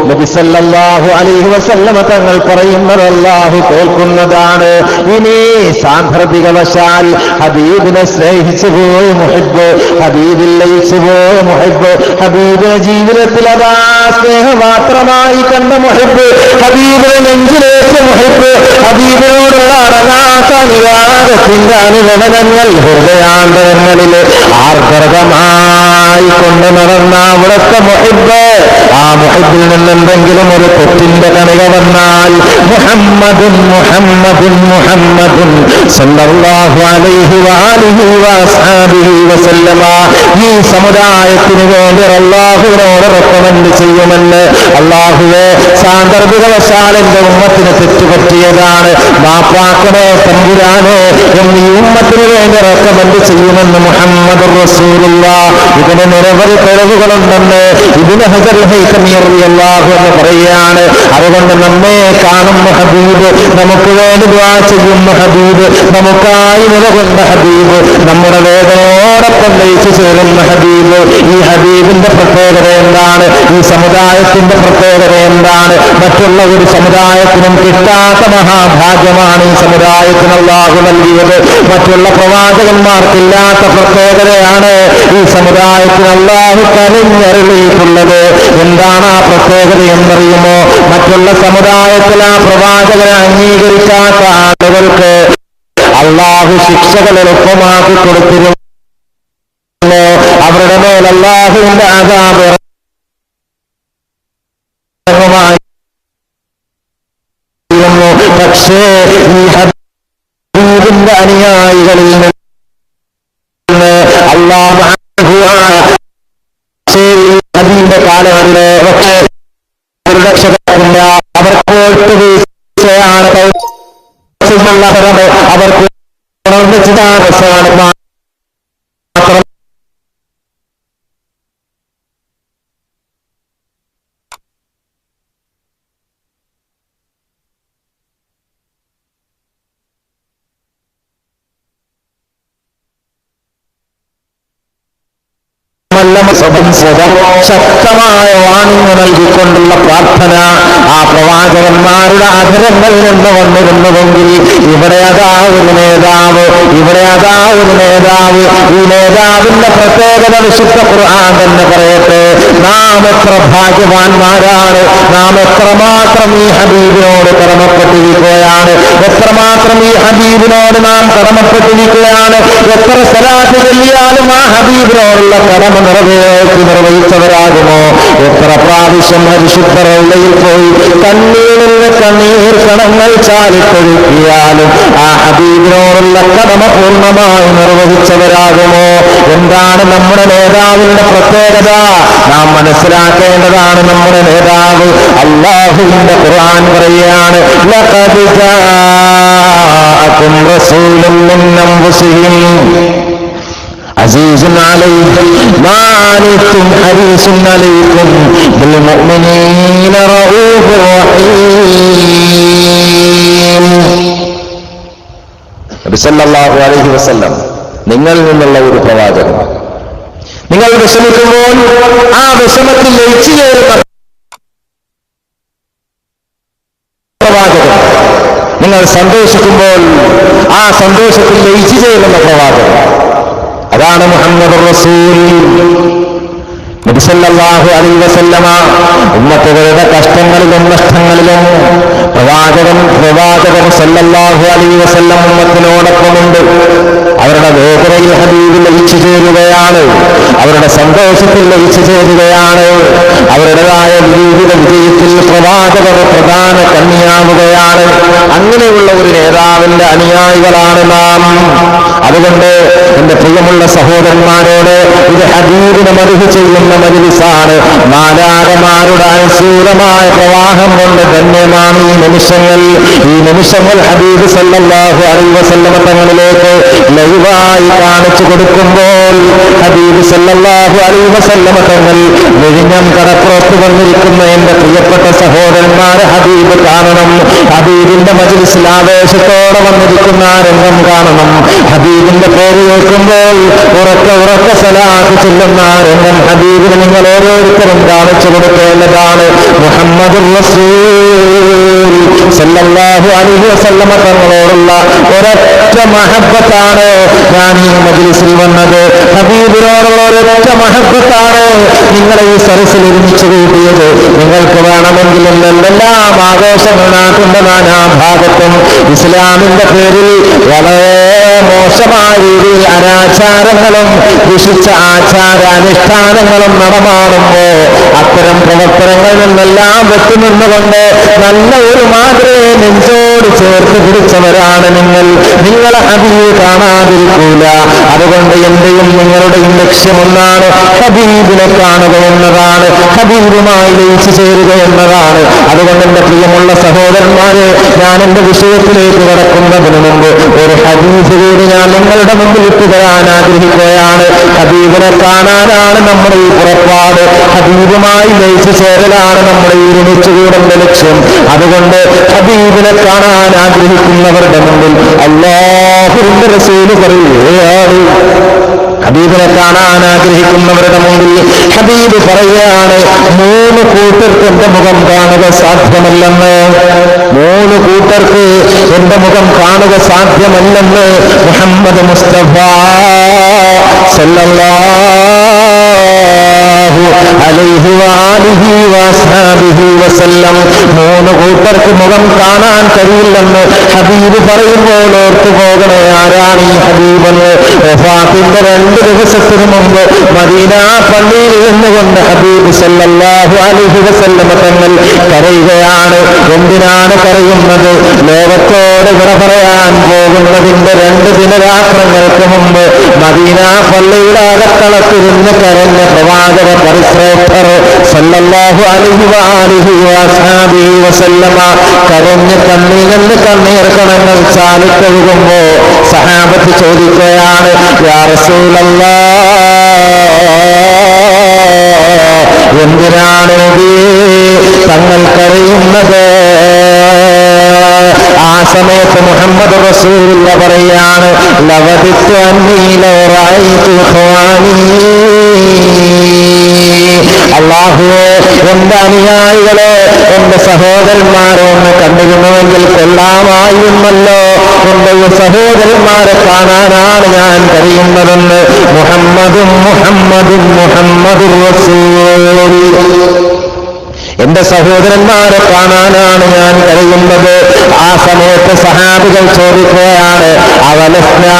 നബി സല്ലല്ലാഹു അലൈഹി വസല്ലമ തങ്ങൾ പറയുന്നത് അല്ലാഹു കേൾക്കുന്നതാണ്. ഇനി സാന്ദർഭികവശാൽ ഹബീബിനെ സ്നേഹിച്ചു പോയ മുഹിബ്, ഹബീബിൽ ലയിച്ചു പോയ മുഹിബ്, ഹബീബിനെ ജീവിതത്തിൽ അതാ സ്നേഹമാത്രമായി കണ്ട മുഹിബ്, ഹബീബിനെ നെഞ്ചിലേറ്റ മുഹിബ്, ഹബീബിനോടുള്ള അടങ്ങാത്ത അനുരാഗത്തിന്റെ അനുരണനങ്ങൾ ഹൃദയാന്തരങ്ങളിൽ ആർദ്രതമായി കൊണ്ട് നടന്ന അവിടുത്തെ മുഹിബ്, ആ മുഹിബിൽ നിന്നെന്തെങ്കിലും ഒരു തെറ്റിന്റെ കണിക വന്നാൽ മുഹമ്മദുൻ മുഹമ്മദുൻ മുഹമ്മദുൻ സല്ലല്ലാഹു അലൈഹി വആലിഹി വഅസ്ഹാബിഹി വസല്ലമ, ഈ സമുദായത്തിന് വേണ്ടി അല്ലാഹുവിനോട് റെക്കമെൻഡ് ചെയ്യുമെന്ന്. അല്ലാഹുവേ, സാന്ദർഭികവശാൽ എന്റെ ഉമ്മത്തിന് തെറ്റുപറ്റിയതാണ്, മാപ്പാക്കണേ തമ്പുരാനെ എന്ന് ഈ ഉമ്മത്തിന് വേണ്ടി റെക്കമെൻഡ് ചെയ്യുമെന്ന് മുഹമ്മദുർ റസൂലുള്ളാഹ്. ഇതിന് നിരവധി തെളിവുകളുണ്ടെന്ന് ഇബ്നു ഹജർ ഹൈതമി റളിയല്ലാഹു അൻഹു പറയുകയാണ്. അതുകൊണ്ട് നമ്മെ കാണുന്ന ഹബീബ്, നമുക്ക് വേണ്ടി ദുആ ചെയ്യുന്ന ഹബീബ്, നമുക്കായി നിലകൊണ്ട ഹബീബ്, നമ്മുടെ വേദനയോടൊപ്പം ലയിച്ചു ചേരുന്ന ഹബീബ്, ഈ ഹബീബിന്റെ പ്രത്യേകത എന്താണ്? ഈ സമുദായത്തിന്റെ പ്രത്യേകത എന്താണ്? മറ്റുള്ള ഒരു സമുദായത്തിനും കിട്ടാത്ത മഹാഭാഗ്യമാണ് ഈ സമുദായത്തിന് അല്ലാഹു നൽകിയത്. മറ്റുള്ള പ്രവാചകന്മാർക്കില്ലാത്ത പ്രത്യേകതയാണ് ഈ സമുദായത്തിന് അല്ലാഹു കനിഞ്ഞരുളിയിട്ടുള്ളത്. എന്താണ് ആ പ്രത്യേകത എന്നറിയുമോ? മറ്റുള്ള സമുദായത്തിൽ ആ പ്രവാചകനെ അംഗീകരിക്കാത്ത ആളുകൾക്ക് അല്ലാഹു ശിക്ഷകൾ എളുപ്പമാക്കി കൊടുത്തിരുന്നു. അവരുടെ മേൽ അല്ലാഹുവിന്റെ അദാബ് ഇറങ്ങുമായിരുന്നു. പക്ഷേ ഈ ഹബീബിന്റെ അനുയായികളിൽ നിന്ന് അല്ലാഹു ഹബീബിന്റെ കാലങ്ങളിലെ പക്ഷേ രക്ഷകമില്ല, അവർക്ക് വീഴ്ചയാണ്, അവർക്ക് ചിതാവസ്ഥയാണ് മാത്രം. ശക്തമായ വാണിംഗ് നൽകിക്കൊണ്ടുള്ള പ്രാർത്ഥന ആ പ്രവാചകന്മാരുടെ അധരങ്ങളിൽ നിന്ന് വന്നിരുന്നുവെങ്കിൽ ഇവിടെ അതാ ഒരു നേതാവ്, ഇവിടെ അതാ ഒരു നേതാവ്. ഈ നേതാവിന്റെ പ്രത്യേകത വിശുദ്ധ ഖുർആൻ തന്നെ പറയട്ടെ. നാം എത്ര ഭാഗ്യവാന്മാരാണ്, നാം എത്രമാത്രം ഈ ഹബീബിനോട് കടമപ്പെട്ടിരിക്കുകയാണ്, എത്രമാത്രം ഈ ഹബീബിനോട് നാം കടമപ്പെട്ടിരിക്കുകയാണ്. എത്ര സ്വലാത്ത് ചൊല്ലിയാലും ആ ഹബീബിനോടുള്ള കടമ നിർവഹിച്ചവരാകുമോ? എത്ര പ്രാവശ്യം പരിശുദ്ധ റൗളയിൽ പോയി കണ്ണീരിൽ കണ്ണീർ കണങ്ങൾ ചാലിട്ടൊഴുക്കിയാലും ആ ഹബീബിനോടുള്ള കടമ പൂർണ്ണമായി നിർവഹിച്ചവരാകുമോ? എന്താണ് നമ്മുടെ നേതാവിന്റെ പ്രത്യേകത? നാം മനസ്സിലാക്കേണ്ടതാണ്. നമ്മുടെ നേതാവ് അല്ലാഹുവിന്റെ ഖുർആൻ പറയുകയാണ്, ലഖദ് ജാഅകും റസൂലുൻ മിൻ അൻഫുസിഹിം അസീസുൻ അലൈഹി മാ അനിത്തും ഹരീസുൻ അലൈക്കും ബിൽ മുഅ്മിനീന റഊഫുർ റഹീം. നബി സല്ലല്ലാഹു അലൈഹി വസല്ലം നിങ്ങളിൽ നിന്നുള്ള ഒരു പ്രവാചകൻ, നിങ്ങൾ വിഷമിക്കുമ്പോൾ ആ വിഷമത്തിൽ ലയിച്ചു ചേരുന്ന പ്രവാചകൻ, നിങ്ങൾ സന്തോഷിക്കുമ്പോൾ ആ സന്തോഷത്തിൽ ലയിച്ചു ചേരുന്ന പ്രവാചകൻ, അതാണ് മുഹമ്മദുർ റസൂൽ. നബി സല്ലല്ലാഹു അലൈഹി വസല്ലമ ഉമ്മത്തുകളുടെ കഷ്ടങ്ങളിലും നഷ്ടങ്ങളിലും പ്രവാചകൻ സല്ലല്ലാഹു അലൈഹി വസല്ലം ഉമ്മത്തിനോടൊപ്പമുണ്ട്. അവരുടെ വേദനയിൽ ഹബീബ് ലയിച്ചു ചേരുകയാണ്, അവരുടെ സന്തോഷത്തിൽ ലയിച്ചു ചേരുകയാണ്, അവരുടേതായ ജീവിത വിജയത്തിൽ പ്രവാചകർ പ്രധാന കണ്ണിയാവുകയാണ്. അങ്ങനെയുള്ള ഒരു നേതാവിന്റെ അനുയായികളാണ് നാം. അതുകൊണ്ട് എന്റെ പ്രിയമുള്ള സഹോദരന്മാരോട്, ഇത് ഹബീബിനെ മദ്ഹ് ചെയ്യുന്ന മജ്ലിസാണ്. മാലാഖമാരുടെ അനുസൂരമായ പ്രവാഹം കൊണ്ട് ധന്യമാണ് ഈ നിമിഷങ്ങൾ. ഈ നിമിഷങ്ങൾ ഹബീബ് സല്ലല്ലാഹു അലൈഹി വസല്ലമ തങ്ങളിലേക്ക് ലൈവായി കാണിച്ചു കൊടുക്കുമ്പോൾ പറയുമ്പോൾ ഹബീബ് സല്ലല്ലാഹു അലൈഹി വസല്ലമ തങ്ങൾ വിഴിഞ്ഞം കടപ്പുറത്ത് വന്നിരിക്കുന്ന എന്റെ പ്രിയപ്പെട്ട സഹോദരന്മാരെ ഹബീബ് കാണണം. ഹബീബിന്റെ മജ്‌ലിസിൽ ആവേശത്തോടെ വന്നിരിക്കുന്ന ആ രംഗം കാണണം. ഹബീബിന്റെ പേര് കേൾക്കുമ്പോൾ ഉറക്കെ സലാത്ത് ചൊല്ലുന്ന ആ രംഗം ഹബീബിന് നിങ്ങൾ ഓരോരുത്തരും കാണിച്ചു കൊടുക്കേണ്ടതാണ്. മുഹമ്മദുർ റസൂൽ സല്ലല്ലാഹു അലൈഹി വസല്ലമ തങ്ങളോടുള്ള ഒരൊറ്റ മഹബ്ബത്താണ് ഞാൻ ഈ മജ്‌ലിസിൽ വന്നത്. ഹബീബിനോടുള്ള ഒരൊറ്റ മഹബ്ബത്താണ് നിങ്ങളെ ഈ സരസിൽ ഒരുമിച്ച് കൂട്ടിയത്. നിങ്ങൾക്ക് വേണമെങ്കിൽ എന്തെല്ലാം ആഘോഷങ്ങൾ നാട്ടിന്റെ നാനാഭാഗത്തും ഇസ്ലാമിന്റെ പേരിൽ വളരെ മോശമായ രീതിയിൽ അനാചാരങ്ങളും ദുഷിച്ച ആചാരാനുഷ്ഠാനങ്ങളും നടമാടുമ്പോ അത്തരം പ്രവർത്തനങ്ങളിൽ നിന്നെല്ലാം വെട്ടുനിന്നുകൊണ്ട് നല്ല ഒരു മാതൃകയെ നെഞ്ചോട് ചേർത്ത് പിടിച്ചവരാണ് നിങ്ങൾ. നിങ്ങളെ ഹബീബ് കാണാതിരിക്കൂല. അതുകൊണ്ട് എന്റെയും നിങ്ങളുടെയും ലക്ഷ്യമൊന്നാണ്, ഹബീബിനെ കാണുക എന്നതാണ്, ഹബീബുമായി ലയിച്ചു ചേരുക എന്നതാണ്. അതുകൊണ്ട് എന്റെ പ്രിയമുള്ള സഹോദരന്മാരെ, ഞാൻ എന്റെ വിഷയത്തിലേക്ക് കടക്കുന്നതിന് മുമ്പ് ഒരു ഹദീസ് കൂടി ഞാൻ നിങ്ങളുടെ മുമ്പിൽ ഇട്ടുതരാൻ ആഗ്രഹിക്കുകയാണ്. ഹബീബിനെ കാണാനാണ് നമ്മുടെ ഈ പുറപ്പാട്, ഹബീബുമായി ലയിച്ചു ചേരലാണ് നമ്മുടെ ഈ ഒരുമിച്ചുകൂടന്റെ ലക്ഷ്യം. അതുകൊണ്ട് ഹബീബിനെ കാണാൻ ആഗ്രഹിക്കുന്നവരുടെ മുമ്പിൽ അല്ലാഹുവിന്റെ റസൂല് പറയുകയാണ്, ഹബീബിനെ കാണാൻ ആഗ്രഹിക്കുന്നവരുടെ മുമ്പിൽ ഹബീബ് പറയുകയാണ്, 3 കൂട്ടർക്ക് എന്റെ മുഖം കാണുക സാധ്യമല്ലെന്ന്. 3 കൂട്ടർക്ക് എന്റെ മുഖം കാണുക സാധ്യമല്ലെന്ന് മുഹമ്മദ് മുസ്തഫ സല്ലല്ലാഹു അലൈഹി വആലിഹി വസഹബിഹി വസല്ലം. 3 കൂട്ടർക്ക് മുഖം കാണാൻ കഴിയില്ലെന്ന് ഹബീബ് പറയുമ്പോൾ ഓർത്തു പോകണേ, ആരാണ് ഈ ഹബീബെന്ന്? വഫാത്തിന്റെ 2 ദിവസത്തിന് മുമ്പ് മദീന പള്ളിയിൽ നിന്നുകൊണ്ട് ഹബീബ് സല്ലല്ലാഹു അലൈഹി വസല്ലം തങ്ങൾ കരയുകയാണ്. എന്തിനാണ് കരയുന്നത്? ലോകത്തോട് വിട പറയാൻ പോകുന്നതിന്റെ 2 ദിനരാത്രങ്ങൾക്ക് മുമ്പ് മദീന പള്ളിയുടെ അകത്തളത്തിരുന്ന് കരഞ്ഞ പ്രവാചക പരിശ്രേഷ്ഠർ സല്ലല്ലാഹു അലൈഹി വആലിഹി വസഹബിഹി വസല്ലമ കരഞ്ഞ് കണ്ണീർ കണങ്ങൾ ചാലിക്കൊഴുകുമ്പോ സഹാബത്ത് ചോദിക്കുകയാണ്, യാ റസൂലല്ലാഹ്, എന്തിനാണ് തങ്ങൾ കരയുന്നത്? ആ സമയത്ത് മുഹമ്മദ് റസൂലുള്ള പറയാണ്, ലവദിത്തു അന്നീ ലൗ റഅയ്തു ഇഖ്വാനീ, അല്ലാഹുവേ, എന്റെ അനുയായികളെ, എന്റെ സഹോദരന്മാരെ ഒന്ന് കണ്ടിരുന്നുവെങ്കിൽ കൊള്ളാമായിരുന്നല്ലോ. എന്റെ സഹോദരന്മാരെ കാണാനാണ് ഞാൻ കഴിയുന്നതെന്ന് മുഹമ്മദുർ റസൂൽ. എന്റെ സഹോദരന്മാരെ കാണാനാണ് ഞാൻ കഴിയുന്നത്. ആ സമയത്ത് സഹാബികൾ ചോദിക്കുകയാണ്, അവലസ്നാ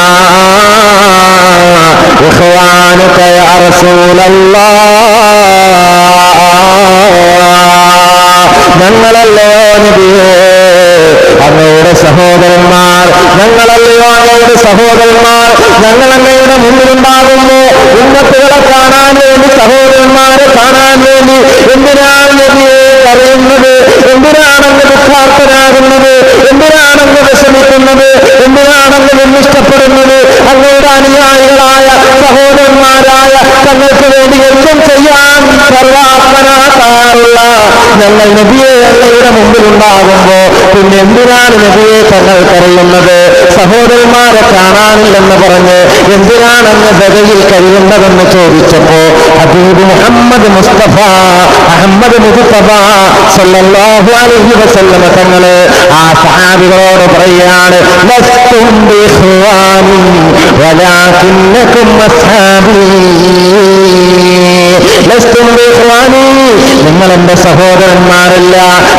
ഇഖ്വാനുക യാ റസൂലല്ലാഹ്, ഞങ്ങളല്ലയോ നബിയേ അങ്ങയുടെ സഹോദരന്മാർ, ഞങ്ങളല്ലയോ അങ്ങയുടെ സഹോദരന്മാർ? ഞങ്ങൾ അങ്ങയുടെ മുന്നിലുണ്ടാകുമ്പോ ഉമ്മത്തുകളെ കാണാൻ വേണ്ടി, സഹോദരന്മാരെ കാണാൻ വേണ്ടി എന്തിനാണ് നബിയെ കരയുന്നത്? എന്തിനാണങ്ങ് ദുഃഖാർത്ഥനാകുന്നത്? എന്തിനാണങ്ങ് വിഷമിക്കുന്നത്? എന്തിനാണങ്ങ് വിന്നിഷ്ടപ്പെടുന്നത്? അങ്ങയുടെ അനുയായികളായ സഹോദരന്മാരായ തങ്ങൾക്ക് വേണ്ടി എന്തും ചെയ്യാൻ സർവാത്മനാകാറുള്ള ഞങ്ങൾ നബിയെ അങ്ങയുടെ മുമ്പിലുണ്ടാകുമ്പോ പിന്നെ എന്തിനാണ് നബിയെ തങ്ങൾ കരയുന്നത്? സഹോദരന്മാരെ കാണാനില്ലെന്ന് പറഞ്ഞ് എന്തിനാണ് അങ്ങ് ബദയിൽ കഴിയുന്നതെന്ന് ചോദിച്ചപ്പോ ഹബീബ് മുഹമ്മദ് മുസ്തഫ അഹമ്മദ് മുസ്തഫ സല്ലല്ലാഹു അലൈഹി വസല്ലമ തങ്ങള് ആ സഹാബികളോട് പറയുകയാണ്, ലസ്തും ബിഖ്വാനി വലാകിന്നകും അസ്ഹാബി, ലസ്തും ബിഖ്വാനി, നിങ്ങൾ എന്റെ സഹോദരന്മാരല്ല,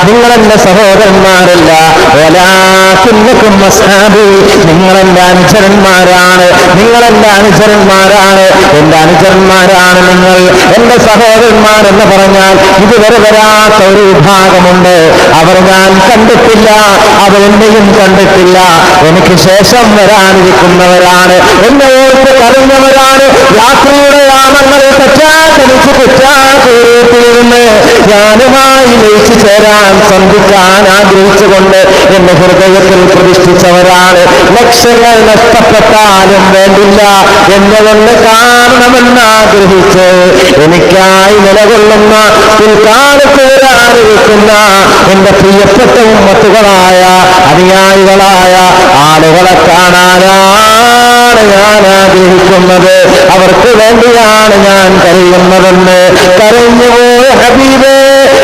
നിങ്ങൾ എന്റെ സഹോദരന്മാരല്ല, വലാകിന്നകും അസ്ഹാബി, നിങ്ങൾ എന്റെ അനുചരന്മാരാണ്, നിങ്ങൾ എന്റെ അനുചരന്മാരാണ്, എന്റെ അനുചരന്മാരാണ് നിങ്ങൾ. എന്റെ സഹോദരന്മാരെന്ന് പറഞ്ഞാൽ ഇതുവരെ വരാത്ത ഒരു വിഭാഗമുണ്ട്, അവർ ഞാൻ കണ്ടിട്ടില്ല, അവർ എന്നെയും കണ്ടിട്ടില്ല, എനിക്ക് ശേഷം വരാനിരിക്കുന്നവരാണ്, എന്നെ ഓർത്ത് കരഞ്ഞവരാണ്, രാത്രിയുടെ യാമങ്ങളിൽ കുറ്റാകേറ്റിരുന്ന് ഞാനുമായി ലയിച്ചു ചേരാൻ സന്ധിക്കാൻ ആഗ്രഹിച്ചുകൊണ്ട് എന്റെ ഹൃദയത്തിൽ പ്രതിഷ്ഠിച്ചവരാണ്. ലക്ഷങ്ങൾ നഷ്ടപ്പെട്ടാലും വേണ്ടില്ല എന്നതെന്ന് കാണണമെന്ന് ആഗ്രഹിച്ച് എനിക്കായി നിലകൊള്ളുന്ന പിൽക്കാലത്ത് വരാനിരിക്കുന്ന എന്റെ പ്രിയപ്പെട്ട ഉമ്മത്തുകളായ അനുയായികളായ ആളുകളെ കാണാനാണ് ഞാൻ ആഗ്രഹിക്കുന്നത്. അവർക്ക് വേണ്ടിയാണ് ഞാൻ കരയുന്നതെന്ന്. കരഞ്ഞുപോയ ഹബീബേ,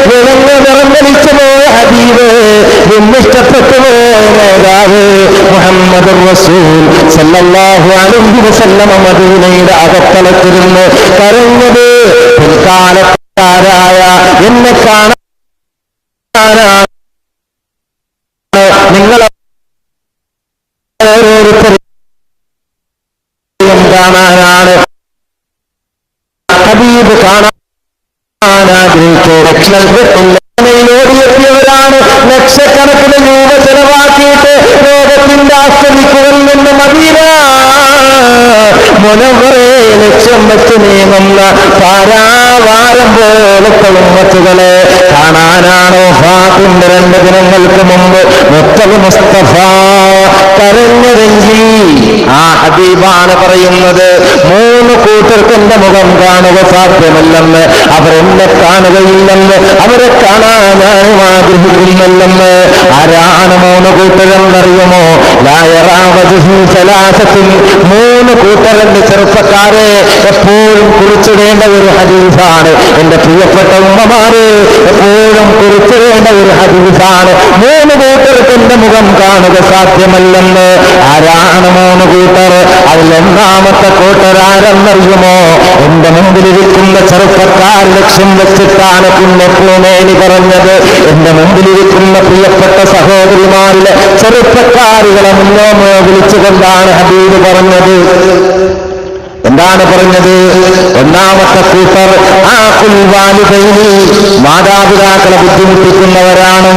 വിളങ്ങ നിറഞ്ഞലിച്ചു പോയ ഹബീബേ, ഇന്നിഷ്ടപ്പെട്ടു പോയ നേതാവ് മുഹമ്മദ് റസൂൽ സല്ലല്ലാഹു അലൈഹി വസല്ലമ മദീനയുടെ അകത്തളത്തിരുന്ന് കരഞ്ഞത് പിൽക്കാലക്കാരായ എന്നെ കാണാനാണ്, നിങ്ങൾ കാണാനാണ്, ഹബീബ് കാണാനാഗ്രഹിച്ചു. ഓടിയെത്തിയവരാണ്. ലക്ഷക്കണക്കിന് രൂപ ചെലവാക്കിയിട്ട് ലോകത്തിന്റെ ആസ്വദിക്കുകളിൽ നിന്ന് മദീന മുനവറെ ലക്ഷ്യം വെച്ച് നീങ്ങുന്ന പാരാവാരം പോലത്തെ ഉമ്മത്തുകളെ കാണാനാണോ ഫാത്തിന്റെ 2 ദിനങ്ങൾക്ക് മുമ്പ് മുസ്തഫ കരഞ്ഞതെങ്കിൽ ആ ഹബീബാണ് പറയുന്നത്, 3 കൂട്ടർക്ക് എന്റെ മുഖം കാണുക സാധ്യമല്ലെന്ന്, അവരെന്നെ കാണുകയില്ലെന്ന്, അവരെ കാണാൻ ഞാനും ആഗ്രഹിക്കുന്നില്ലെന്ന്. ആരാണ് 3 കൂട്ടരെന്നറിയുമോ? ലായറാവതിൽ 3 കൂട്ടരന്റെ ചെറുപ്പക്കാരെ എപ്പോഴും കുറിച്ചിടേണ്ട ഒരു ഹദീസാണ്. എന്റെ പ്രിയപ്പെട്ട ഉമ്മമാര് എപ്പോഴും കുറിച്ചിടേണ്ട ഒരു ഹദീസാണ്. 3 കൂട്ടർക്ക് എന്റെ മുഖം കാണുക സാധ്യമല്ലെന്ന്. ആരാണ് 3 കൂട്ടർ? അതിലൊന്നാമത്തെ കൂട്ടർ ആരെന്നറിയുമോ? എന്റെ മുമ്പിലിരിക്കുന്ന ചെറുപ്പക്കാർ ലക്ഷ്യം വെച്ചിട്ടാണ് പുണ്യഭൂമേനി പറഞ്ഞത്. എന്റെ മുമ്പിലിരിക്കുന്ന പ്രിയപ്പെട്ട സഹോദരിമാരിലെ ചെറുപ്പക്കാരികളെ മുന്നോമോ വിളിച്ചുകൊണ്ടാണ് ഹബീബ് പറഞ്ഞത്. എന്താണ് പറഞ്ഞത്? ഒന്നാമത്തെ കൂട്ടർ ആ കുൽവാലിദൈനി, മാതാപിതാക്കളെ ബുദ്ധിമുട്ടിക്കുന്നവരാണ്.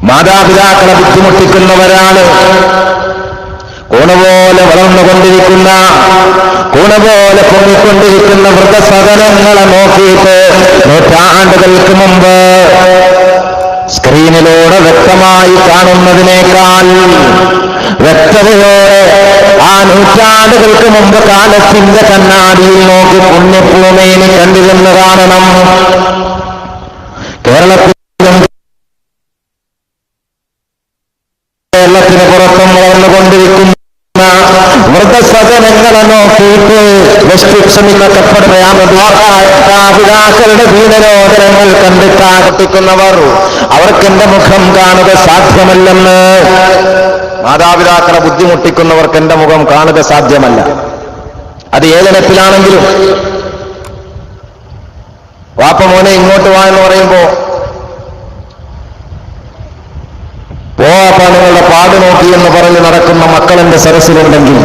മാതാപിതാക്കളെ ബുദ്ധിമുട്ടിക്കുന്നവരാണ്. കൂണപോലെ വളർന്നുകൊണ്ടിരിക്കുന്ന, കൂണപോലെ പൊങ്ങിക്കൊണ്ടിരിക്കുന്ന വൃദ്ധസദനങ്ങളെ നോക്കിയിട്ട് നൂറ്റാണ്ടുകൾക്ക് മുമ്പ് സ്ക്രീനിലൂടെ വ്യക്തമായി കാണുന്നതിനേക്കാൾ വ്യക്തതയോടെ ആ നൂറ്റാണ്ടുകൾക്ക് മുമ്പ് കാലത്തിന്റെ കണ്ണാടിയിൽ നോക്കി പുണ്യഭൂമിയിൽ കണ്ടിരുന്ന് കാണണം. കേരളത്തിന് പുറത്തും വളർന്നുകൊണ്ടിരിക്കുന്ന വൃദ്ധസദനങ്ങളെ നോക്കിയിട്ട് ക്ഷമിക്കപ്പെടുന്ന മാതാപിതാക്കളുടെ ദീനരോധനങ്ങൾ കണ്ടിട്ട് ആകർഷിക്കുന്നവർ അവർക്ക് എന്റെ മുഖം കാണുക സാധ്യമല്ലെന്ന്. മാതാപിതാക്കളെ ബുദ്ധിമുട്ടിക്കുന്നവർക്ക് എന്റെ മുഖം കാണുക സാധ്യമല്ല. അത് ഏതിനത്തിലാണെങ്കിലും. വാപ്പ മോനെ ഇങ്ങോട്ട് വാ എന്ന് പറയുമ്പോ പോവാപ്പ നിങ്ങളുടെ പാട് നോക്കി എന്ന് പറഞ്ഞ് നടക്കുന്ന മക്കൾ എന്റെ സരസിലുണ്ടെങ്കിൽ,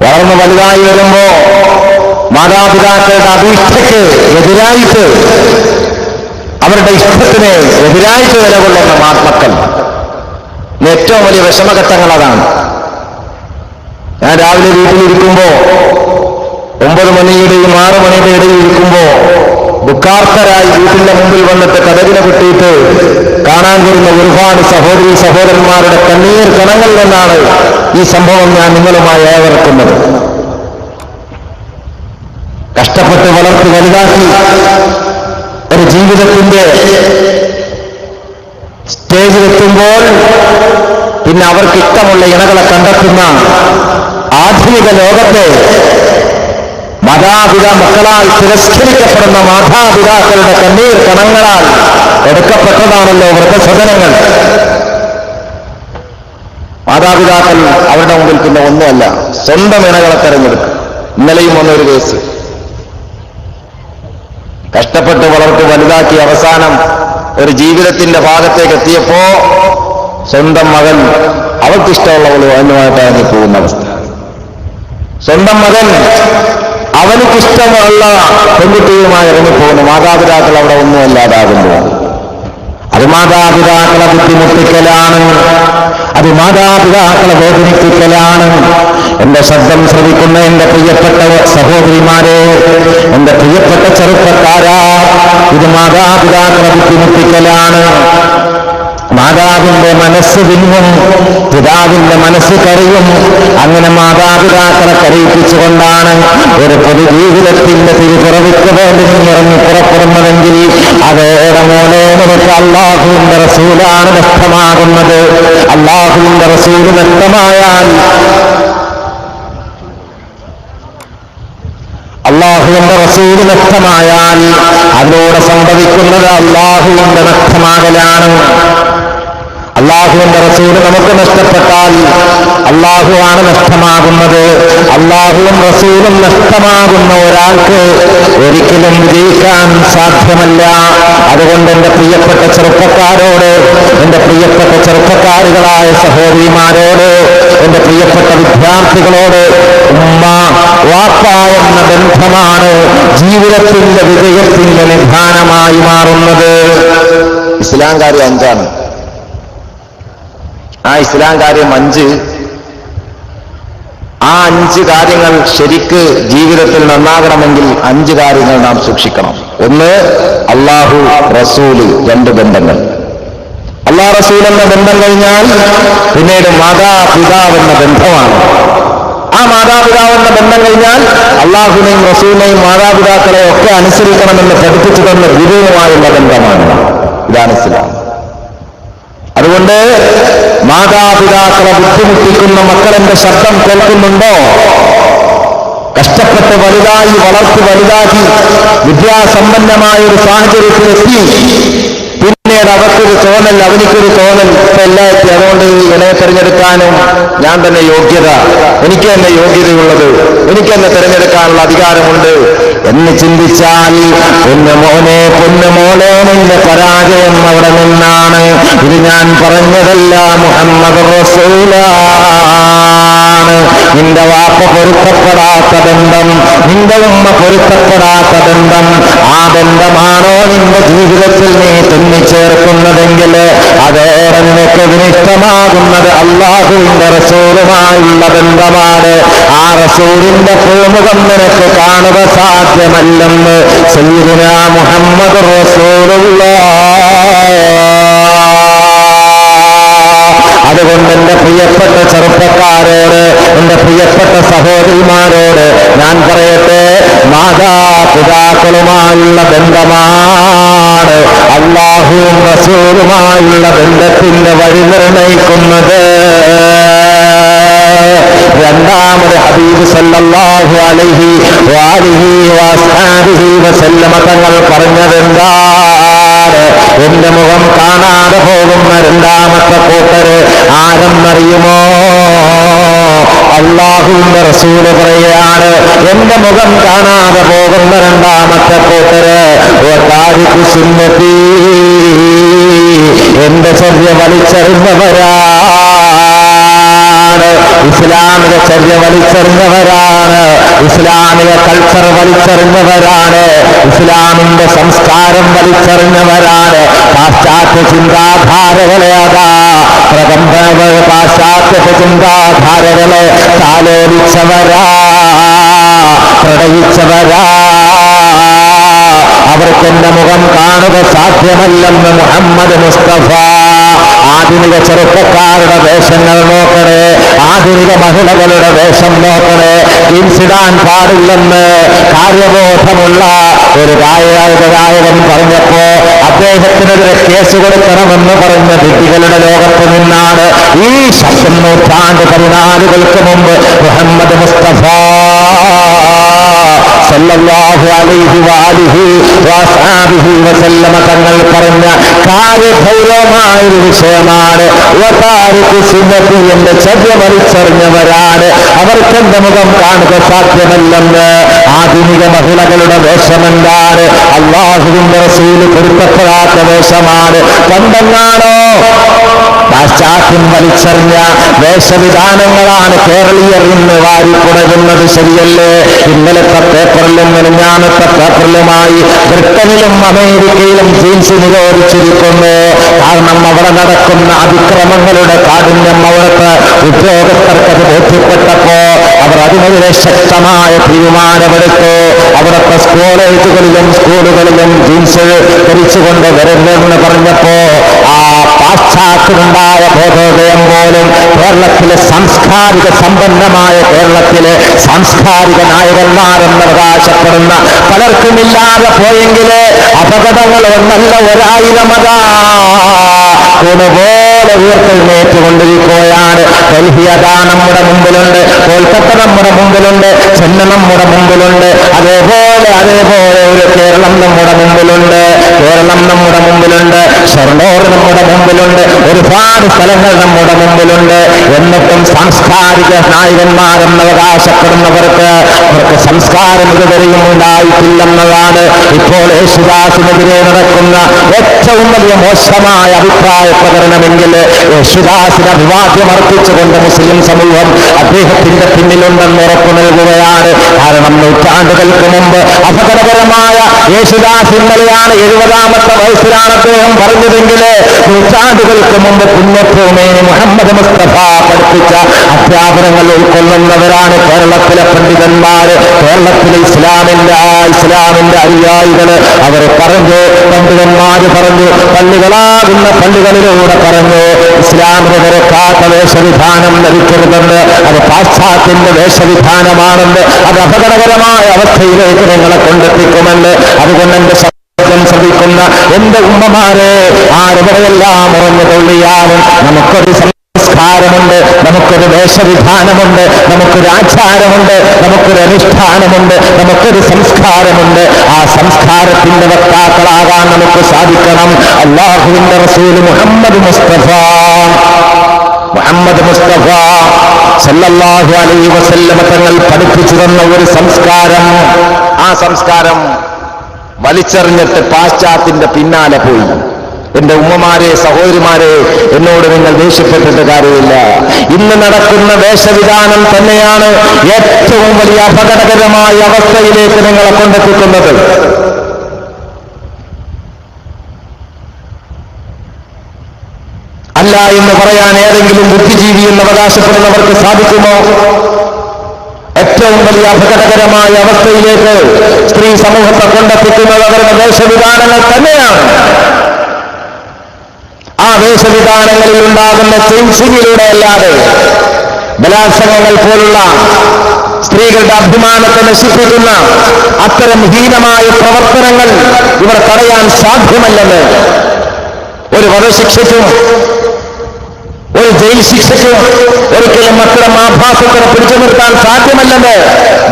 വളർന്ന് വലുതായി വരുമ്പോ മാതാപിതാക്കളുടെ അഭീഷ്ടയ്ക്ക് എതിരായിട്ട്, അവരുടെ ഇഷ്ടത്തിന് എതിരായിട്ട് നിലകൊള്ളുന്ന മക്കൾ, ഏറ്റവും വലിയ വിഷമഘട്ടങ്ങൾ അതാണ്. ഞാൻ രാവിലെ വീട്ടിലിരിക്കുമ്പോ 9 മണിയുടെയും 6 മണിയുടെ ഇടയിൽ ഇരിക്കുമ്പോ ദുഃഖാർത്തരായി വീട്ടിന്റെ മുമ്പിൽ വന്നിട്ട് കതകിനെ പൊട്ടിയിട്ട് കാണാൻ വരുന്ന ഒരുപാട് സഹോദരീ സഹോദരന്മാരുടെ കണ്ണീർ കണങ്ങളിൽ നിന്നാണ് ഈ സംഭവം ഞാൻ നിങ്ങളുമായി ഏവർക്കുന്നത്. കഷ്ടപ്പെട്ട് വളർത്തി വലുതാക്കി ഒരു ജീവിതത്തിന്റെ സ്റ്റേജിലെത്തുമ്പോൾ പിന്നെ അവർക്ക് ഇഷ്ടമുള്ള ഇണകളെ കണ്ടെത്തുന്ന ആധുനിക ലോകത്തെ മക്കളാൽ തിരസ്കരിക്കപ്പെടുന്ന മാതാപിതാക്കളുടെ കണ്ണീർ കണങ്ങളാൽ എടുക്കപ്പെട്ടതാണല്ലോ വൃദ്ധസദനങ്ങൾ. മാതാപിതാക്കൾ അവരുടെ മുമ്പിൽ പിന്നെ ഒന്നുമല്ല, സ്വന്തം ഇണകളെ തെരഞ്ഞെടുക്കും. ഇന്നലെയും വന്നൊരു കേസ്. കഷ്ടപ്പെട്ട് വളർത്തി വലുതാക്കി അവസാനം ഒരു ജീവിതത്തിന്റെ ഭാഗത്തേക്ക് എത്തിയപ്പോ സ്വന്തം മകൻ അവൾക്കിഷ്ടമുള്ളവളുമായിട്ട് ഇറങ്ങി പോകുന്ന അവസ്ഥ. സ്വന്തം മകൻ അവനിക്കിഷ്ടമുള്ള പെൺകുട്ടിയുമായി ഇറങ്ങിപ്പോകുന്നു. മാതാപിതാക്കൾ അവിടെ ഒന്നുമല്ലാതാകുന്നു. അത് മാതാപിതാക്കളെ ബുദ്ധിമുട്ടിക്കലാണ്. അത് മാതാപിതാക്കളെ വേദനിപ്പിക്കലാണ്. എന്റെ ശബ്ദം ശ്രവിക്കുന്ന എന്റെ പ്രിയപ്പെട്ട സഹോദരിമാരെ, എന്റെ പ്രിയപ്പെട്ട ചെറുപ്പക്കാരാ, ഇത് മാതാപിതാക്കളെ ബുദ്ധിമുട്ടിക്കലാണ്. മാതാവിന്റെ മനസ്സ് വിങ്ങും, പിതാവിന്റെ മനസ്സ് കരയും. അങ്ങനെ മാതാപിതാക്കളെ കരയിപ്പിച്ചുകൊണ്ടാണ് ഒരു പൊതുജീവിതത്തിന്റെ തിരുപിറവിക്ക് വേണ്ടി ഇറങ്ങി പുറപ്പെടുന്നതെങ്കിൽ അതേടെ മോനെ നിനക്ക് അള്ളാഹുവിന്റെ റസൂലാണ് നഷ്ടമാകുന്നത്. അള്ളാഹുവിന്റെ റസൂല് നഷ്ടമായാൽ അള്ളാഹുവിന്റെ റസൂല് നഷ്ടമായാൽ അതിലൂടെ സംഭവിക്കുന്നത് അള്ളാഹുവിന്റെ നഷ്ടമാകലാണ്. അള്ളാഹുവിന്റെ റസൂല് നമുക്ക് നഷ്ടപ്പെട്ടാൽ അള്ളാഹുവാണ് നഷ്ടമാകുന്നത്. അള്ളാഹുവും റസൂലും നഷ്ടമാകുന്ന ഒരാൾക്ക് ഒരിക്കലും വിജയിക്കാൻ സാധ്യമല്ല. അതുകൊണ്ട് എന്റെ പ്രിയപ്പെട്ട ചെറുപ്പക്കാരോട്, എന്റെ പ്രിയപ്പെട്ട ചെറുപ്പക്കാരികളായ സഹോദരിമാരോട്, എന്റെ പ്രിയപ്പെട്ട വിദ്യാർത്ഥികളോട്, ഉമ്മ വാപ്പ എന്ന ബന്ധമാണ് ജീവിതത്തിന്റെ വിജയത്തിന്റെ നിധാനമായി മാറുന്നത്. ഇസ്ലാം കാര്യം 5 ആ ഇസ്ലാം കാര്യം 5. ആ 5 കാര്യങ്ങൾ ശരിക്ക് ജീവിതത്തിൽ നന്നാകണമെങ്കിൽ 5 കാര്യങ്ങൾ നാം സൂക്ഷിക്കണം. 1 അള്ളാഹു റസൂല്, 2 ബന്ധങ്ങൾ. അള്ളാഹ് റസൂൽ എന്ന ബന്ധം കഴിഞ്ഞാൽ പിന്നീട് മാതാപിതാവെന്ന ബന്ധമാണ്. ആ മാതാപിതാവെന്ന ബന്ധം കഴിഞ്ഞാൽ അള്ളാഹുവിനെയും റസൂലിനെയും മാതാപിതാക്കളെയും ഒക്കെ അനുസരിക്കണമെന്ന് പഠിപ്പിച്ചു തന്ന ഗുരുവുമായുള്ള ബന്ധമാണ്. ഇതാണ് ഇസ്ലാം. അതുകൊണ്ട് മാതാപിതാക്കളെ ബുദ്ധിമുട്ടിക്കുന്ന മക്കളെന്റെ ശബ്ദം കേൾക്കുന്നുണ്ടോ? കഷ്ടപ്പെട്ട് വലുതായി വളർത്തി വലുതാക്കി വിദ്യാസമ്പന്നമായ ഒരു സാഹചര്യത്തിലെത്തി പിന്നീട് അവർക്കൊരു തോന്നൽ, അവനിക്കൊരു തോന്നൽ എല്ലാത്തി. അതുകൊണ്ട് ഇണയെ തിരഞ്ഞെടുക്കാനും ഞാൻ തന്നെ യോഗ്യത, എനിക്ക് തന്നെ യോഗ്യതയുള്ളത്, എനിക്ക് തന്നെ തിരഞ്ഞെടുക്കാനുള്ള അധികാരമുണ്ട് എന്ന് ചിന്തിച്ചാൽ പൊന്നുമോനെ പൊന്നുമോളെ നിന്റെ പരാജയം അവിടെ നിന്നാണ്. ഇത് ഞാൻ പറഞ്ഞതല്ല, മുഹമ്മദ് റസൂലാണ്. നിന്റെ വാപ്പ പൊരുത്തപ്പെടാത്ത ബന്ധം, നിന്റെ ഉമ്മ പൊരുത്തപ്പെടാത്ത ബന്ധം, ആ ബന്ധമാണോ നിന്റെ ജീവിതത്തിൽ നീ തുന്നിച്ചേർക്കുന്നതെങ്കിൽ അതേറെ നിനക്ക് ഇഷ്ടമാകുന്നത് അള്ളാഹുവിന്റെ റസൂലുമായുള്ള ബന്ധമാണ്. ആ റസൂലിന്റെ പൂമുഖം നിനക്ക് കാണുക സാധ്യമല്ലെന്ന് സയ്യിദുനാ മുഹമ്മദ് റസൂലുള്ളാഹ്. അതുകൊണ്ട് എന്റെ പ്രിയപ്പെട്ട ചെറുപ്പക്കാരോട്, എന്റെ പ്രിയപ്പെട്ട സഹോദരിമാരോട് ഞാൻ പറയട്ടെ, മാതാപിതാക്കളുമായുള്ള ബന്ധമാണ് അല്ലാഹുവും റസൂലുമായുള്ള ബന്ധത്തിന്റെ വഴി നിർണയിക്കുന്നത്. രണ്ടാമത് ഹബീബ് സല്ലല്ലാഹു അലൈഹി വഅലിഹി വഅസ്ഹാബിഹി വസല്ലമ തങ്ങൾ പറഞ്ഞതെന്താണ്? എന്റെ മുഖം കാണാതെ പോകുന്ന രണ്ടാമത്തെ കൂട്ടര് ആരെന്നറിയുമോ? അല്ലാഹുവിന്റെ റസൂല് പറയുകയാണ്, എന്റെ മുഖം കാണാതെ പോകുന്ന രണ്ടാമത്തെ കൂട്ടര് വതാരിഖു സുന്നതി, എന്റെ ചര്യ വലിച്ചെറിഞ്ഞവരാണ്, ഇസ്ലാമിക ചര്യ വലിച്ചെറിഞ്ഞവരാണ്, ഇസ്ലാമിക കൾച്ചർ വലിച്ചെറിഞ്ഞവരാണ്, ഇസ്ലാമിന്റെ സംസ്കാരം വലിച്ചെറിഞ്ഞവരാണ്. പാശ്ചാത്യ ചിന്താധാരകളെ പാശ്ചാത്യ ചിന്താധാരകളെ താലോലിച്ചവരാ, പ്രണയിച്ചവരാ. അവർക്കെന്റെ മുഖം കാണുക സാധ്യമല്ലെന്ന് മുഹമ്മദ് മുസ്തഫ. ആധുനിക ചെറുപ്പക്കാരുടെ വേഷങ്ങൾ നോക്കണേ, ആധുനിക മഹിളകളുടെ വേഷം നോക്കണേ. ജീൻസിടാൻ പാടില്ലെന്ന് കാര്യബോധമുള്ള ഒരു ഗായകൻ പറഞ്ഞപ്പോ അദ്ദേഹത്തിനെതിരെ കേസ് കൊടുക്കണമെന്ന് പറഞ്ഞ വിഡ്ഢികളുടെ ലോകത്ത് നിന്നാണ് ഈ ശബ്ദം. നൂറ്റാണ്ട് 14 മുമ്പ് മുഹമ്മദ് മുസ്തഫ സല്ലല്ലാഹു അലൈഹി വഅലിഹി വഅസ്ഹാബിഹി വസല്ലമ തങ്ങൾ പറഞ്ഞ കാര്യഗൗരവമായൊരു വിഷയമാണ്. വതാരിഖു സുന്നതി, എന്റെ ചര്യ വലിച്ചെറിഞ്ഞവരാണ്, അവർക്കെന്റെ മുഖം കാണുക സാധ്യമല്ലെന്ന്. ആധുനിക മഹിളകളുടെ വേഷമെന്താണ്? അല്ലാഹുവിന്റെ റസൂല് പൊരുത്തപ്പെടാത്ത വേഷമാണ്. പണ്ടെങ്ങാണോ പാശ്ചാത്യം വലിച്ചെറിഞ്ഞ വേഷവിധാനങ്ങളാണ് കേരളീയർ ഇന്ന് വാരിപ്പുണരുന്നത്, ശരിയല്ലേ? ഇന്നലത്തെ പേപ്പറിലും മെലിഞ്ഞാനത്തെ പേപ്പറിലുമായി ബ്രിട്ടനിലും അമേരിക്കയിലും ജീൻസ് നിരോധിച്ചിരിക്കുന്നു. കാരണം അവിടെ നടക്കുന്ന അതിക്രമങ്ങളുടെ കാഠിന്യം ഉദ്യോഗസ്ഥർക്കത് ബോധ്യപ്പെട്ടപ്പോ അവർ അതിനെതിരെ ശക്തമായ തീരുമാനമെടുത്തു. അവിടുത്തെ കോളേജുകളിലും സ്കൂളുകളിലും ജീൻസ് ധരിച്ചുകൊണ്ട് വരരുതെന്ന് പറഞ്ഞപ്പോ ആ പാശ്ചാത്യനുണ്ടായ ബോധോദയം പോലും കേരളത്തിലെ സാംസ്കാരിക സമ്പന്നമായ കേരളത്തിലെ സാംസ്കാരിക നായകന്മാരെന്ന് അവകാശപ്പെടുന്ന പലർക്കുമില്ലാതെ പോയെങ്കിൽ അപകടങ്ങൾ ഒന്നല്ല 1000 പോലെ ഉയർത്തെഴുന്നേറ്റുകൊണ്ടിരിക്കുകയാണ്. ഡൽഹി അതാ നമ്മുടെ മുമ്പിലുണ്ട്, കൊൽക്കത്ത നമ്മുടെ മുമ്പിലുണ്ട്, ചെന്നൈ നമ്മുടെ മുമ്പിലുണ്ട്, അതേപോലെ ഒരു കേരളം നമ്മുടെ മുമ്പിലുണ്ട്, ഷൊർണൂർ നമ്മുടെ മുമ്പിലുണ്ട്, ഒരുപാട് സ്ഥലങ്ങൾ നമ്മുടെ മുമ്പിലുണ്ട്. എന്നിട്ടും സാംസ്കാരിക നായകന്മാരെന്ന് അവകാശപ്പെടുന്നവർക്ക് സംസ്കാരം ഇതുവരെയും ഉണ്ടായിട്ടില്ലെന്നതാണ് ഇപ്പോൾ യേശുദാസിനെതിരെ നടക്കുന്ന ഏറ്റവും വലിയ മോശമായ അഭിപ്രായ പ്രകടനമെങ്കിൽ യേശുദാസിന് അഭിവാദ്യം അർപ്പിച്ചുകൊണ്ട് മുസ്ലിം സമൂഹം അദ്ദേഹത്തിന്റെ പിന്നിലുണ്ടെന്ന് ഉറപ്പു നൽകുകയാണ്. കാരണം നൂറ്റാണ്ടുകൾക്ക് മുമ്പ് അപകടകരമായ യേശുദാസ് ഇന്നലെയാണ് 70ാമത്തെ വയസ്സിലാണ് അദ്ദേഹം പറഞ്ഞതെങ്കിൽ നൂറ്റാണ്ടുകൾക്ക് മുമ്പ് പുണ്യഭൂമേനി മുഹമ്മദ് മുസ്തഫ പഠിപ്പിച്ച അധ്യാപനങ്ങൾ ഉൾക്കൊള്ളുന്നവരാണ് കേരളത്തിലെ പണ്ഡിതന്മാര്, കേരളത്തിലെ ഇസ്ലാമിന്റെ അനുയായികള്. അവർ പറഞ്ഞു, പണ്ഡിതന്മാര് പറഞ്ഞു, പള്ളികളാകുന്ന പള്ളികളിലൂടെ പറഞ്ഞു, ഇസ്ലാമിന് നിരക്കാത്ത വേഷവിധാനം ധരിക്കരുതെന്ന്, അത് പാശ്ചാത്യന്റെ വേഷവിധാനമാണെന്ന്, അത് അപകടകരമായ അവസ്ഥയിലേക്ക് നിങ്ങളെ കൊണ്ടെത്തിക്കുമെന്ന്. അതുകൊണ്ട് എന്റെ ശ്രദ്ധിക്കുന്ന എന്റെ ഉമ്മമാരെ ആരുടെയെല്ലാം ഉറഞ്ഞു കൊള്ളിയാലും നമുക്കൊരു സംസ്കാരമുണ്ട്, നമുക്കൊരു വേഷവിധാനമുണ്ട്, നമുക്കൊരു ആചാരമുണ്ട്, നമുക്കൊരു അനുഷ്ഠാനമുണ്ട്, നമുക്കൊരു സംസ്കാരമുണ്ട്. ആ സംസ്കാരത്തിന്റെ വക്താക്കളാകാൻ നമുക്ക് സാധിക്കണം. അല്ലാഹുവിന്റെ റസൂൽ മുഹമ്മദ് മുസ്തഫ സല്ലല്ലാഹു അലൈഹി വസല്ലം തങ്ങൾ പഠിപ്പിച്ചു തന്ന ഒരു സംസ്കാരം, ആ സംസ്കാരം വലിച്ചെറിഞ്ഞിട്ട് പാശ്ചാത്യന്റെ പിന്നാലെ പോയി. എന്റെ ഉമ്മമാരെ, സഹോദരിമാരെ, എന്നോട് നിങ്ങൾ ദേഷ്യപ്പെട്ടിട്ട് കാര്യമില്ല. ഇന്ന് നടക്കുന്ന വേഷവിധാനം തന്നെയാണ് ഏറ്റവും വലിയ അപകടകരമായ അവസ്ഥയിലേക്ക് നിങ്ങളെ കൊണ്ടെത്തിക്കുന്നത്. അല്ല എന്ന് പറയാൻ ഏതെങ്കിലും ബുദ്ധിജീവി എന്ന് അവകാശപ്പെടുന്നവർക്ക് സാധിക്കുമോ? ഏറ്റവും വലിയ അപകടകരമായ അവസ്ഥയിലേക്ക് സ്ത്രീ സമൂഹത്തെ കൊണ്ടെത്തിക്കുന്നത് അവരുടെ വേഷവിധാനങ്ങൾ തന്നെയാണ്. ആ വേഷവിധാനങ്ങളിൽ ഉണ്ടാകുന്ന ചേഞ്ചിങ്ങിലൂടെ അല്ലാതെ ബലാത്സംഗങ്ങൾ പോലുള്ള സ്ത്രീകളുടെ അഭിമാനത്തെ നശിപ്പിക്കുന്ന അത്തരം ഹീനമായ പ്രവർത്തനങ്ങൾ ഇവർ തടയാൻ സാധ്യമല്ലെന്ന് ഒരു വധശിക്ഷയ്ക്കും ഒരു ജയിൽ ശിക്ഷയ്ക്കും ഒരിക്കലും അത്തരം ആഭാസത്തിനെ പിടിച്ചു നിർത്താൻ സാധ്യമല്ലെന്ന്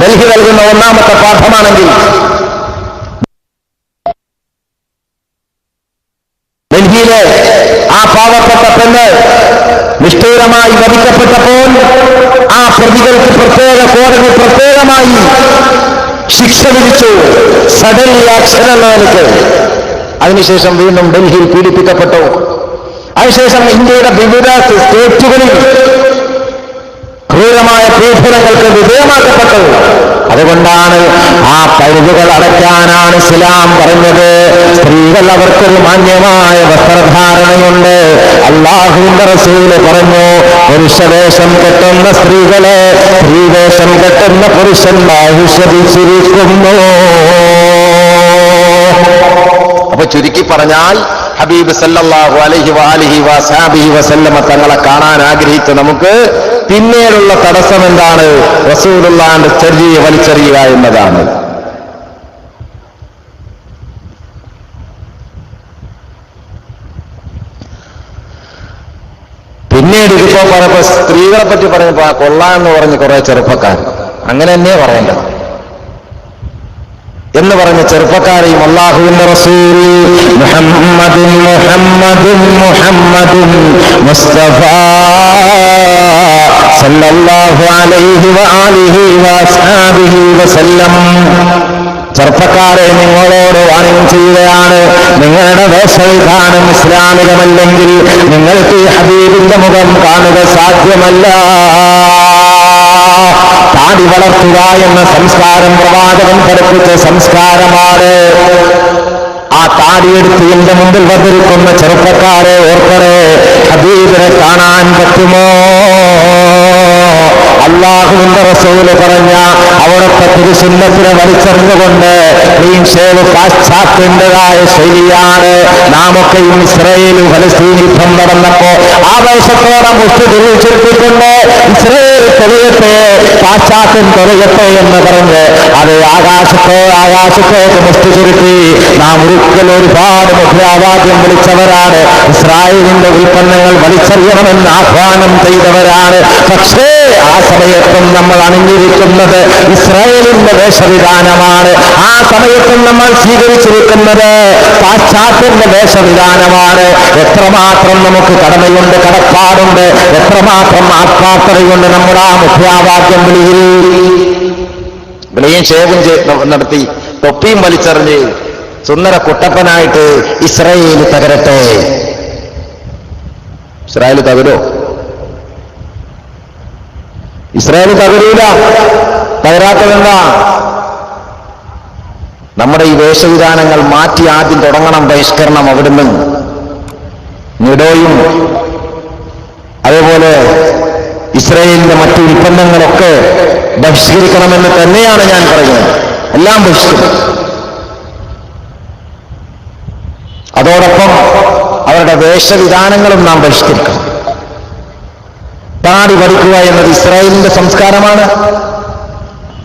ഡൽഹി നൽകുന്ന ഒന്നാമത്തെ പാഠമാണെങ്കിൽ, ഡൽഹിയിലെ ആ പാവപ്പെട്ട പെണ്ണ് നിഷ്ഠൂരമായി വധിക്കപ്പെട്ടപ്പോൾ ആ പ്രതികൾക്ക് കോടതി പ്രത്യേകമായി ശിക്ഷ വിധിച്ചു, സഡൻലി ആക്ഷൻ എന്ന നിലയ്ക്ക്. അതിനുശേഷം വീണ്ടും ഡൽഹിയിൽ പീഡിപ്പിക്കപ്പെട്ടു. അതിനുശേഷം ഇന്ത്യയുടെ വിവിധ സ്റ്റേറ്റുകളിൽ ക്രൂരമായ പീഡനങ്ങൾക്ക് വിധേയമാക്കപ്പെട്ടു. അതുകൊണ്ടാണ് ആ പരിധികൾ അടയ്ക്കാനാണ് ഇസ്ലാം പറഞ്ഞത്. സ്ത്രീകൾ അവർക്കൊരു മാന്യമായ വസ്ത്രധാരണയുണ്ട്. അല്ലാഹുവിന്റെ റസൂൽ പറഞ്ഞു, പുരുഷവേഷം കെട്ടുന്ന സ്ത്രീകളെ സ്ത്രീവേഷം കെട്ടുന്ന പുരുഷന്മാർ വിശ്വസിച്ചിരിക്കുന്നു. അപ്പൊ ചുരുക്കി പറഞ്ഞാൽ ഹബീബ് സല്ലല്ലാഹു അലൈഹി വസല്ലം തങ്ങളെ കാണാൻ ആഗ്രഹിച്ച നമുക്ക് പിന്നീടുള്ള തടസ്സം എന്താണ്? റസൂലുള്ളാഹിന്റെ ചര്യയെ വലിച്ചെറിയുക എന്നതാണ്. പിന്നീട് ഇതിപ്പോ പറഞ്ഞപ്പോ സ്ത്രീകളെ പറ്റി പറഞ്ഞപ്പോ ആ കൊള്ളാന്ന് പറഞ്ഞ് കുറെ ചെറുപ്പക്കാർ അങ്ങനെ തന്നെ പറയേണ്ടത് എന്ന് പറഞ്ഞ ചെറുപ്പക്കാരെയും അല്ലാഹുവിന്റെ റസൂൽ മുഹമ്മദുൻ മുസ്തഫ സല്ലല്ലാഹു അലൈഹി വസല്ലം ചെറുപ്പക്കാരെ നിങ്ങളോട് വാണിംഗ് ചെയ്യുകയാണ്. നിങ്ങളുടെ വേഷവിധാനം ഇസ്ലാമികമല്ലെങ്കിൽ നിങ്ങൾക്ക് ഈ ഹബീബിന്റെ മുഖം കാണുക സാധ്യമല്ല. താടി വളർത്തുക എന്ന സംസ്കാരം പ്രവാചകൻ പഠിപ്പിച്ച സംസ്കാരമാണ്. ആ താടിയെടുത്ത് എന്റെ മുമ്പിൽ വന്നിരിക്കുന്ന ചെറുപ്പക്കാരെ ഓർക്കണേ, ഹബീബിനെ കാണാൻ പറ്റുമോ? റസൂല് പറഞ്ഞ അവിടുത്തെ തിരുസുന്നത്തിനെ വലിച്ചെറിഞ്ഞുകൊണ്ട് ക്ലീൻ ഷേവ് പാശ്ചാത്യൻ്റെതായ ശൈലിയാണ്. നാമൊക്കെയും ഇസ്രായേൽ ഫലസ്തീൻ യുദ്ധം നടന്നപ്പോ ആവേശത്തോടെ മുഷ്ടി തിരിച്ചെടുത്തിക്കൊണ്ട് ഇസ്രായേൽ തെളിയട്ടെ, പാശ്ചാത്യൻ തെളിയട്ടെ എന്ന് പറഞ്ഞ് അത് ആകാശത്തേക്ക് മുഷ്ടി ചുരുട്ടി നാം ഒരിക്കലും ഒരുപാട് മുദ്രാവാക്യം വിളിച്ചവരാണ്. ഇസ്രായേലിന്റെ ഉൽപ്പന്നങ്ങൾ വലിച്ചെറിയണമെന്ന് ആഹ്വാനം ചെയ്തവരാണ്. പക്ഷേ ആ സമയത്തും നമ്മൾ അണിഞ്ഞിരിക്കുന്നത് ഇസ്രായേലിന്റെ വേഷവിധാനമാണ്. ആ സമയത്തും നമ്മൾ സ്വീകരിച്ചിരിക്കുന്നത് പാശ്ചാത്യന്റെ വേഷവിധാനമാണ്. എത്രമാത്രം നമുക്ക് കടമയുണ്ട്, കടപ്പാടുണ്ട്, എത്രമാത്രം ആത്മാർത്ഥതയുണ്ട് നമ്മുടെ ആ മുദ്രാവാക്യം വിളിയും ഷേവും നടത്തി തൊപ്പിയും വലിച്ചെറിഞ്ഞ് സുന്ദര കുട്ടപ്പനായിട്ട് ഇസ്രായേൽ തകരട്ടെ. ഇസ്രായേൽ തകരോ? ഇസ്രായേൽ തകരൂല. തകരാത്തതെന്താ? നമ്മുടെ ഈ വേഷവിധാനങ്ങൾ മാറ്റി ആദ്യം തുടങ്ങണം ബഹിഷ്കരണം. അവിടുന്ന് നിഡോയും അതേപോലെ ഇസ്രായേലിന്റെ മറ്റു ഉൽപ്പന്നങ്ങളൊക്കെ ബഹിഷ്കരിക്കണമെന്ന് തന്നെയാണ് ഞാൻ പറയുന്നത്. എല്ലാം ബഹിഷ്കരിക്കും. അതോടൊപ്പം അവരുടെ വേഷവിധാനങ്ങളും നാം ബഹിഷ്കരിക്കണം. താടി പഠിക്കുക എന്നത് ഇസ്രായേലിന്റെ സംസ്കാരമാണ്,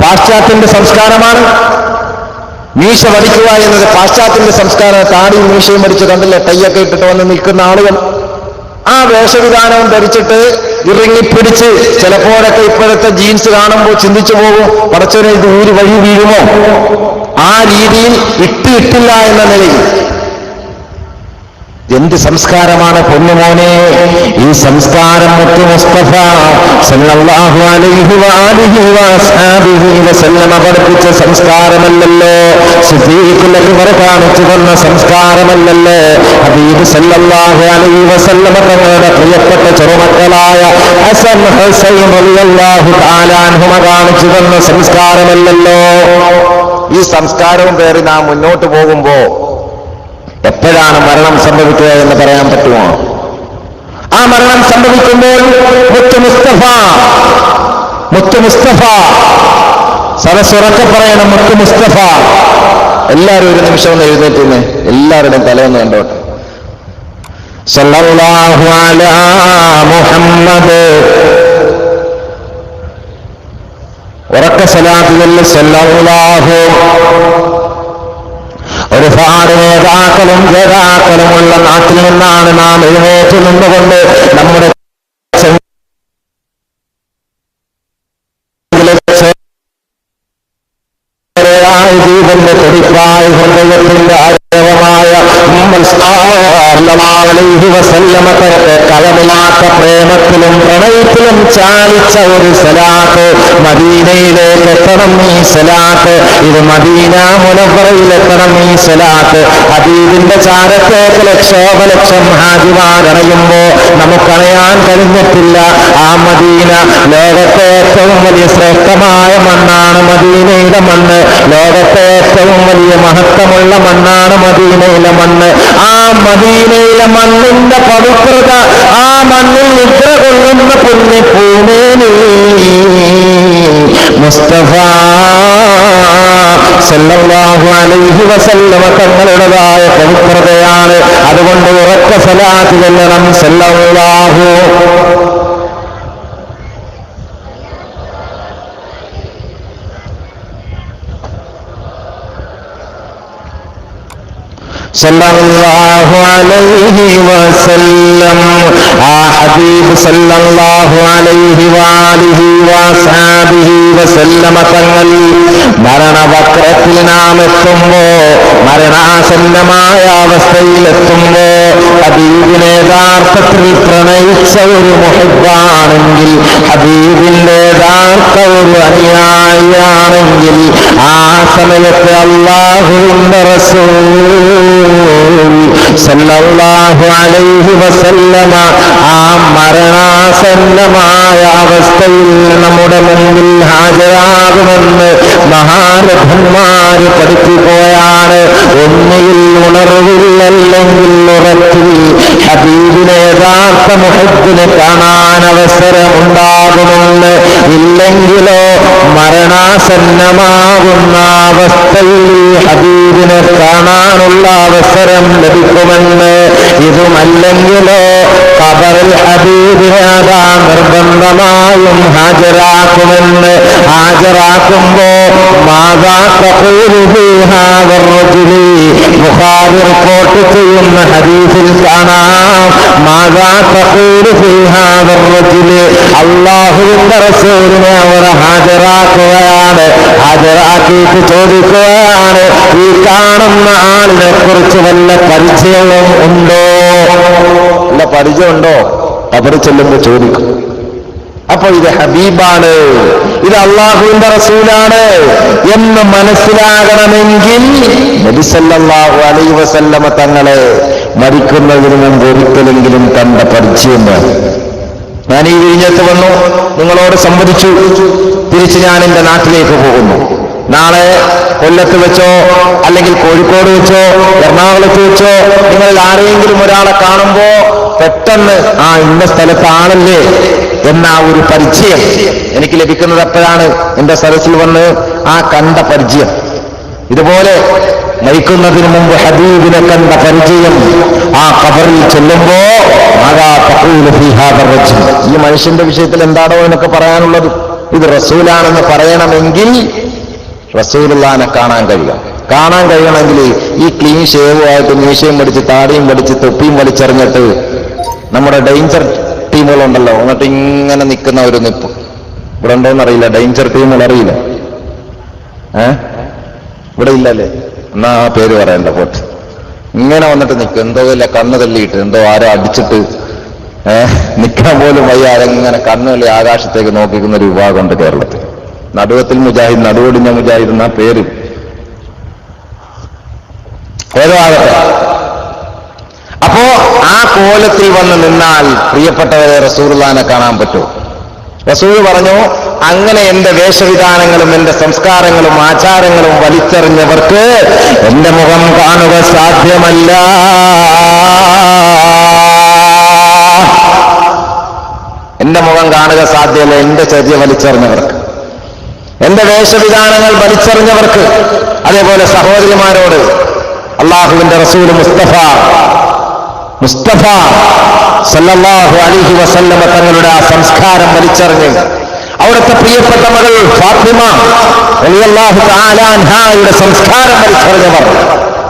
പാശ്ചാത്യന്റെ സംസ്കാരമാണ്. മീശ വടിക്കുക എന്നത് പാശ്ചാത്യന്റെ സംസ്കാരം. താടിയും മീശയും വടിച്ച് കണ്ടില്ലേ ടൈയൊക്കെ ഇട്ടിട്ട് വന്ന് നിൽക്കുന്ന ആളുകൾ ആ വേഷവിധാനവും ധരിച്ചിട്ട് ഇറങ്ങിപ്പിടിച്ച് ചിലപ്പോഴൊക്കെ ഇപ്പോഴത്തെ ജീൻസ് കാണുമ്പോൾ ചിന്തിച്ചു പോകും, പടച്ചവനെ ഇത് ഊരി വഴി വീഴുമോ? ആ രീതിയിൽ ഇട്ടില്ല എന്ന നിലയിൽ എന്ത് സംസ്കാരമാണ് പൊന്നുമോനെ ഈ സംസ്കാരം? മുത്തു മുസ്തഫ സല്ലല്ലാഹു അലൈഹി വആലിഹി വഅസ്ഹാബിഹി വസല്ലമ പഠിപ്പിച്ച സംസ്കാരമല്ലല്ലോ. സിദ്ദീഖുൽ അക്ബർ കാണിച്ചു തന്ന സംസ്കാരമല്ലല്ലോ. ഹബീബ് സല്ലല്ലാഹു അലൈഹി വസല്ലമ തങ്ങളുടെ പ്രിയപ്പെട്ട ചെറുമക്കളായ ഹസൻ ഹുസൈൻ റളിയല്ലാഹു തആല അൻഹുമ കാണിച്ചു തന്ന സംസ്കാരമല്ലല്ലോ. ഈ സംസ്കാരവും പേറി നാം മുന്നോട്ട് പോകുമ്പോ എപ്പോഴാണ് മരണം സംഭവിക്കുക എന്ന് പറയാൻ പറ്റുമോ? ആ മരണം സംഭവിക്കുമ്പോൾ മുത്തു മുസ്തഫ സരസുറക്കെ പറയണം, മുത്തു മുസ്തഫ. എല്ലാവരും ഒരു നിമിഷം ഒന്ന് എഴുന്നേറ്റുന്നേ, എല്ലാവരുടെയും തലയൊന്ന് കണ്ടോട്ടെ. സല്ലല്ലാഹു അലാ മുഹമ്മദ്. ഉറക്ക സലാത്ത് ചൊല്ലി സല്ലല്ലാഹു. ഒരുപാട് നേതാക്കളും ജേതാക്കളുമുള്ള നാട്ടിൽ നിന്നാണ് നാം എഴുന്നേറ്റ് നിന്നുകൊണ്ട് നമ്മുടെ ജീവന്റെ തുടിപ്പായ ഹൃദയത്തിന്റെ ആരവമായ കളമില്ലാത്ത പ്രേമത്തിലും പ്രണയത്തിലും ചാലിച്ച ഒരു സലാത്ത് മദീനയിലേക്ക് എത്തണം. ഈ സലാത്ത് ഇത് മദീന മുനവ്വറയിലെത്തണം. ഈ സലാത്ത് ഹബീബിന്റെ ചാരത്തേക്ക് ലക്ഷോപലക്ഷം ഹാജിമാരണയുമ്പോ നമുക്കറിയാൻ കഴിഞ്ഞിട്ടില്ല. ആ മദീന ലോകത്തെ ഏറ്റവും വലിയ ശ്രേഷ്ഠമായ മണ്ണാണ് മദീനയുടെ മണ്ണ്. ലോകത്തെ ഏറ്റവും വലിയ മഹത്വമുള്ള മണ്ണാണ് മദീനയിലെ മണ്ണ്. ആ മദീനയിലെ മണ്ണിന്റെ പവിത്രത, ആ മണ്ണിൽ നിദ്ര കൊള്ളുന്ന പുണ്യഭൂമി മുസ്തഫ സല്ലല്ലാഹു അലൈഹി വസല്ലമ തങ്ങളുടേതായ പവിത്രതയാണ്. അതുകൊണ്ട് ഉറക്ക സലാത്ത് ചൊല്ലണം. സല്ലല്ലാഹു സല്ലല്ലാഹു അലൈഹി വസല്ലം. ആ ഹബീബ് സല്ലല്ലാഹു അലൈഹി വആലിഹി വസഹബിഹി വസല്ലമ തങ്ങൾ മരണവക്രത്തിൽ നാം എത്തുമ്പോ, മരണാസന്നമായ അവസ്ഥയിലെത്തുമ്പോ ഹബീബിനെ യഥാർത്ഥത്തിൽ പ്രണയിച്ച ഒരു മുഹബ്ബാണെങ്കിൽ, ഹബീബിന്റെ യഥാർത്ഥ ഒരു അനുയായിയാണെങ്കിൽ ആ സമയത്ത് അല്ലാഹുവിന്റെ റസൂൽ സല്ലല്ലാഹു അലൈഹി വസല്ലമ ആ മരണാസന്നമായ അവസ്ഥയിൽ നമ്മുടെ മുമ്പിൽ ഹാജരാകുമെന്ന് മഹാരഥന്മാര് പഠിപ്പിക്കുകയാണ്. ഒന്നുകിൽ ഉണർവില്ലെങ്കിൽ ഉറപ്പിൽ ഹബീബിനെ യഥാർത്ഥ മുഹബ്ബിനെ കാണാൻ അവസരമുണ്ടാകുമെന്ന്. ഇല്ലെങ്കിലോ മരണാസന്നമാകുന്ന അവസ്ഥയിൽ ഹബീബിനെ കാണാനുള്ള അവസരം ലഭിക്കുമെന്ന്, ഇതുമല്ലെങ്കിലോ ഖബറിൽ ഹബീബിനെ അതാ നിർബന്ധമായും ഹാജരാക്കുമെന്ന്. ഹാജരാക്കുമ്പോ മാദാ തഖൂലു ഫീ ഹാദാ റജുലി, ബുഖാരി റിപ്പോർട്ട് ചെയ്യുന്ന ഹദീസിൽ കാണാം, മാദാ തഖൂലു ഫീ ഹാദാ റജുലി, അല്ലാഹുവിന്റെ റസൂലിനെ അവർ ഹാജരാക്കുകയാണ്. ഹാജരാക്കിയിട്ട് ചോദിക്കുകയാണ്, ഈ കാണുന്ന ആളിനെ കുറിച്ച് വല്ല പരിചയവും ഉണ്ടോ? വല്ല പരിചയമുണ്ടോ? ഖബറിൽ ചെല്ലുമ്പോൾ ചോദിക്കും. അപ്പൊ ഇത് ഹബീബാണ്, ഇത് അള്ളാഹുവിന്റെ റസൂലാണ് എന്ന് മനസ്സിലാകണമെങ്കിൽ നബി സല്ലല്ലാഹു അലൈഹി വസല്ലമ തങ്ങളെ മരിക്കുന്നതിന് മുമ്പ് ഒരിക്കലെങ്കിലും കണ്ട പരിചയം. ഞാൻ ഈ വിഴിഞ്ഞത്ത് വന്നു, നിങ്ങളോട് സംവദിച്ചു, തിരിച്ച് ഞാൻ എന്റെ നാട്ടിലേക്ക് പോകുന്നു. നാളെ കൊല്ലത്ത് വെച്ചോ അല്ലെങ്കിൽ കോഴിക്കോട് വെച്ചോ എറണാകുളത്ത് വെച്ചോ നിങ്ങളിൽ ആരെങ്കിലും ഒരാളെ കാണുമ്പോ പെട്ടെന്ന് ആ ഇന്ന സ്ഥലത്ത് ആളല്ലേ എന്ന ഒരു പരിചയം എനിക്ക് ലഭിക്കുന്നത് എപ്പോഴാണ്? എന്റെ സദസ്സിൽ വന്ന് ആ കണ്ട പരിചയം. ഇതുപോലെ മരിക്കുന്നതിന് മുമ്പ് ഹബീബിനെ കണ്ട പരിചയം ആ ഖബറിൽ ചെല്ലുമ്പോ മാദാ തഖൂലു ഫീ ഹാദാ റജുൽ, ഈ മനുഷ്യന്റെ വിഷയത്തിൽ എന്താണോ എന്നൊക്കെ പറയാനുള്ളത്? ഇത് റസൂലാണെന്ന് പറയണമെങ്കിൽ റസൂലുള്ളാഹിനെ കാണാൻ കഴിയണമെങ്കിൽ ഈ ക്ലീൻ ഷേവുമായിട്ട് മീശയും പഠിച്ച് താടിയും പഠിച്ച് തൊപ്പിയും വലിച്ചെറിഞ്ഞിട്ട് നമ്മുടെ ഡേഞ്ചർ ടീമുകളുണ്ടല്ലോ, എന്നിട്ട് ഇങ്ങനെ നിൽക്കുന്ന ഒരു നിപ്പ് ഇവിടെ ഉണ്ടോന്നറിയില്ല. ഡേഞ്ചർ ടീമുകൾ അറിയില്ല, ഇവിടെ ഇല്ലല്ലേ? എന്നാ ആ പേര് പറയണ്ട, പോട്ട്. ഇങ്ങനെ വന്നിട്ട് നിൽക്കും, എന്തോ ഇല്ല കണ്ണ് തള്ളിയിട്ട് എന്തോ ആരോ അടിച്ചിട്ട് നിൽക്കാൻ പോലും വയ്യ, അതെങ്ങനെ കണ്ണ് തള്ളി ആകാശത്തേക്ക് നോക്കിക്കുന്ന ഒരു വിഭാഗമുണ്ട് കേരളത്തിൽ. നടുവത്തിൽ മുജാഹിദ്, നടുവൊടിഞ്ഞ മുജാഹിദ് എന്ന പേര്. ഏതോ ആകട്ടെ. അപ്പോ ആ കോലത്തിൽ വന്ന് നിന്നാൽ പ്രിയപ്പെട്ടവരെ റസൂലുള്ളാഹിനെ കാണാൻ പറ്റുമോ? റസൂൽ പറഞ്ഞു, അങ്ങനെ എന്റെ വേഷവിധാനങ്ങളും എന്റെ സംസ്കാരങ്ങളും ആചാരങ്ങളും വലിച്ചെറിഞ്ഞവർക്ക് എന്റെ മുഖം കാണുക സാധ്യമല്ല. എന്റെ മുഖം കാണുക സാധ്യമല്ല എന്റെ ചര്യ വലിച്ചെറിഞ്ഞവർക്ക്, എന്റെ വേഷവിധാനങ്ങൾ വലിച്ചെറിഞ്ഞവർക്ക്. അതേപോലെ സഹോദരിമാരോട് അള്ളാഹുവിന്റെ റസൂൽ മുസ്തഫ സല്ലല്ലാഹു അലൈഹി വസല്ലമ തങ്ങളുടെ ആ സംസ്കാരം വലിച്ചെറിഞ്ഞ് അവിടുത്തെ പ്രിയപ്പെട്ട മകൾ ഫാത്തിമ റളിയല്ലാഹു തആല അൻഹായുടെ സംസ്കാരം വലിച്ചെറിഞ്ഞവർ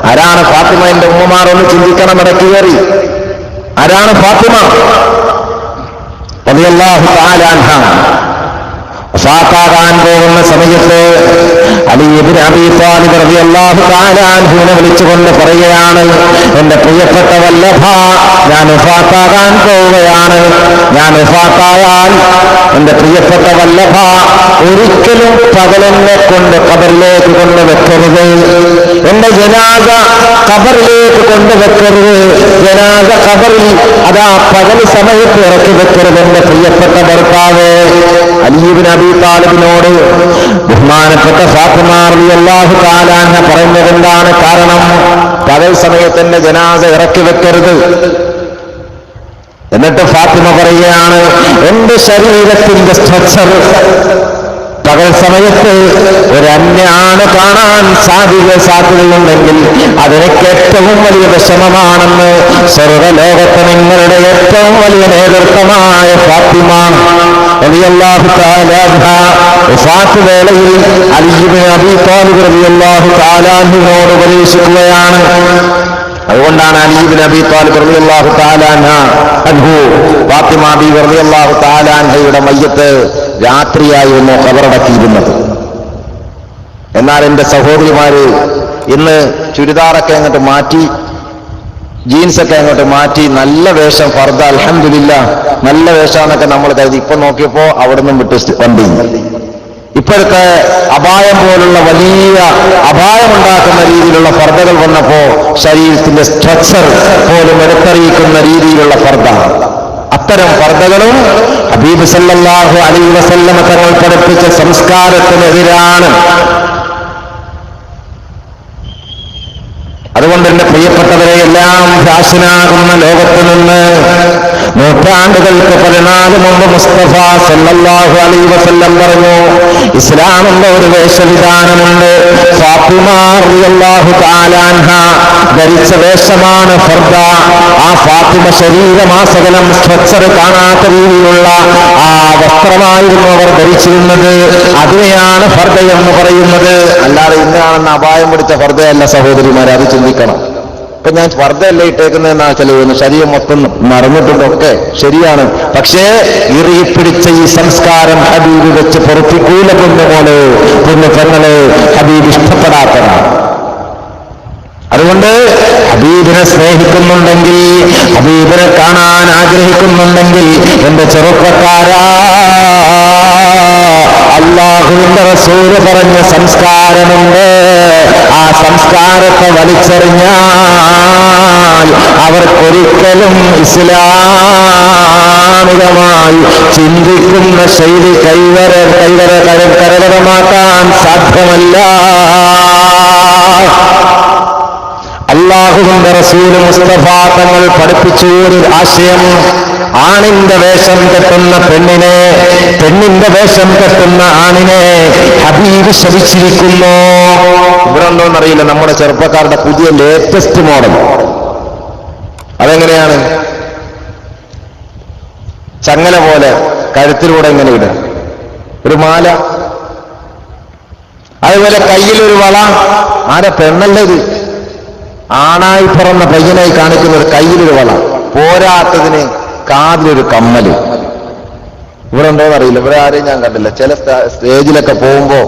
ആരാണ്? ഫാത്തിമ. എന്റെ ഉമ്മമാർ ഒന്ന് ചിന്തിക്കണം, ഇടയ്ക്ക് കയറി. ആരാണ് ഫാത്തിമ റളിയല്ലാഹു തആല അൻഹ? വഫാത്താകാൻ പോകുന്ന സമയത്ത് അലി ഇബ്നു അബീ ത്വാലിബ് റളിയല്ലാഹു തആല അൻഹുവിനെ വിളിച്ചുകൊണ്ട് പറയുകയാണ്, എന്റെ പ്രിയപ്പെട്ട വല്ലഭ, ഞാൻ വഫാത്താകാൻ പോവുകയാണ്. ഞാൻ വഫാത്തായാൽ എന്റെ പ്രിയപ്പെട്ട വല്ലഭ ഒരിക്കലും പകലെന്നെ കൊണ്ട് ഖബറിലേക്ക് കൊണ്ടുവെക്കരുത്. എന്റെ ജനാസ ഖബറിലേക്ക് കൊണ്ടുവെക്കരുത്. ജനാസ ഖബറിൽ അതാ പകൽ സമയത്ത് ഇറക്കി വെക്കരുത്. എന്റെ പ്രിയപ്പെട്ട ഭർത്താവ് അലി ഇബ്നു അബീ ത്വാലിബിനോട് ബഹുമാനപ്പെട്ട ഫാത്തിമ റളിയല്ലാഹു തആല അൻഹ പറയുന്നതെന്താണ്? കാരണം പകൽ സമയത്ത് എന്റെ ജനാസ ഇറക്കി വെക്കരുത്. എന്നിട്ട് ഫാത്തിമ പറയുകയാണ്, എന്റെ ശരീരത്തിന്റെ സ്ട്രക്ചർ പകൽ സമയത്ത് ഒരു അന്യാണ് കാണാൻ സാധ്യതയുണ്ടെങ്കിൽ അതെനിക്ക് ഏറ്റവും വലിയ വിഷമമാണെന്ന് സ്വർഗ്ഗലോകത്ത് നിങ്ങളുടെ ഏറ്റവും വലിയ നേതൃത്വമായ ഫാത്തിമ റളിയല്ലാഹു തആല അൻഹ വഫാത്ത് വേളയിൽ അലി ഇബ്നു അബീ ത്വാലിബ് റളിയല്ലാഹു തആല അൻഹുവിനോട് ഉപദേശിക്കുകയാണ്. അതുകൊണ്ടാണ് അലി ഇബ്നു അബീ ത്വാലിബ് റളിയല്ലാഹു തആല അൻഹു ഫാത്തിമ ബീവി റളിയല്ലാഹു തആല അൻഹയുടെ മയ്യത്ത് രാത്രിയായിരുന്നു ഖബറടക്കിയിരുന്നത്. എന്നാൽ എന്റെ സഹോദരിമാര് ഇന്ന് ചുരിദാറൊക്കെ അങ്ങോട്ട് മാറ്റി, ജീൻസൊക്കെ അങ്ങോട്ട് മാറ്റി, നല്ല വേഷം ഫർദ, അൽഹംദുലില്ലാഹ് നല്ല വേഷമാണെന്നൊക്കെ നമ്മൾ കരുതി. ഇപ്പൊ നോക്കിയപ്പോ അവിടെ നിന്നും വിട്ട് വണ്ടി. ഇപ്പോഴത്തെ അപായം പോലുള്ള വലിയ അപായമുണ്ടാക്കുന്ന രീതിയിലുള്ള ഫർദകൾ വന്നപ്പോ ശരീരത്തിന്റെ സ്ട്രക്ചർ പോലും എടുത്തറിയിക്കുന്ന രീതിയിലുള്ള ഫർദ, അത്തരം ഫർദകളും ഹബീബ് സല്ലല്ലാഹു അലൈഹി വസല്ലമ തങ്ങൾ പഠിപ്പിച്ച സംസ്കാരത്തിനെതിരാണ്. അതുകൊണ്ട് എന്റെ പ്രിയപ്പെട്ടവരെ, എല്ലാം ഫാഷനാകുന്ന ലോകത്ത് നിന്ന് നൂറ്റാണ്ടുകൾക്ക് 14 മുമ്പ് മുസ്തഫ സല്ലല്ലാഹു അലൈഹി വസല്ലം പറഞ്ഞു, ഇസ്ലാമിന്റെ ഒരു വേഷവിധാനമുണ്ട്. ഫാത്തിമ റളിയല്ലാഹു തആല അൻഹ ധരിച്ച വേഷമാണ് ഫർദ. ആ ഫാത്തിമ ശരീരമാസകലം സ്ട്രക്ചർ കാണാത്ത രീതിയിലുള്ള ആ വസ്ത്രമായിരുന്നു അവർ ധരിച്ചിരുന്നത്. അതിനെയാണ് ഫർദ എന്ന് പറയുന്നത്. അല്ലാതെ ഇന്നാണെന്ന് അപായം പിടിച്ച ഫർദയല്ല സഹോദരിമാരെ, അത് ചിന്തിക്കണം. ഇപ്പൊ ഞാൻ ഫർദയല്ല ഇട്ടേക്കുന്നതെന്നാ ചെലവുന്നു, ശരീരം മൊത്തം മറന്നിട്ടുണ്ടൊക്കെ ശരിയാണ്. പക്ഷേ ഇറിയിപ്പിടിച്ച ഈ സംസ്കാരം ഹബീബ് വെച്ച് പൊറപ്പിക്കൂല. പൊന്നുമോള്, പൊന്നു പെങ്ങള്, ഹബീബ് ഇഷ്ടപ്പെടാത്തതാണ്. അതുകൊണ്ട് ഹബീബിനെ സ്നേഹിക്കുന്നുണ്ടെങ്കിൽ, ഹബീബിനെ കാണാൻ ആഗ്രഹിക്കുന്നുണ്ടെങ്കിൽ എന്റെ ചെറുപ്പക്കാരാ, അല്ലാഹുവിന്റെ റസൂല് പറഞ്ഞ സംസ്കാരമുണ്ട്. ആ സംസ്കാരത്തെ വലിച്ചെറിഞ്ഞാൽ അവർക്കൊരിക്കലും ഇസ്ലാമികമായി ചിന്തിക്കുന്ന ശൈലി കരകരമാക്കാൻ സാധ്യമല്ല. അല്ലാഹുവിന്റെ റസൂൽ മുസ്തഫ തങ്ങൾ പഠിപ്പിച്ചു ഒരു ആശയം. ആണിന്റെ വേഷം കെട്ടുന്ന പെണ്ണിനെ, പെണ്ണിന്റെ വേഷം കെട്ടുന്ന ആണിനെ ഹബീബ് ശപിച്ചിരിക്കുന്നു. ഇവിടെ ഉണ്ടോന്നറിയില്ല, നമ്മുടെ ചെറുപ്പക്കാരുടെ പുതിയ ലേറ്റസ്റ്റ് മോഡൽ. അതെങ്ങനെയാണ്? ചങ്ങല പോലെ കഴുത്തിലൂടെ ഇങ്ങനെ ഇടുക, ഒരു മാല, അതുപോലെ കയ്യിലൊരു വള. ആരെ? പെണ്ണല്ലത്, ആണായി പിറന്ന പയ്യനായി കാണിക്കുന്നത് കയ്യിലൊരു വള. പോരാത്തതിന് കാതിലൊരു കമ്മല്. ഇവിടെ ഉണ്ടോന്നറിയില്ല, ഇവിടെ ആരെയും ഞാൻ കണ്ടില്ല. ചില സ്റ്റേജിലൊക്കെ പോകുമ്പോ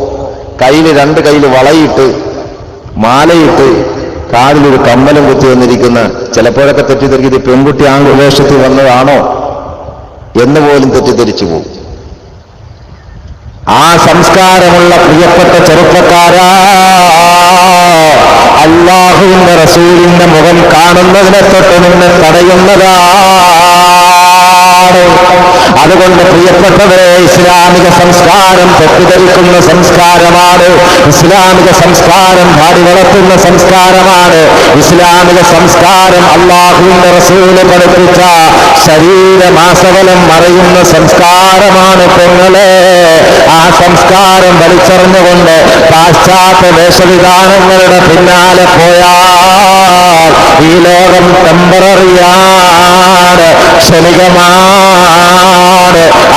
കയ്യിൽ 2 കയ്യിൽ വളയിട്ട് മാലയിട്ട് കാതിലൊരു കമ്മലും കുത്തി വന്നിരിക്കുന്ന, ചിലപ്പോഴൊക്കെ തെറ്റിദ്ധരിക്കും ഇത് പെൺകുട്ടി വേഷത്തിൽ വന്നതാണോ എന്ന് പോലും തെറ്റിദ്ധരിച്ചു പോകും. ആ സംസ്കാരമുള്ള പ്രിയപ്പെട്ട ചെറുപ്പക്കാരാ, അല്ലാഹുവിന്റെ റസൂലിന്റെ മുഖം കാണുന്നതിനെ തൊട്ട് നിന്നെ തടയുന്നതാണ്. അതുകൊണ്ട് പ്രിയപ്പെട്ടവരെ, ഇസ്ലാമിക സംസ്കാരം തെറ്റിദ്ധരിക്കുന്ന സംസ്കാരമാണ്. ഇസ്ലാമിക സംസ്കാരം ഭാടി വളർത്തുന്ന സംസ്കാരമാണ്. ഇസ്ലാമിക സംസ്കാരം അല്ലാഹുവിന്റെ റസൂല് പഠിപ്പിച്ച ശരീരമാസകലം മറയുന്ന സംസ്കാരമാണ് പെങ്ങളെ. ആ സംസ്കാരം വലിച്ചെറിഞ്ഞുകൊണ്ട് പാശ്ചാത്യ വേഷവിധാനങ്ങളുടെ പിന്നാലെ പോയാൽ ഈ ലോകം ടെമ്പററിയാണ്, ക്ഷണികമാണ്.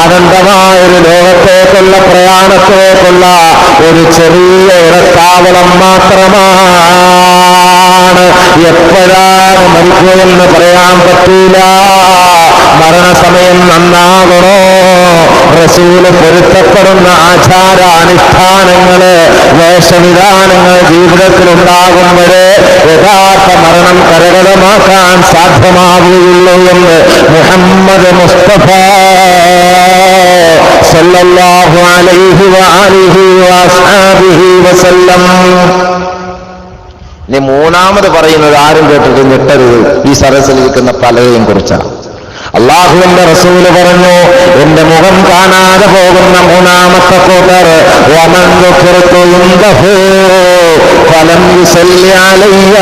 അനന്തമായൊരു ലോകത്തേക്കുള്ള പ്രയാണത്തേക്കുള്ള ഒരു ചെറിയ ഇടത്താവളം മാത്രമാണ്. എപ്പോഴാണ് മരിക്കുകയെന്ന് പറയാൻ പറ്റൂല. മരണസമയം നന്നാകണോ? റസൂല് പൊരുത്തപ്പെടുന്ന ആചാരാനുഷ്ഠാനങ്ങള്, വേഷവിധാനങ്ങൾ ജീവിതത്തിൽ ഉണ്ടാകും വരെ യഥാർത്ഥ മരണം കരഗതമാക്കാൻ സാധ്യമാവുകയുള്ളൂ എന്ന് മുഹമ്മദ് മുസ്തഫ സല്ലല്ലാഹു അലൈഹി വഅലിഹി വഅസ്ഹാബിഹി വസല്ലം. ഇനി മൂന്നാമത് പറയുന്നത് ആരും കേട്ടിട്ട് ഞെട്ടരുത്, ഈ സദസ്സിലിരിക്കുന്ന പലരെയും കുറിച്ചാണ്. അല്ലാഹുവിന്റെ റസൂല് പറഞ്ഞു, എന്റെ മുഖം കാണാതെ പോകുന്ന മൂന്നാമത്തെ കൂട്ടർ, വമൻ ദുഖിറതു ഇൻദഹു ഫലം യുസല്ലി അലയ്യ.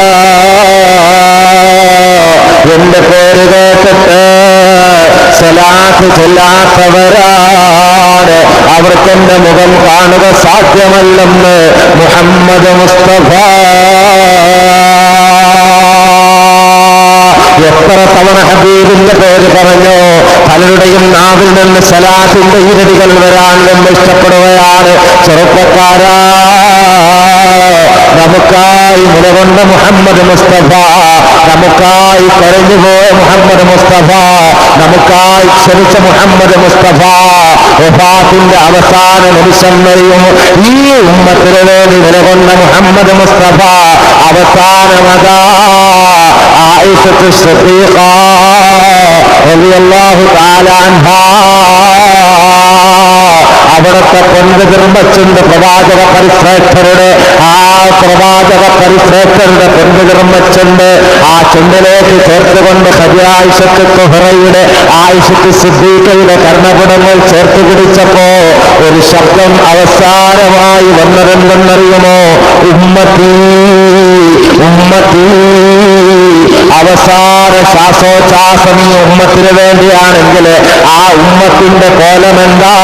എന്റെ പേര് കേട്ടിട്ട് സലാത്ത് ചൊല്ലാത്തവരാണ്, അവർക്കെന്റെ മുഖം കാണുക സാധ്യമല്ലെന്ന് മുഹമ്മദ് മുസ്തഫ. എത്ര തവണ ഹബീബിന്റെ പേര് പറഞ്ഞു, പലരുടെയും നാവിൽ നിന്ന് സലാത്തിന്റെ ഇരടികൾ വരാൻ എന്ന് ഇഷ്ടപ്പെടുകയാണ്. ചെറുപ്പക്കാരാ, നമുക്കായി നിലകൊണ്ട മുഹമ്മദ് മുസ്തഫ, നമുക്കായി കരഞ്ഞുപോയ മുഹമ്മദ് മുസ്തഫ, നമുക്കായി ക്ഷണിച്ച മുഹമ്മദ് മുസ്തഫ വഫാത്തിന്റെ അവസാന നിമിഷം വരെയും ഈ ഉമ്മത്തിന് വേണ്ടി നിലകൊണ്ട മുഹമ്മദ് മുസ്തഫ അവസാനമതാ ആയിഷത്ത് സിദ്ദീഖ റളിയല്ലാഹു തആല അൻഹാ അവിടുത്തെ പൊൻകുതിർമ്മച്ചുണ്ട് പ്രവാചക പരിശ്രേഷ്ഠരുടെ, ആ പ്രവാചക പരിശ്രേഷ്ഠരുടെ പൊൻകുതിർമ്മച്ചുണ്ട് ആ ചുണ്ടിലേക്ക് ചേർത്തുകൊണ്ട് ആയിഷത്ത് തുഹറയുടെ, ആയിഷത്ത് സിദ്ദീഖയുടെ കർണപുടങ്ങൾ ചേർത്ത് പിടിച്ചപ്പോ ഒരു ശബ്ദം അവസാനമായി വന്നതെന്തെന്നറിയുമോ? ഉമ്മത്തി ഉമ്മത്തി. അവസാന ശ്വാസോച്ഛ്വാസം ഈ ഉമ്മത്തിന് വേണ്ടിയാണെങ്കിൽ ആ ഉമ്മത്തിന്റെ കോലമെന്താ?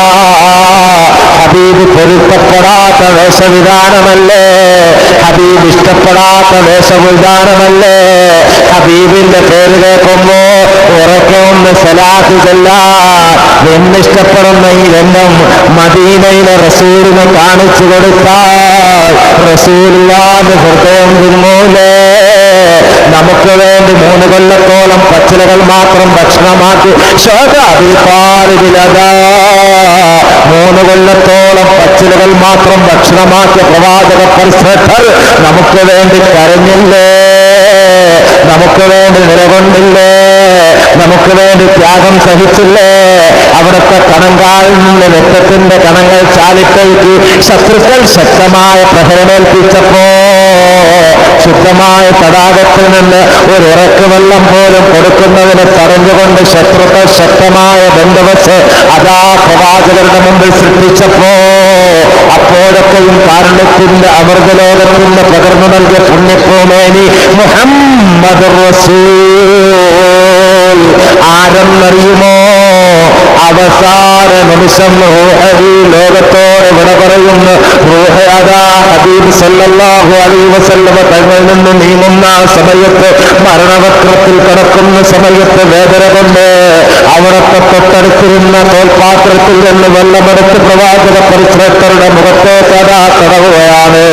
ഹബീബ് പൊരുത്തപ്പെടാത്ത വേഷവിധാനമല്ലേ? ഹബീബ് ഇഷ്ടപ്പെടാത്ത വേഷവിധാനമല്ലേ? ഹബീബിന്റെ പേര് കേൾക്കുമ്പോ ഉറക്കൊന്ന് സലാത്ത് ചെല്ലാൻ എന്നിഷ്ടപ്പെടുന്ന ഈ രംഗം മദീനയിലെ റസൂലിനെ കാണിച്ചു കൊടുത്താൽ റസൂലുള്ളാഹിന്റെ ഹൃദയം തിന്നൂലേ? നമുക്ക് വേണ്ടി 3 കൊല്ലത്തോളം പച്ചിലകൾ മാത്രം ഭക്ഷണമാക്കി ഷോകാബിപാലിലതാ 3 കൊല്ലത്തോളം പച്ചിലകൾ മാത്രം ഭക്ഷണമാക്കിയ പ്രവാചക പരിശ്രദ്ധർ നമുക്ക് വേണ്ടി കരഞ്ഞില്ലേ? നമുക്ക് വേണ്ടി നിലകൊണ്ടില്ലേ? നമുക്ക് വേണ്ടി ത്യാഗം സഹിച്ചില്ലേ? അവിടുത്തെ കണങ്കാലിൽ നിന്ന് രക്തത്തിന്റെ കണങ്ങൾ ചാലിക്കയറ്റി ശത്രുക്കൾ ശക്തമായ പ്രഹരമേൽപ്പിച്ചപ്പോ ശുദ്ധമായ തടാകത്തിൽ നിന്ന് ഒരു ഇറക്കുവെള്ളം പോലും കൊടുക്കുന്നതിന് തടഞ്ഞുകൊണ്ട് ശത്രുക്കൾ ശക്തമായ ബന്ധവച്ച് അതാ പ്രവാചകരുടെ മുമ്പിൽ സൃഷ്ടിച്ചപ്പോ അപ്പോഴൊക്കെയും കാരുണ്യത്തിന്റെ അമൃതലോകത്തിന്റെ പകർന്നു നൽകിയ പുണ്യഭൂമേനി മുഹമ്മദുർ റസൂൽ ആരെന്നറിയുമോ? അവസാന നിമിഷം റൂഹ് ഈ ലോകത്തോട് വിട പറയുന്നു. റൂഹ് അതാ ഹബീബ് സല്ലല്ലാഹു അലൈഹി വസല്ലമ തങ്ങളിൽ നിന്ന് നീങ്ങുന്ന സമയത്ത് മരണവക്രത്തിൽ കിടക്കുന്ന സമയത്ത് വേദന കൊണ്ട് അവിടത്തെ തൊട്ടടുത്തിരുന്ന തോൽപാത്രത്തിൽ നിന്ന് വെള്ളമെടുത്ത് പ്രവാചക പരിശ്രദ്ധരുടെ മുഖത്തേക്ക് അതാ തടവുകയാണ്.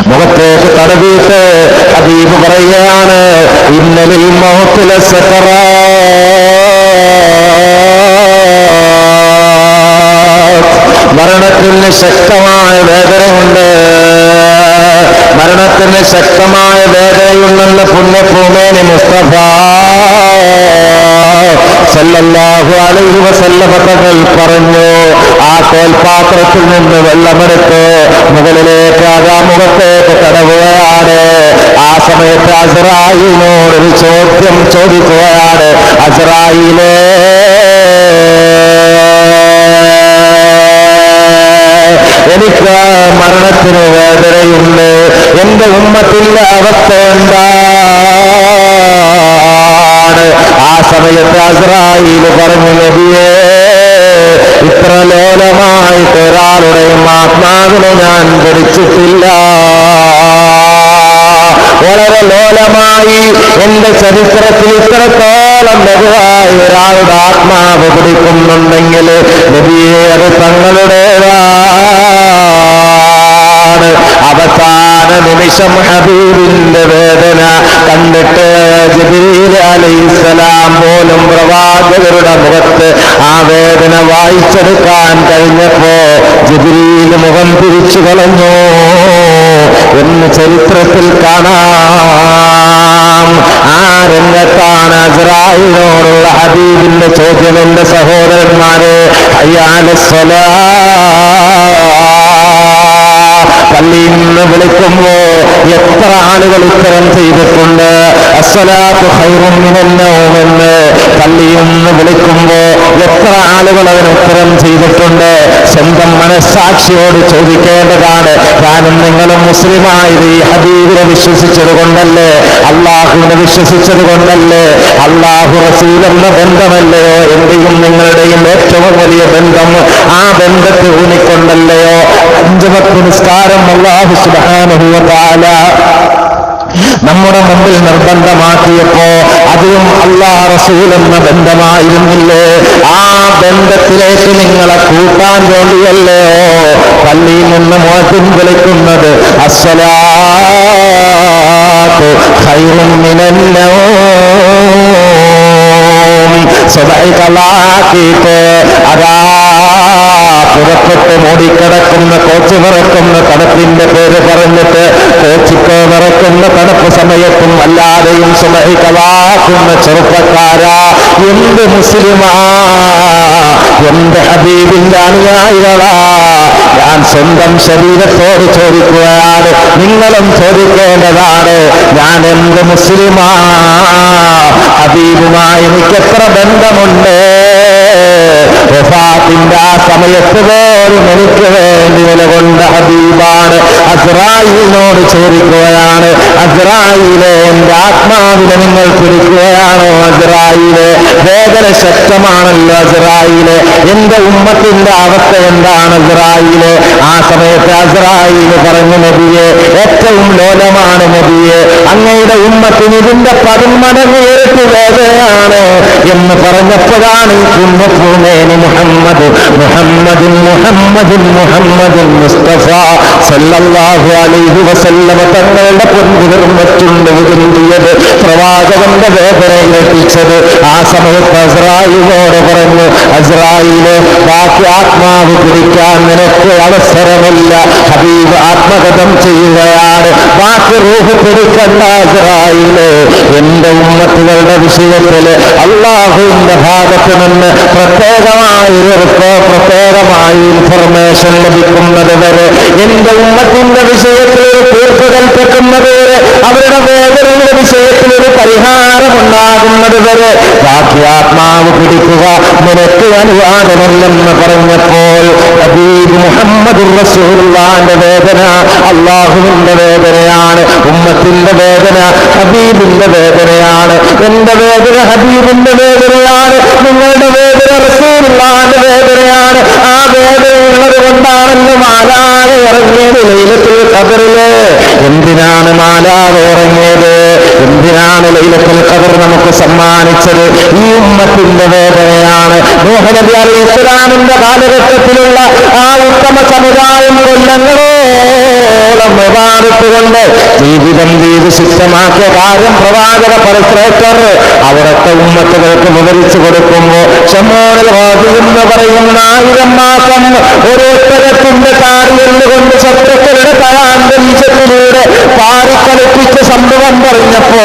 മുഖത്തേക്ക് തടവിയിട്ട് ഹബീബ് പറയുകയാണ്, ഇന്നലിൽ മൗത്തിലെ മരണത്തിന് ശക്തമായ വേദനയുണ്ട്. മരണത്തിന് ശക്തമായ വേദനയുണ്ടെന്ന് പുണ്യഭൂമേനി മുസ്തഫ സല്ലല്ലാഹു അലൈഹി വസല്ലമ തങ്ങൾ പറഞ്ഞു. ആ തോൽപാത്രത്തിൽ നിന്ന് വെള്ളമെടുത്ത് മുകളിലേക്ക് അതാ മുഖത്തേക്ക് തടവുകയാണ്. ആ സമയത്ത് അസ്റായീലിനോട് ഒരു ചോദ്യം ചോദിക്കുകയാണ്. അസ്റായീലേ, എനിക്ക് മരണത്തിന് വേദനയുണ്ട്, എന്റെ ഉമ്മത്തിന്റെ അവസ്ഥ എന്താണ്? ആ സമയത്ത് അസ്റായീൽ പറഞ്ഞു, നബിയേ, ഇത്ര ലോലമായിട്ട് ഒരാളുടെയും ആത്മാവിനെ ഞാൻ ധരിച്ചിട്ടില്ല. വളരെ ലോലമായി എന്റെ ചരിത്രത്തിൽ ഇത്രത്തോളം ലഘുവായി ഒരാളുടെ ആത്മാവ് പിടിക്കുന്നുണ്ടെങ്കിൽ നബിയെ അത് തങ്ങളുടേതാണ്. അവസാന നിമിഷം ഹബീബിന്റെ വേദന കണ്ടിട്ട് ജിബ്രീൽ അലൈഹിസ്സലാം പോലും പ്രവാചകരുടെ മുഖത്ത് ആ വേദന വായിച്ചെടുക്കാൻ കഴിഞ്ഞപ്പോ ജിബ്രീൽ മുഖം തിരിച്ചു കളഞ്ഞു എന്ന് ചരിത്രത്തിൽ കാണാം. ആ രംഗത്താണ് അസ്റായീലിനോടുള്ള ഹബീബിന്റെ ചോദ്യം. എന്റെ സഹോദരന്മാരെ, ഹയ്യാലസ്സലാ, പള്ളിയിൽ നിന്ന് വിളിക്കുമ്പോ എത്ര ആളുകൾ ഉത്തരം ചെയ്തിട്ടുണ്ട്? അസ്സലാത്തു ഖൈറും മിനൻ നൗം എന്ന് പള്ളിയിൽ നിന്ന് വിളിക്കുമ്പോ എത്ര ആളുകൾ അതിന് ഉത്തരം ചെയ്തിട്ടുണ്ട്? സ്വന്തം മനസ്സാക്ഷിയോട് ചോദിക്കേണ്ടതാണ്. ഞാനും നിങ്ങളും മുസ്ലിമായത് ഈ ഹബീബിനെ വിശ്വസിച്ചത് കൊണ്ടല്ലേ? അള്ളാഹുവിനെ വിശ്വസിച്ചത് കൊണ്ടല്ലേ? അള്ളാഹു റസൂൽ എന്ന ബന്ധമല്ലയോ എന്റെയും നിങ്ങളുടെയും ഏറ്റവും വലിയ ബന്ധം? ആ ബന്ധത്തെ ഊന്നിക്കൊണ്ടല്ലയോ 5 വക്ത് നിസ്കാരം അല്ലാഹു സുബ്ഹാനഹു വ തആല നമ്മുടെ മുമ്പിൽ നിർബന്ധമാക്കിയപ്പോ അതും അല്ലാഹു റസൂൽ എന്ന ബന്ധമായിരുന്നില്ലേ? ആ ബന്ധത്തിലേക്ക് നിങ്ങളെ കൂട്ടാൻ വേണ്ടിയല്ലോ പള്ളിയിൽ നിന്ന് മുഅദ്ദിൻ വിളിക്കുന്നത് അസ്സലാത്തു ഖൈറും മിനൻ നൗം. സ്വബൈകളാക്കിയിട്ട് അതാ പുറപ്പെട്ട് മൂടിക്കിടക്കുന്ന കോച്ച് വിറക്കുന്ന തണുപ്പിന്റെ പേര് പറഞ്ഞിട്ട് കോച്ചിക്ക് വിറക്കുന്ന തണുപ്പ് സമയത്തും അല്ലാതെയും സുബഹികളാക്കുന്ന ചെറുപ്പക്കാരാ, എന്ത് മുസ്ലിമാ, എന്ത് ഹബീബിന്റെ അനുയായികളാ? ഞാൻ സ്വന്തം ശരീരത്തോട് ചോദിക്കുകയാണ്, നിങ്ങളും ചോദിക്കേണ്ടതാണ്. ഞാൻ എന്ത് മുസ്ലിമാ? ഹബീബുമായി എനിക്ക് എത്ര ബന്ധമുണ്ട്? വഫാത്തിന്റെ ആ സമയത്ത് പോലും എനിക്ക് എനിക്ക് വേണ്ടി നിലകൊണ്ട ഹബീബാണ്. അസ്രായീലിനോട് ചോദിക്കുകയാണ്, അസ്രായീലെ എന്റെ ആത്മാവിനെ നിങ്ങൾ പിടിക്കുകയാണോ? അസ്രായീലെ വേദന ശക്തമാണല്ലോ. അസ്രായീലെ എന്റെ ഉമ്മത്തിന്റെ അവസ്ഥ എന്താണ്? അസ്രായീലെ ആ സമയത്ത് അസ്രായീൽ പറഞ്ഞു, നബിയെ ഏറ്റവും ലോലമാണ് നബിയെ, അങ്ങയുടെ ഉമ്മത്തിന് ഇതിന്റെ 10 മടങ്ങ് ഇരട്ടി വേദനയാണ് എന്ന് പറഞ്ഞപ്പോഴാണ് ഈ പുണ്യഭൂമേനി മുഹമ്മദ് മുഹമ്മദുൻ മുഹമ്മദുൻ മുഹമ്മദുൻ മുസ്തഫ സല്ലല്ലാഹു അലൈഹി വസല്ലമ തങ്ങളുടെ പൊൻകുതിർമറ്റുണ്ട് വിരുന്തിയത്, പ്രവാചകന്റെ വേദന ഇരട്ടിച്ചത്. ആ സമയത്ത് അസ്രായീലിനോട് പറഞ്ഞു, അസ്രായീലെ ബാക്കി ആത്മാവ് പിടിക്കാൻ നിനക്ക് അവസരമില്ല, ഹബീബ് ആത്മകഥം ചെയ്യുകയാണ്, ബാക്കി റൂഹ് പിടിക്കണ്ട അസ്രായീലെ. എന്റെ ഉമ്മത്തുകളുടെ വിഷയത്തിൽ അല്ലാഹുവിന്റെ ഭാഗത്ത് നിന്ന് പ്രത്യേകമായി ഇൻഫർമേഷൻ ലഭിക്കുന്നത് വരെ, എന്റെ ഉമ്മത്തിന്റെ വിഷയത്തിൽ ഒരു തീർപ്പ് കൽപ്പിക്കുന്നത് വരെ, അവരുടെ വേദനയുടെ വിഷയത്തിൽ ഒരു പരിഹാരമുണ്ടാകുന്നത് വരെ ബാക്കി ആത്മാവ് പിടിക്കുക നിനക്ക് അനുവാദമല്ലെന്ന് പറഞ്ഞപ്പോൾ ഹബീബ് മുഹമ്മദ് റസൂലുള്ളാഹിന്റെ വേദന അല്ലാഹുവിന്റെ വേദനയാണ്, ഉമ്മത്തിന്റെ വേദന ഹബീബിന്റെ വേദനയാണ്. എന്റെ വേദന ഹബീബിന്റെ വേദനയാണ്, നിങ്ങളുടെ വേദന റസൂലുള്ളാഹിന്റെ വേദനയാണ്. ആ വേദനയുള്ളത് കൊണ്ടാണല്ലോ മാലാഖ ഇറങ്ങിയത് ലൈലത്തുൽ ഖദറില്. എന്തിനാണ് മാലാഖ ഇറങ്ങിയത്? എന്തിനാണ് ലൈലത്തുൽ ഖദർ നമുക്ക് സമ്മാനിച്ചത്? ഈ ഉമ്മത്തിന്റെ വേദനയാണ്. നൂഹ് നബി അലൈഹിസ്സലാമിന്റെ കാലഘട്ടത്തിലുള്ള ആ ഉത്തമ സമുദായം കൊല്ലങ്ങളോളം വിവാദത്തുകൊണ്ട് ജീവിതം ചെയ്ത് ശിഷ്ടമാക്കിയ കാര്യം പ്രവാചക പരിശ്രേഷ്ഠർ അവിടുത്തെ ഉമ്മത്തുകൾക്ക് വിവരിച്ചു കൊടുക്കുമ്പോൾ ഷമോനിൽ എന്ന് പറയുന്ന 1000 മാസം ഒരു ഒട്ടകത്തിന്റെ കാറിൽ കൊണ്ട് ശത്രുക്കളുടെ തലാന്തരീക്ഷത്തിലൂടെ പാറിക്കളിപ്പിച്ച സംഭവം പറഞ്ഞപ്പോ,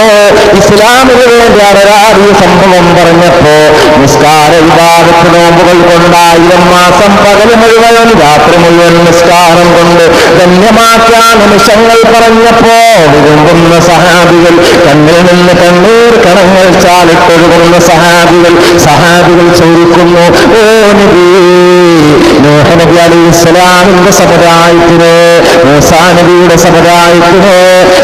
ഇസ്ലാമിന് വേണ്ടി അടരാറിയ സംഭവം പറഞ്ഞപ്പോ, നിസ്കാര വിവാദത്ത് നോമ്പുകൾ കൊണ്ട് 1000 മാസം പകൽ മുഴുവൻ രാത്രി മുഴുവൻ നിസ്കാരം കൊണ്ട് ധന്യമാക്കിയ നിമിഷങ്ങൾ പറഞ്ഞപ്പോ വിരുമ്പുന്ന സഹാബികൾ, കണ്ണിൽ നിന്ന് കണ്ണീർ കണങ്ങൾ ചാലിട്ടൊഴുകുന്ന സഹാബികൾ ചോദിക്കുന്നു, ഓ നബി, നൂഹ് നബി അലൈഹിസ്സലാമിന്റെ സമുദായത്തിന്, മൂസാ നബിയുടെ സമുദായത്തിന്,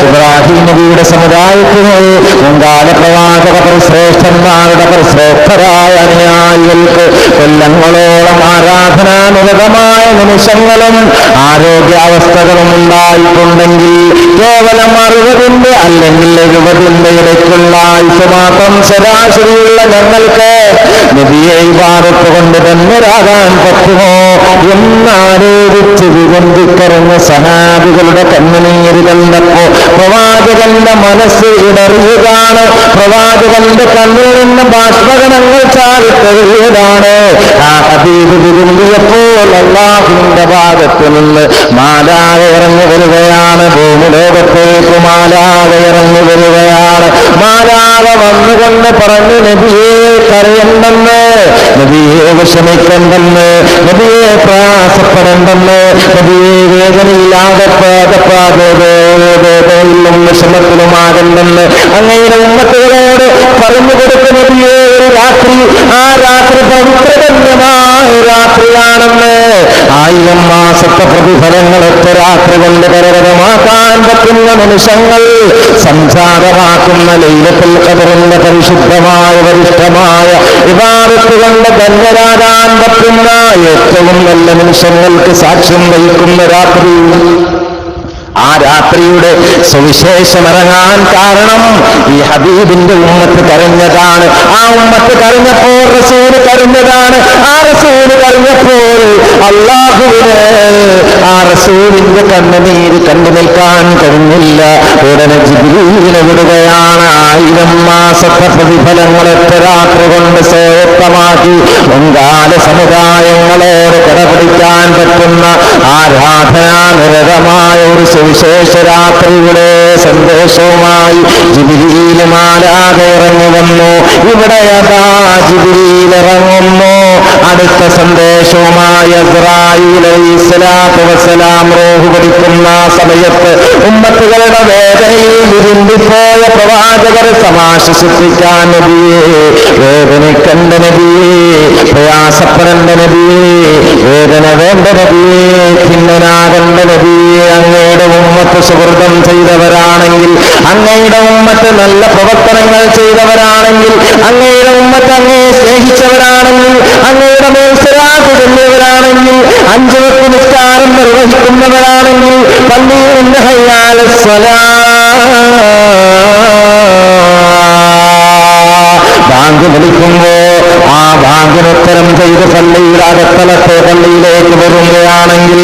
ഇബ്രാഹിം നബിയുടെ സമുദായത്തിന്, മുൻകാല പ്രവാചക പരിശ്രേഷ്ഠന്മാരുടെ പരിശ്രേഷ്ഠരായ അനുയായികൾക്ക് കൊല്ലങ്ങളോളം ആരാധനാനിരതമായ നിമിഷങ്ങളും ആരോഗ്യാവസ്ഥകളും ഉണ്ടായിട്ടുണ്ടെങ്കിൽ കേവലം 60 അല്ലെങ്കിൽ 70 ഇടയ്ക്കുള്ള ആയുസ് മാത്രം ശരാശരിയുള്ള ഞങ്ങൾക്ക് നബിയെ ഇബാദത്ത് കൊണ്ട് ധന്യരാകാൻ പറ്റുമോ എന്നാലോചിച്ച് വികന്തിക്കറിഞ്ഞ സഹാബികളുടെ കണ്ണുനീര് കണ്ടപ്പോ പ്രവാചകന്റെ മനസ്സ് ഇടറിയതാണ്. പ്രവാചകന്റെ കണ്ണിൽ നിന്ന് ബാഷ്പകണങ്ങൾ ചാരിട്ടറിയതാണ്. ആ ഹബീബ് വിരുമ്പിയപ്പോൾ അല്ലാഹുവിന്റെ ഭാഗത്ത് നിന്ന് മാലാഖ ഇറങ്ങി വരികയാണ്. ഭൂമിലോകത്തേക്ക് മാലാഖ ഇറങ്ങി വരികയാണ്. മാലാഖ വന്നുകൊണ്ട് പറഞ്ഞു, നബിയെ കരയണ്ടെന്ന്, നബിയെ വിഷമിക്കണ്ടെന്ന്, നബിയെ പ്രയാസപ്പെടണ്ടെന്ന്, നബിയെ വേദനയില്ലാതെ വേദനയിലും വിഷമത്തിലുമാകണ്ടെന്ന് അങ്ങയുടെ ഉമ്മത്തുകളോട് പറഞ്ഞു കൊടുത്ത നബിയെ ഒരു രാത്രി, ആ രാത്രി പവിത്രധന്യമായ രാത്രിയാണെന്ന്, 1000 മാസത്തെ പ്രതിഫലങ്ങൾ ഒറ്റ രാത്രി കൊണ്ട് കരകരമാക്കാൻ പറ്റുന്ന നിമിഷങ്ങൾ സംസാരമാക്കുന്ന ലൈലത്തുൽ ഖദറിന്റെ പരിശുദ്ധമായ വരിഷ്ഠമായ ഇബാദത്ത് കൊണ്ട് ധന്യരാകാൻ പറ്റുന്ന ഏറ്റവും നല്ല നിമിഷങ്ങൾക്ക് സാക്ഷ്യം വഹിക്കുന്ന രാത്രി. ആ രാത്രിയുടെ സുവിശേഷമിറങ്ങാൻ കാരണം ഈ ഹബീബിന്റെ ഉമ്മത്ത് കരഞ്ഞതാണ്. ആ ഉമ്മത്ത് കരഞ്ഞപ്പോൾ റസൂൽ കരഞ്ഞതാണ്. ആ റസൂൽ കരഞ്ഞപ്പോൾ അല്ലാഹുവിന് ആ റസൂലിന്റെ കണ്ണുനീര് കണ്ടു നിൽക്കാൻ കഴിഞ്ഞില്ല. ഉടനെ ജിബ്രീലിനെ വിടുകയാണ്. 1000 മാസത്തെ പ്രതിഫലങ്ങൾ ഒറ്റ രാത്രി കൊണ്ട് സ്വായത്തമാക്കി മുൻകാല സമുദായങ്ങളോട് കിടപിടിക്കാൻ പറ്റുന്ന ആരാധനാനിരതമായ ഒരു സുവിശേഷ രാത്രിയുടെ സന്ദേശവുമായി ജിബ്രീൽ മാലാഖ ഇറങ്ങി വന്നു. ഇവിടെ അതാ ജിബ്രീൽ ഇറങ്ങുന്നു. അടുത്ത സന്ദേശവുമായി അസ്രായീൽ അലൈഹിസ്സലാത്തു വസ്സലാം റൂഹ് പിടിക്കുന്ന സമയത്ത് ഉമ്മത്തുകളുടെ വേദനയിൽ വിരുമ്പിപ്പോയ പ്രവാചകരെ സമാശ്വസിപ്പിക്കാൻ നബിയെ, വേദനിക്കണ്ട നബിയെ, പ്രയാസപ്പെടേണ്ട നബിയെ, വേദന വേണ്ട നബിയെ, ഭിന്നനാകണ്ട നബിയെ, അങ്ങയുടെ ഉമ്മത്ത് സുഹൃതം ചെയ്തവരാണെങ്കിൽ, അങ്ങയുടെ ഉമ്മത്ത് നല്ല പ്രവർത്തനങ്ങൾ ചെയ്തവരാണെങ്കിൽ, അങ്ങയുടെ ഉമ്മത്ത് അങ്ങയെ സ്നേഹിച്ചവരാണെങ്കിൽ, അങ്ങയുടെ മേൽ സ്വലാത്ത് ചൊല്ലിയവരാണെങ്കിൽ, 5 വക്ത് നിസ്കാരം നിർവഹിക്കുന്നവരാണെങ്കിൽ, പള്ളിയിൽ നിന്ന് ഹയ്യ അലൽ സ്വലാഹ് ബാങ്ക് വിളിക്കുമ്പോ ആ ബാങ്കിനുത്തരം ചെയ്ത് പള്ളിയുടെ അകത്തളത്തെ പള്ളിയിലേക്ക് വരുകയാണെങ്കിൽ,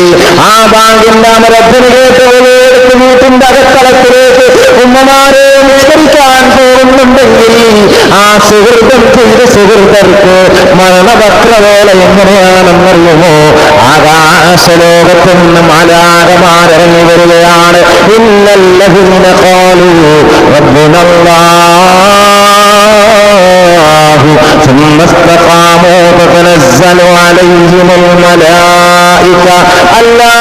ആ ബാങ്കിന്റെ അമരത്തിന് കേട്ട് എടുത്ത് വീട്ടിന്റെ അകത്തളത്തിലേക്ക് ഉമ്മമാരെ നിസ്കരിക്കാൻ പോകുന്നുണ്ടെങ്കിൽ, ആ സുഹൃതം ചെയ്ത സുഹൃതർക്ക് മരണപത്രവേള എങ്ങനെയാണെന്നറിയുമോ? ആകാശലോകത്ത് നിന്ന് മാലാഖമാരിറങ്ങി വരികയാണ്. ഇന്നല്ലദീന ഖാലൂ റബ്ബുനല്ലാഹ് ثم استقاموا تتنزل عليهم الملائكة ألا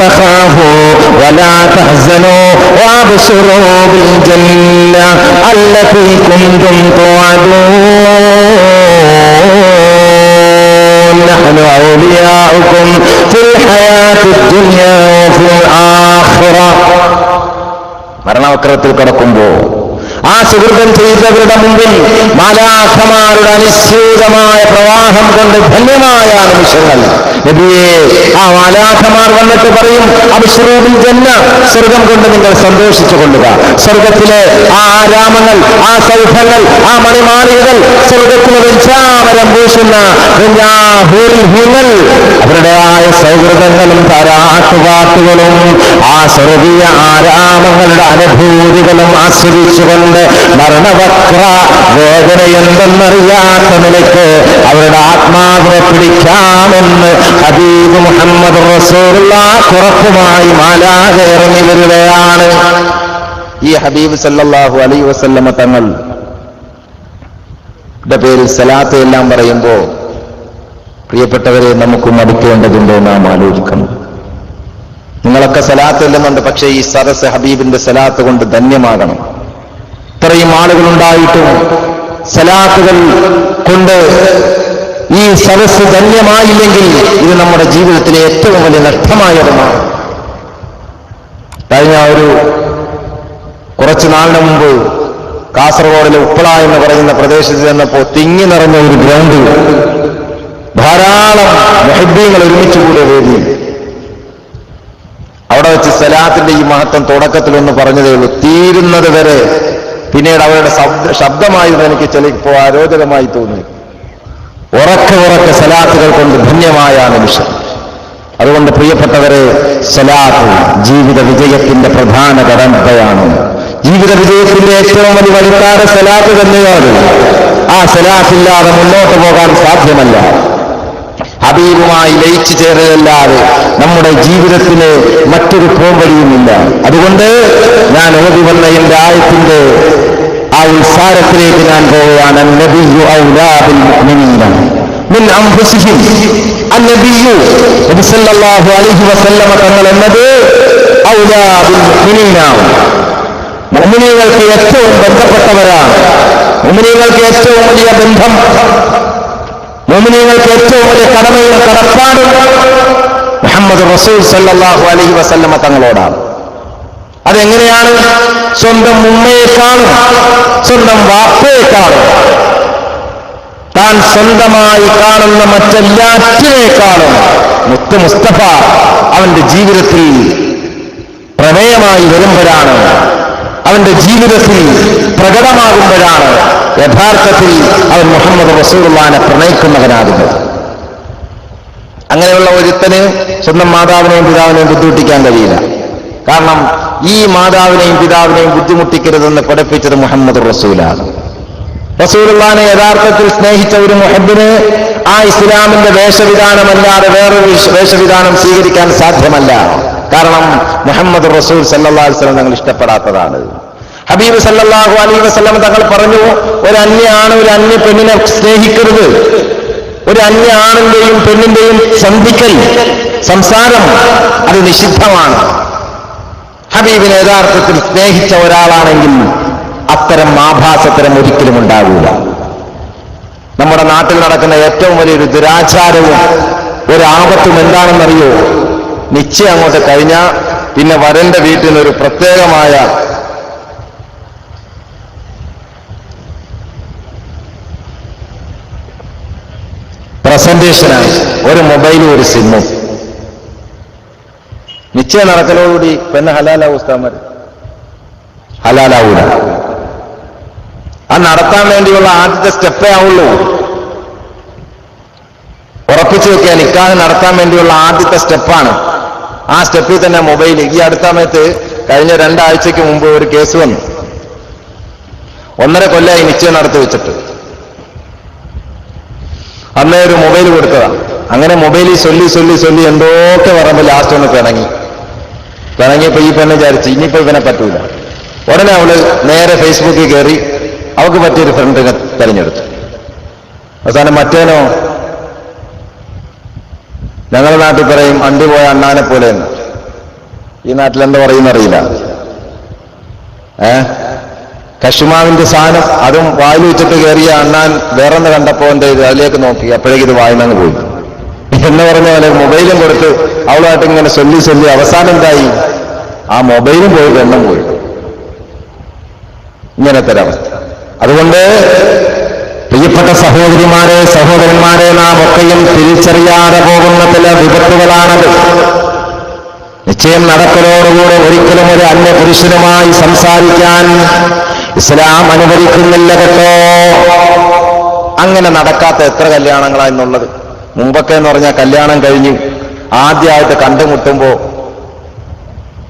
تخافوا ولا تحزنوا وابشروا بالجنة التي كنتم توعدون نحن أولياؤكم في الحياة الدنيا وفي الآخرة. മരണവക്രത്തിൽ കിടക്കുമ്പോ ആ സുഹൃതം ചെയ്തവരുടെ മുമ്പിൽ മാലാഖമാരുടെ അനിശ്ചിതമായ പ്രവാഹം കൊണ്ട് ധന്യമായ നിമിഷങ്ങൾ. നബിയേ, ആ മാലാഖമാർ വന്നിട്ട് പറയും, അബ്ശിറൂ ബിൽ ജന്ന, സ്വർഗം കൊണ്ട് നിങ്ങൾ സന്തോഷിച്ചു കൊള്ളുക. സ്വർഗത്തിലെ ആ ആരാമങ്ങൾ, ആ സൗഖ്യങ്ങൾ, ആ മണിമാളികകൾ, സ്വർഗത്തിലെ വെഞ്ചാമരം പൂശുന്ന ഹൂറിൽ അവരുടെയായ സൗഹൃദങ്ങളും താരാട്ടുപാട്ടുകളും ആ സ്വർഗീയ ആരാമങ്ങളുടെ അനുഭൂതികളും ആസ്വദിച്ചുകൊണ്ട് മരണവക്ര വേദന എന്തെന്നറിയാത്ത നിലയ്ക്ക് അവരുടെ ആത്മാവിനെ പിടിക്കാമെന്ന് ഹബീബ് മുഹമ്മദ് റസൂലുള്ളാഹി ഉറപ്പുമായി മാലാഖ ഇറങ്ങി വരികയാണ്. ഈ ഹബീബ് സല്ലല്ലാഹു അലൈഹി വസല്ലമ തങ്ങളുടെ പേരിൽ സലാത്ത് എല്ലാം പറയുമ്പോ പ്രിയപ്പെട്ടവരെ, നമുക്ക് മടിക്കേണ്ടതുണ്ടോ നാം ആലോചിക്കണം. നിങ്ങളൊക്കെ സലാത്ത് ഇല്ലെന്നുണ്ട്, പക്ഷേ ഈ സദസ് ഹബീബിന്റെ സലാത്ത് കൊണ്ട് ധന്യമാകണം. ഇത്രയും ആളുകളുണ്ടായിട്ടും സലാത്തുകൾ കൊണ്ട് ഈ സദസ് ധന്യമായില്ലെങ്കിൽ ഇത് നമ്മുടെ ജീവിതത്തിലെ ഏറ്റവും വലിയ നഷ്ടമായതുമാണ്. കഴിഞ്ഞ കുറച്ചു നാളിന് മുമ്പ് കാസർഗോഡിലെ ഉപ്പള എന്ന് പറയുന്ന പ്രദേശത്ത് ചെന്നപ്പോൾ തിങ്ങി നിറഞ്ഞ ഒരു ഗ്രൗണ്ട്, ധാരാളം മുഹബ്ബീങ്ങൾ ഒരുമിച്ച് കൂടിയ വേദി. അവിടെ വെച്ച് സലാത്തിന്റെ ഈ മഹത്വം തുടക്കത്തിലൊന്ന് പറഞ്ഞതേ ഉള്ളൂ. തീരുന്നത് വരെ പിന്നീട് അവരുടെ ശബ്ദമായിരുന്നു എനിക്ക് ചിലപ്പോൾ അരോചകമായി തോന്നി. ഉറക്കെ സലാത്തുകൾ കൊണ്ട് ധന്യമായ നിമിഷം. അതുകൊണ്ട് പ്രിയപ്പെട്ടവരെ, സലാത്ത് ജീവിത വിജയത്തിന്റെ പ്രധാന ഘടകയാണ്. ജീവിത വിജയത്തിന്റെ ഏറ്റവും വലിയ വഴിക്കാട് സലാത്ത് തന്നെയാണ്. ആ സലാത്തില്ലാതെ മുന്നോട്ട് പോകാൻ സാധ്യമല്ല. ഹബീബുമായി ലയിച്ചു ചേരലല്ലാതെ നമ്മുടെ ജീവിതത്തിന് മറ്റൊരു പോംവഴിയുമില്ല. അതുകൊണ്ട് ഞാൻ ഓതി വന്ന എന്റെ ആയത്തിന്റെ ആ ഉത്സാരത്തിലേക്ക് ഞാൻ പോവുകയാണ്. നബിയ്യു ഔലാ ബിൽ മുഅ്മിനീന മിൻ അൻഫുസിഹിം. അന്നബിയ്യു നബി സല്ലല്ലാഹു അലൈഹി വസല്ലമ തങ്ങൾ എന്നത് ഔലാ ബിൽ മുഅ്മിനീന, മുഅ്മിനീങ്ങൾക്ക് ഏറ്റവും ബന്ധപ്പെട്ടവരാണ്. മുഅ്മിനീങ്ങൾക്ക് ഏറ്റവും വലിയ ബന്ധം, മുഅ്മിനീങ്ങൾക്ക് ഏറ്റവും വലിയ കടമയും കടപ്പാടും മുഹമ്മദ് റസൂൽ സല്ലല്ലാഹു അലൈഹി വസല്ലമ തങ്ങളോടാണ്. അതെങ്ങനെയാണ്? സ്വന്തം ഉമ്മയെക്കാളും സ്വന്തം വാപ്പയെക്കാളും താൻ സ്വന്തമായി കാണുന്ന മറ്റെല്ലാറ്റിനേക്കാളും മുത്ത് മുസ്തഫ അവന്റെ ജീവിതത്തിൽ പ്രമേയമായി വരുമ്പോഴാണ്, അവന്റെ ജീവിതത്തിൽ പ്രകടമാകുമ്പോഴാണ് യഥാർത്ഥത്തിൽ അവൻ മുഹമ്മദ് റസൂലുള്ളാഹിനെ പ്രണയിക്കുന്നവനാകുന്നത്. അങ്ങനെയുള്ള ഒരുത്തന് സ്വന്തം മാതാവിനെയും പിതാവിനെയും ബുദ്ധിമുട്ടിക്കാൻ കഴിയില്ല. കാരണം ഈ മാതാവിനെയും പിതാവിനെയും ബുദ്ധിമുട്ടിക്കരുതെന്ന് പഠിപ്പിച്ചത് മുഹമ്മദ് റസൂലാണ്. റസൂലുള്ളാഹിനെ യഥാർത്ഥത്തിൽ സ്നേഹിച്ച ഒരു മുഹബ്ബിന് ആ ഇസ്ലാമിന്റെ വേഷവിധാനമല്ലാതെ വേറൊരു വേഷവിധാനം സ്വീകരിക്കാൻ സാധ്യമല്ല. കാരണം മുഹമ്മദ് റസൂൽ സല്ലല്ലാഹു അലൈഹി വസല്ലം തങ്ങൾ ഇഷ്ടപ്പെടാത്തതാണ്. ഹബീബ് സല്ലല്ലാഹു അലൈഹി വസല്ലം തങ്ങൾ പറഞ്ഞു, ഒരു അന്യ ആണ് ഒരു അന്യ പെണ്ണിനെ സ്നേഹിക്കരുത്. ഒരു അന്യ ആണിന്റെയും പെണ്ണിന്റെയും സന്ധിക്കൽ, സംസാരം അത് നിഷിദ്ധമാണ്. ഹബീബിനെ യഥാർത്ഥത്തിൽ സ്നേഹിച്ച ഒരാളാണെങ്കിൽ അത്തരം ആഭാസത്തരം ഒരിക്കലും ഉണ്ടാകില്ല. നമ്മുടെ നാട്ടിൽ നടക്കുന്ന ഏറ്റവും വലിയൊരു ദുരാചാരവും ഒരാപത്തും എന്താണെന്നറിയോ? നിശ്ചയം അങ്ങോട്ട് കഴിഞ്ഞാൽ പിന്നെ വരന്റെ വീട്ടിൽ നിന്നൊരു പ്രത്യേകമായ പ്രസന്റേഷനാണ്. ഒരു മൊബൈലും ഒരു സിമ്മും. നിശ്ചയം നടക്കലോടുകൂടി പെണ്ണ് ഹലാലാവൂ ഉസ്താദ്മാർ? ഹലാലാവൂല. അത് നടത്താൻ വേണ്ടിയുള്ള ആദ്യത്തെ സ്റ്റെപ്പേ ആവുള്ളൂ. ഉറപ്പിച്ചു വെക്കുക, നിക്കാഹ് നടത്താൻ വേണ്ടിയുള്ള ആദ്യത്തെ സ്റ്റെപ്പാണ്. ആ സ്റ്റെപ്പിൽ തന്നെ മൊബൈൽ. ഈ അടുത്ത സമയത്ത് കഴിഞ്ഞ 2 ആഴ്ചയ്ക്ക് മുമ്പ് ഒരു കേസ് വന്നു. 1.5 കൊല്ലമായി നിശ്ചയം നടത്തി വെച്ചിട്ട്. അന്നേ ഒരു മൊബൈൽ കൊടുത്തതാണ്. അങ്ങനെ മൊബൈലിൽ ചൊല്ലി എന്തൊക്കെ പറയുമ്പോൾ ലാസ്റ്റ് ഒന്ന് പിണങ്ങിയപ്പോ ഈ പെണ്ണ് വിചാരിച്ചു ഇനിയിപ്പോ ഇവനെ പറ്റൂല. ഉടനെ അവള് നേരെ ഫേസ്ബുക്കിൽ കയറി അവൾക്ക് പറ്റിയൊരു ഫ്രണ്ടിനെ തെരഞ്ഞെടുത്തു. അവസാനം മറ്റേനോ ഞങ്ങളുടെ നാട്ടിൽ പറയും അണ്ടി പോയ അണ്ണാനെ പോലെ എന്ന്. ഈ നാട്ടിൽ എന്താ പറയുന്നറിയില്ല. കശുമാവിന്റെ സാധനം അതും വായിൽ വെച്ചിട്ട് കയറിയ അണ്ണാൻ വേറൊന്ന് കണ്ടപ്പോ എന്ത് ചെയ്തു? അതിലേക്ക് നോക്കി, അപ്പോഴേക്ക് ഇത് വായിന്നങ്ങ് പോയി എന്ന് പറഞ്ഞ പോലെ മൊബൈലും കൊടുത്ത് അവളുമായിട്ട് ഇങ്ങനെ ചൊല്ലി അവസാനം എന്തായി? ആ മൊബൈലും പോയി, പെണ്ണും പോയി. ഇങ്ങനത്തെ ഒരവസ്ഥ. അതുകൊണ്ട് പ്രിയപ്പെട്ട സഹോദരിമാരെ, സഹോദരന്മാരെ, നാം ഒക്കെയും തിരിച്ചറിയാതെ പോകുന്ന ചില വിപത്തുകളാണത്. നിശ്ചയം നടക്കലോടുകൂടെ ഒരിക്കലും ഒരു അന്യപുരുഷനുമായി സംസാരിക്കാൻ ഇസ്ലാം അനുവദിക്കുന്നില്ല കേട്ടോ. അങ്ങനെ നടക്കാത്ത എത്ര കല്യാണങ്ങളാ എന്നുള്ളത്. മുമ്പൊക്കെ എന്ന് പറഞ്ഞാൽ കല്യാണം കഴിഞ്ഞ് ആദ്യമായിട്ട് കണ്ടുമുട്ടുമ്പോ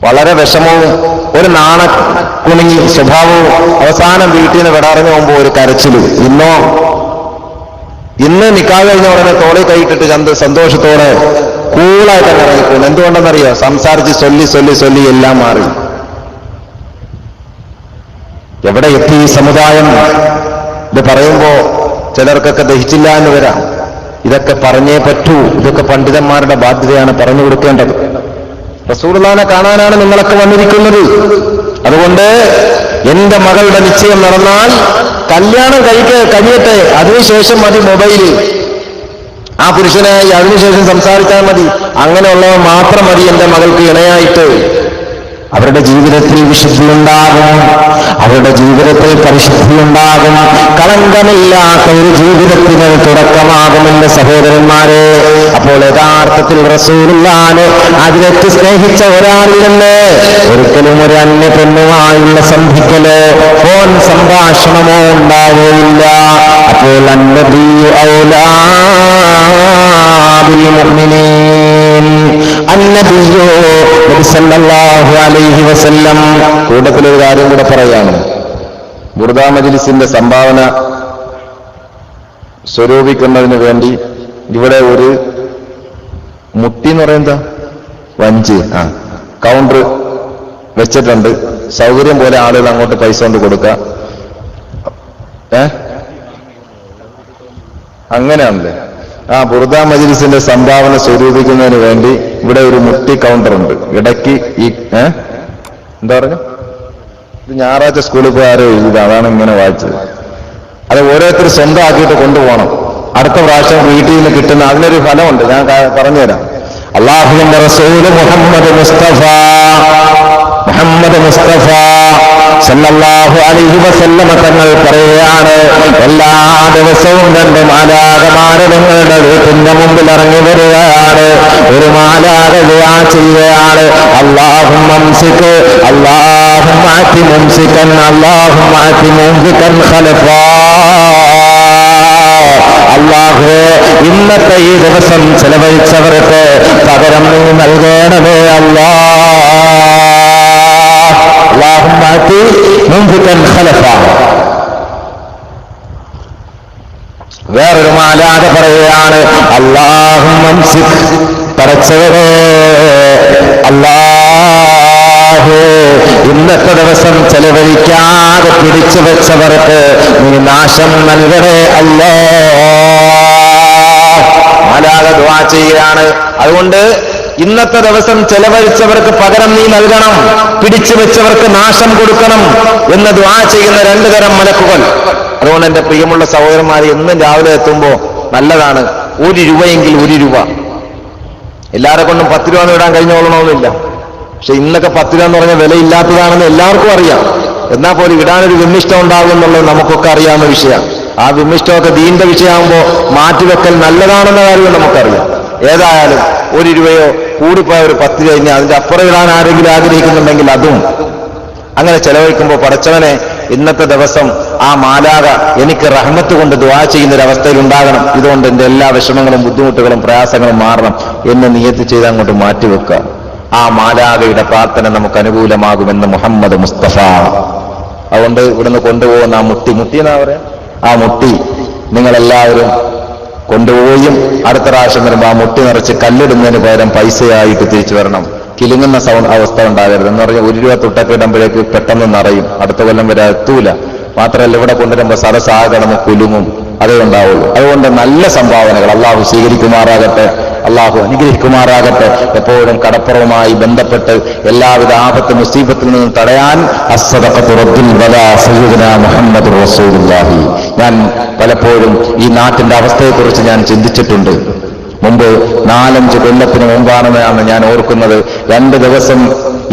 വളരെ വിഷമവും ഒരു നാണക്കുണുങ്ങി സ്വഭാവവും അവസാനം വീട്ടിൽ നിന്ന് വിടറിഞ്ഞു പോകുമ്പോ ഒരു കരച്ചിലും. ഇന്ന് നിക്കാഹ് കഴിഞ്ഞ ഉടനെ തോളി കൈയിട്ടിട്ട് സന്തോഷത്തോടെ കൂളായിട്ട് ഇറങ്ങിപ്പോകുന്നു. എന്തുകൊണ്ടെന്നറിയോ? സംസാരിച്ച് ചൊല്ലി എല്ലാം മാറി. എവിടെ എത്തി ഈ സമുദായം? ഇത് പറയുമ്പോ ചിലർക്കൊക്കെ ദഹിച്ചില്ല എന്ന് വരാം. ഇതൊക്കെ പറഞ്ഞേ പറ്റൂ. ഇതൊക്കെ പണ്ഡിതന്മാരുടെ ബാധ്യതയാണ്, പറഞ്ഞു കൊടുക്കേണ്ടത്. റസൂലുള്ളാഹിനെ കാണാനാണ് നിങ്ങളൊക്കെ വന്നിരിക്കുന്നത്. അതുകൊണ്ട് എന്റെ മകളുടെ നിശ്ചയം നടന്നാൽ കല്യാണം കഴിയട്ടെ, അതിനുശേഷം മതി മൊബൈല്. ആ പുരുഷനായി അതിനുശേഷം സംസാരിച്ചാൽ മതി. അങ്ങനെയുള്ളവ മാത്രം മതി എന്റെ മകൾക്ക് ഇണയായിട്ട്. അവരുടെ ജീവിതത്തിൽ വിശുദ്ധിയുണ്ടാകും, അവരുടെ ജീവിതത്തിൽ പരിശുദ്ധിയുണ്ടാകും. കളങ്കമില്ലാത്ത ഒരു ജീവിതത്തിന് തുടക്കമാകുമെന്ന് സഹോദരന്മാരെ. അപ്പോൾ യഥാർത്ഥത്തിൽ റസൂലുള്ളാഹിനെ അതിലേക്ക് സ്നേഹിച്ച ഒരാളിൽ നിന്ന് ഒരിക്കലും ഒരു അന്യ പെണ്ണുമായുള്ള സന്ധിക്കലോ ഫോൺ സംഭാഷണമോ ഉണ്ടാവുകയില്ല. അപ്പോൾ അന്നബിയു ഔലാ ബിൽ മുഅ്മിനീൻ, അന്നബിയു നബി സല്ലല്ലാഹു അലൈഹി വസല്ലം. കൂട്ടത്തിലൊരു കാര്യം കൂടെ പറയാണ്. ബുർദ മജ്ലിസിന്റെ സംഭാവന സ്വരൂപിക്കുന്നതിന് വേണ്ടി ഇവിടെ ഒരു മുട്ടി എന്ന് പറയുന്നത് വഞ്ചി കൗണ്ടർ വെച്ചിട്ടുണ്ട്. സൗകര്യം പോലെ ആളുകൾ അങ്ങോട്ട് പൈസ കൊണ്ട് കൊടുക്കുക. അങ്ങനെയാണല്ലേ? ബുർദ മജ്ലിസിന്റെ സംഭാവന സ്വരൂപിക്കുന്നതിന് വേണ്ടി ഇവിടെ ഒരു മുട്ടി കൗണ്ടർ ഉണ്ട്. ഇടയ്ക്ക് ഈ എന്താ പറഞ്ഞു, ഇത് ഞായറാഴ്ച സ്കൂളിൽ പോയി ആരോ എഴുതി, അതാണ് ഇങ്ങനെ വായിച്ചത്. അത് ഓരോരുത്തർ സ്വന്തമാക്കിയിട്ട് കൊണ്ടുപോകണം. അടുത്ത പ്രാവശ്യം വീട്ടിൽ നിന്ന് കിട്ടുന്ന അതിനൊരു ഫലമുണ്ട്, ഞാൻ പറഞ്ഞുതരാം. അല്ലാഹുവിന്റെ റസൂൽ മുഹമ്മദ് മുസ്തഫ സല്ലല്ലാഹു അലൈഹി വസല്ലമ തങ്ങൾ പറയുകയാണ്, എല്ലാ ദിവസവും 2 മാലാഖമാര് നിങ്ങളുടെ വീട്ടിന്റെ മുമ്പിൽ ഇറങ്ങി വരികയാണ്. ഒരു മാലാഖ ദുആ ചെയ്യുകയാണ്, അല്ലാഹുമ്മ അംസിക്, അല്ലാഹുമ്മ അതി മുംസികൻ, അല്ലാഹുമ്മ അതി മുംസികൻ ഖലഫാ. അല്ലാഹുവേ, ഇന്നത്തെ ഈ ദിവസം ചെലവഴിച്ചവർക്ക് പകരം നീ നൽകണമേ അല്ലാഹ്. അല്ലാഹുമ്മ അതി മുംസികൻ ഖലഫാ. വേറൊരു മാലാഖ പറയുകയാണ്, അല്ലാഹുമ്മ അംസിക്, പടച്ചവനേ അല്ലാഹു, ഇന്നത്തെ ദിവസം ചെലവഴിക്കാതെ പിടിച്ചു വെച്ചവർക്ക് നീ നാശം നൽകണേ അല്ലാഹ്. മാലാഖ ദുആ ചെയ്യുകയാണ്. അതുകൊണ്ട് ഇന്നത്തെ ദിവസം ചെലവഴിച്ചവർക്ക് പകരം നീ നൽകണം, പിടിച്ചു വെച്ചവർക്ക് നാശം കൊടുക്കണം എന്ന് ദുആ ചെയ്യുന്ന 2 തരം മലക്കുകൾ. അതുകൊണ്ട് എന്റെ പ്രിയമുള്ള സഹോദരന്മാരെ, എന്നും രാവിലെ എത്തുമ്പോ നല്ലതാണ് 1 രൂപയെങ്കിൽ 1 രൂപ എല്ലാവരെ കൊണ്ടും 10 രൂപ ഇടാൻ കഴിഞ്ഞോളണമെന്നില്ല. പക്ഷെ ഇന്നൊക്കെ 10 രൂപ എന്ന് പറഞ്ഞ വിലയില്ലാത്തതാണെന്ന് എല്ലാവർക്കും അറിയാം. എന്നാൽ പോലും ഇടാനൊരു വിമ്മിഷ്ടം ഉണ്ടാകും എന്നുള്ളത് നമുക്കൊക്കെ അറിയാവുന്ന വിഷയമാണ്. ആ വിമ്മിഷ്ടമൊക്കെ ദീന്റെ വിഷയമാകുമ്പോൾ മാറ്റിവെക്കൽ നല്ലതാണെന്ന കാര്യം നമുക്കറിയാം. ഏതായാലും 1 രൂപയോ കൂടിപ്പോയ ഒരു 10 രൂപ, ഇനി അതിന്റെ അപ്പുറം ഇടാൻ ആരെങ്കിലും ആഗ്രഹിക്കുന്നുണ്ടെങ്കിൽ അതും അങ്ങനെ ചെലവഴിക്കുമ്പോൾ പടച്ചവനെ ഇന്നത്തെ ദിവസം ആ മാലാക എനിക്ക് റഹ്മത്ത് കൊണ്ട് ദുആ ചെയ്യുന്നൊരവസ്ഥയിൽ ഉണ്ടാകണം. ഇതുകൊണ്ട് എന്റെ എല്ലാ വിഷമങ്ങളും ബുദ്ധിമുട്ടുകളും പ്രയാസങ്ങളും മാറണം എന്ന് നിയത്ത് ചെയ്ത് അങ്ങോട്ട് മാറ്റിവെക്കുക. ആ മാലാകയുടെ പ്രാർത്ഥന നമുക്ക് അനുകൂലമാകുമെന്ന് മുഹമ്മദ് മുസ്തഫ. അതുകൊണ്ട് ഇവിടുന്ന് കൊണ്ടുപോകുന്ന ആ മുട്ടി എന്നാ പറയാ, ആ മുട്ടി നിങ്ങളെല്ലാവരും കൊണ്ടുപോയും അടുത്ത പ്രാവശ്യം വരുമ്പോൾ ആ മുട്ടി നിറച്ച് കല്ലിടുന്നതിന് പകരം പൈസയായിട്ട് തിരിച്ചു വരണം. കിലുങ്ങുന്ന അവസ്ഥ ഉണ്ടാകരുത്. എന്ന് പറഞ്ഞാൽ 1 രൂപ തൊട്ടൊക്കെ ഇടുമ്പോഴേക്ക് പെട്ടെന്ന് നിറയും, അടുത്ത കൊല്ലം വരെ എത്തൂല. മാത്രമല്ല ഇവിടെ കൊണ്ടുവരുമ്പോൾ സരസാകെ കിടന്ന് കുലുങ്ങും, അതേ ഉണ്ടാവുള്ളൂ. അതുകൊണ്ട് നല്ല സംഭാവനകൾ അള്ളാഹു സ്വീകരിക്കുമാറാകട്ടെ, അള്ളാഹു അനുഗ്രഹിക്കുമാറാകട്ടെ. എപ്പോഴും കടപ്പുറവുമായി ബന്ധപ്പെട്ട് എല്ലാവിധ ആപത്ത് മുസീബത്തിൽ നിന്നും തടയാൻ അസ്സദഖത്തു റദ്ദുൽ ബലാ സയ്യിദുനാ മുഹമ്മദുർ റസൂലുള്ളാഹി. ഞാൻ പലപ്പോഴും ഈ നാട്ടിന്റെ അവസ്ഥയെക്കുറിച്ച് ഞാൻ ചിന്തിച്ചിട്ടുണ്ട്. മുമ്പ് 4-5 കൊല്ലത്തിന് മുമ്പാണെന്നാണ് ഞാൻ ഓർക്കുന്നത്. 2 ദിവസം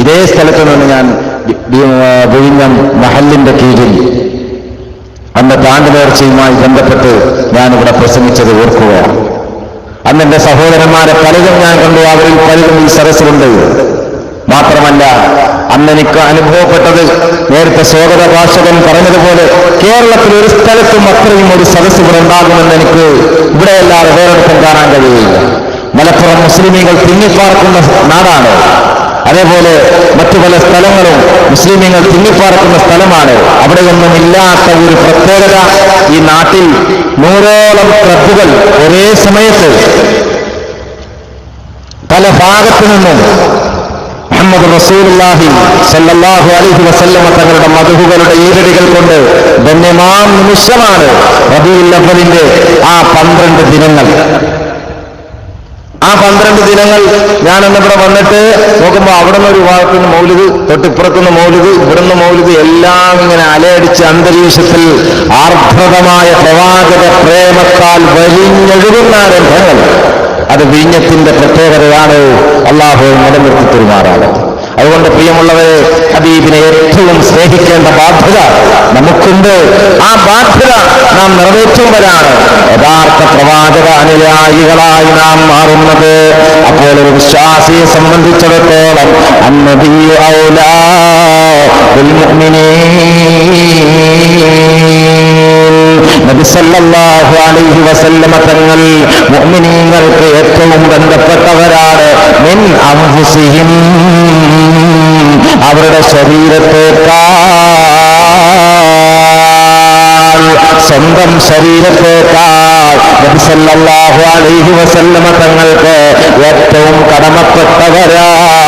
ഇതേ സ്ഥലത്ത് നിന്ന് ഞാൻ വിഴിഞ്ഞം മഹല്ലിന്റെ കീഴിൽ അന്ന് താണ്ട് നേർച്ചയുമായി ബന്ധപ്പെട്ട് ഞാനിവിടെ പ്രസംഗിച്ചത് ഓർക്കുകയാണ്. അന്ന് എന്റെ സഹോദരന്മാരെ പലരും ഞാൻ കണ്ടു, അവരിൽ പലരും ഈ സദസ്സിലുണ്ട്. മാത്രമല്ല അന്ന് എനിക്ക് അനുഭവപ്പെട്ടത്, നേരത്തെ സ്വാഗത ഭാഷകൻ പറഞ്ഞതുപോലെ കേരളത്തിൽ ഒരു സ്ഥലത്തും അത്രയും ഒരു സദസ്സ് ഇവിടെ ഉണ്ടാകുമെന്ന് എനിക്ക് ഇവിടെയല്ലാതെ വേറെടുത്തും കാണാൻ കഴിയുകയില്ല. മലപ്പുറം മുസ്ലിമീങ്ങൾ തിങ്ങിപ്പാർക്കുന്ന നാടാണ്. അതേപോലെ മറ്റു പല സ്ഥലങ്ങളും മുസ്ലിമീങ്ങൾ തിങ്ങിപ്പാർക്കുന്ന സ്ഥലമാണ്. അവിടെയൊന്നും ഇല്ലാത്ത ഒരു പ്രത്യേകത ഈ നാട്ടിൽ 100ഓളം ക്ലബ്ബുകൾ ഒരേ സമയത്ത് പല ഭാഗത്തു നിന്നും മുഹമ്മദ് റസൂലുള്ളാഹി സ്വല്ലല്ലാഹു അലൈഹി വസല്ലമ തങ്ങളുടെ മദ്ഹുകളുടെ ഈരടികൾ കൊണ്ട് ധന്യമാം നിമിഷമാണ് റബീഉൽ അവ്വലിന്റെ ആ 12 ദിനങ്ങൾ. ആ 12 ദിനങ്ങൾ ഞാനന്നിവിടെ വന്നിട്ട് നോക്കുമ്പോൾ അവിടെ നിന്ന് ഒരു ഭാഗത്തുനിന്ന് മൗലിദ്, തൊട്ടിപ്പുറത്തുനിന്ന് മൗലിദ്, ഇവിടുന്ന് മൗലിദ്, എല്ലാം ഇങ്ങനെ അലയടിച്ച് അന്തരീക്ഷത്തിൽ ആർദ്രതമായ പ്രവാചക പ്രേമത്താൽ വലിഞ്ഞൊഴുകുന്ന രംഗങ്ങൾ. അത് വിഴിഞ്ഞത്തിന്റെ പ്രത്യേകതയാണ്. അല്ലാഹു നിലനിർത്തി പെരുമാറാകട്ടെ. അതുകൊണ്ട് പ്രിയമുള്ളവരെ, ഹബീബിനെ ഏറ്റവും സ്നേഹിക്കേണ്ട ബാധ്യത നമുക്കുണ്ട്. ആ ബാധ്യത നാം നിറവേറ്റുമ്പോഴാണ് യഥാർത്ഥ പ്രവാചക അനുയായികളായി നാം മാറുന്നത്. അപ്പോൾ ഒരു വിശ്വാസിയെ സംബന്ധിച്ചിടത്തോളം അന്നബിയു ഔലാ ബിൽ മുഅ്മിനീൻ, നബി സല്ലല്ലാഹു അലൈഹി വസല്ലമ തങ്ങൾ മുഅ്മിനീങ്ങൾക്ക് ഏറ്റവും ബന്ധപ്പെട്ടവരാണ്. മിൻ അൻഫുസിഹിം, അവരുടെ ശരീരത്തേക്കാൾ, സ്വന്തം ശരീരത്തേക്കാൾ നബി സല്ലല്ലാഹു അലൈഹി വസല്ലമ തങ്ങൾക്ക് ഏറ്റവും കടമപ്പെട്ടവരാണ്.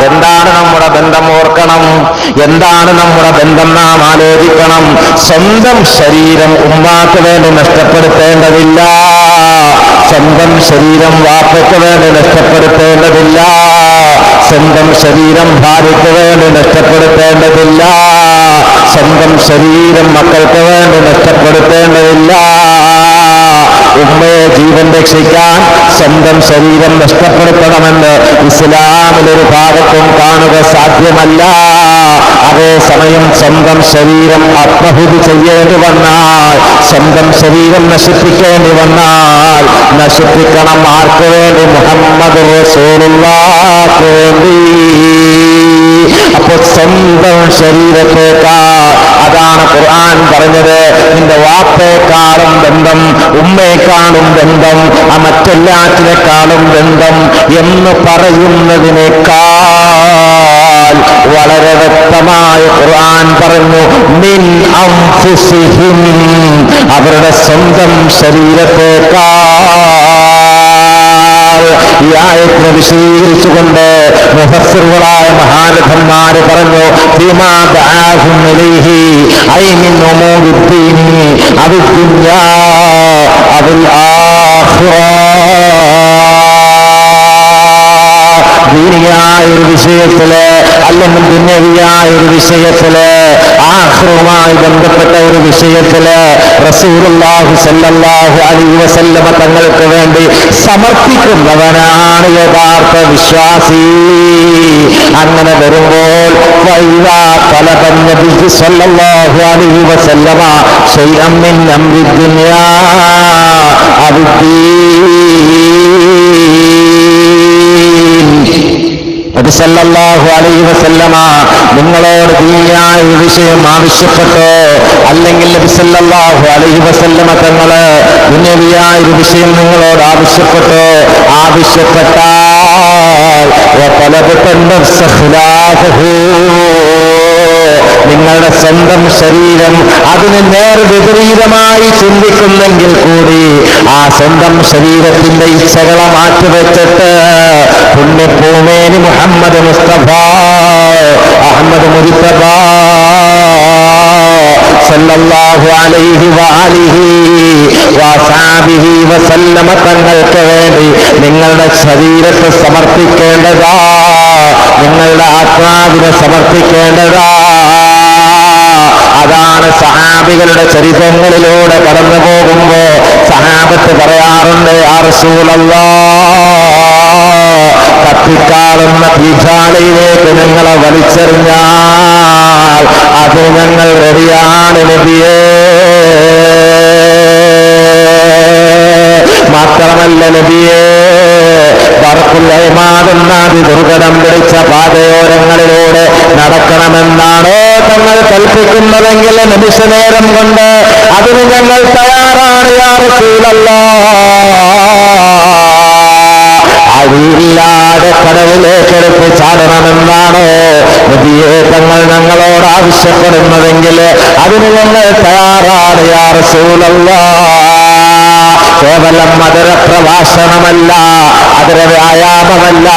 എന്താണ് നമ്മുടെ ബന്ധം ഓർക്കണം, എന്താണ് നമ്മുടെ ബന്ധം നാം ആലോചിക്കണം. സ്വന്തം ശരീരം ഉമ്മാക്ക് വേണ്ടി നഷ്ടപ്പെടുത്തേണ്ടതില്ല, സ്വന്തം ശരീരം വാപ്പയ്ക്ക് വേണ്ടി നഷ്ടപ്പെടുത്തേണ്ടതില്ല, സ്വന്തം ശരീരം ഭാര്യയ്ക്ക് വേണ്ടി നഷ്ടപ്പെടുത്തേണ്ടതില്ല, സ്വന്തം ശരീരം മക്കൾക്ക് വേണ്ടി നഷ്ടപ്പെടുത്തേണ്ടതില്ല. ഉമ്മയെ ജീവൻ രക്ഷിക്കാൻ സ്വന്തം ശരീരം നഷ്ടപ്പെടുത്തണമെന്ന് ഇസ്ലാമിലൊരു ഭാഗത്തും കാണുക സാധ്യമല്ല. അതേസമയം സ്വന്തം ശരീരം ആത്മഹത്യ ചെയ്യേണ്ടി വന്നാൽ, സ്വന്തം ശരീരം നശിപ്പിക്കേണ്ടി വന്നാൽ നശിപ്പിക്കണം. ആർക്ക് വേണ്ടി? മുഹമ്മദ് റസൂലുള്ളാഹിക്ക് വേണ്ടി. അപ്പോൾ സ്വന്തം ശരീരത്തേക്കാൾ, അതാണ് ഖുർആൻ പറഞ്ഞത്, നിന്റെ വാപ്പയെക്കാളും ബന്ധം, ഉമ്മയെക്കാളും ബന്ധം, ആ മറ്റെല്ലാറ്റിനേക്കാളും ബന്ധം എന്ന് പറയുന്നതിനേക്കാൾ വളരെ വ്യക്തമായ ഖുർആൻ പറഞ്ഞു മിൻ അൻഫുസിഹിം, അവരുടെ സ്വന്തം ശരീരത്തേക്കാൾ. ഈ ആയത്തിനെ വിശദീകരിച്ചുകൊണ്ട് മുഫസ്സിറുകളായ മഹാരഥന്മാര് പറഞ്ഞു, ഫീമാ ദഅാഹും ഇലൈഹി ഐ മിൻ ഉമൂരിദ്ദീനി അവിദ്ദുന്യാ അവിൽ ആഖിറ. ദീനിയായ ഒരു വിഷയത്തില് അല്ലെങ്കിൽ ദുന്യവിയായ ഒരു വിഷയത്തില് ആ ആഖിറുമായി ബന്ധപ്പെട്ട ഒരു വിഷയത്തില് റസൂലുള്ളാഹി സ്വല്ലല്ലാഹു അലൈഹി വസല്ലമ തങ്ങൾക്ക് വേണ്ടി സമർപ്പിക്കുന്നവനാണ് യഥാർത്ഥ വിശ്വാസി. അങ്ങനെ വരുമ്പോൾ വൈദാ തലബ നബി സ്വല്ലല്ലാഹു അലൈഹി വസല്ലമ ശൈഅൻ മിൻ അംരി ദുനിയാ നബി സല്ലല്ലാഹു അലൈഹി വസല്ലമ നിങ്ങളോട് ദീനിയായ ഒരു വിഷയം ആവശ്യപ്പെട്ടോ, അല്ലെങ്കിൽ നബി സല്ലല്ലാഹു അലൈഹി വസല്ലമ തങ്ങള് ദുനിയാവിയായ ഒരു വിഷയം നിങ്ങളോട് ആവശ്യപ്പെട്ടോ, ആവശ്യപ്പെട്ടാൽ നിങ്ങളുടെ സ്വന്തം ശരീരം അതിന് നേർവിപരീതമായി ചിന്തിക്കുന്നെങ്കിൽ കൂടി ആ സ്വന്തം ശരീരത്തിന്റെ ഇച്ഛകളെ മാറ്റിവെച്ചിട്ട് പുണ്യഭൂമേനി മുഹമ്മദ് മുസ്തഫ അഹമ്മദ് മുസ്തഫ സല്ലല്ലാഹു അലൈഹി വഅലിഹി വസഹബിഹി വസല്ലമ തങ്ങൾക്ക് വേണ്ടി നിങ്ങളുടെ ശരീരത്തെ സമർപ്പിക്കേണ്ടതാ, നിങ്ങളുടെ ആത്മാവിനെ സമർപ്പിക്കേണ്ടതാ. അതാണ് സഹാബികളുടെ ചരിത്രങ്ങളിലൂടെ കടന്നു പോകുമ്പോ സഹാബത്ത് പറയാറുണ്ട്, യാ റസൂലല്ലാഹ്, കത്തിക്കാളുന്ന തീജ്വാലയിലേക്ക് നിങ്ങളെ വലിച്ചെറിഞ്ഞാൽ അത് ഞങ്ങൾ റെഡിയാണ് നബിയേ. മാത്രമല്ല നബിയേ, ബർഖുൽ ദുർഘടം പിടിച്ച പാതയോരങ്ങളിലൂടെ നടക്കണമെന്നാണോ തങ്ങൾ കൽപ്പിക്കുന്നതെങ്കിൽ നിമിഷനേരം കൊണ്ട് അതിന് ഞങ്ങൾ തയ്യാറാണ് യാ റസൂലല്ലാഹ്. അഴിയില്ലാതെ കടവിലേക്ക് എടുത്ത് ചാടണമെന്നാണോ നബിയെ തങ്ങൾ ഞങ്ങളോട് ആവശ്യപ്പെടുന്നതെങ്കിൽ അതിന് ഞങ്ങൾ തയ്യാറാണ് യാ റസൂലല്ലാഹ്. കേവലം അതര പ്രഭാഷണമല്ല, അതര വ്യായാമമല്ല,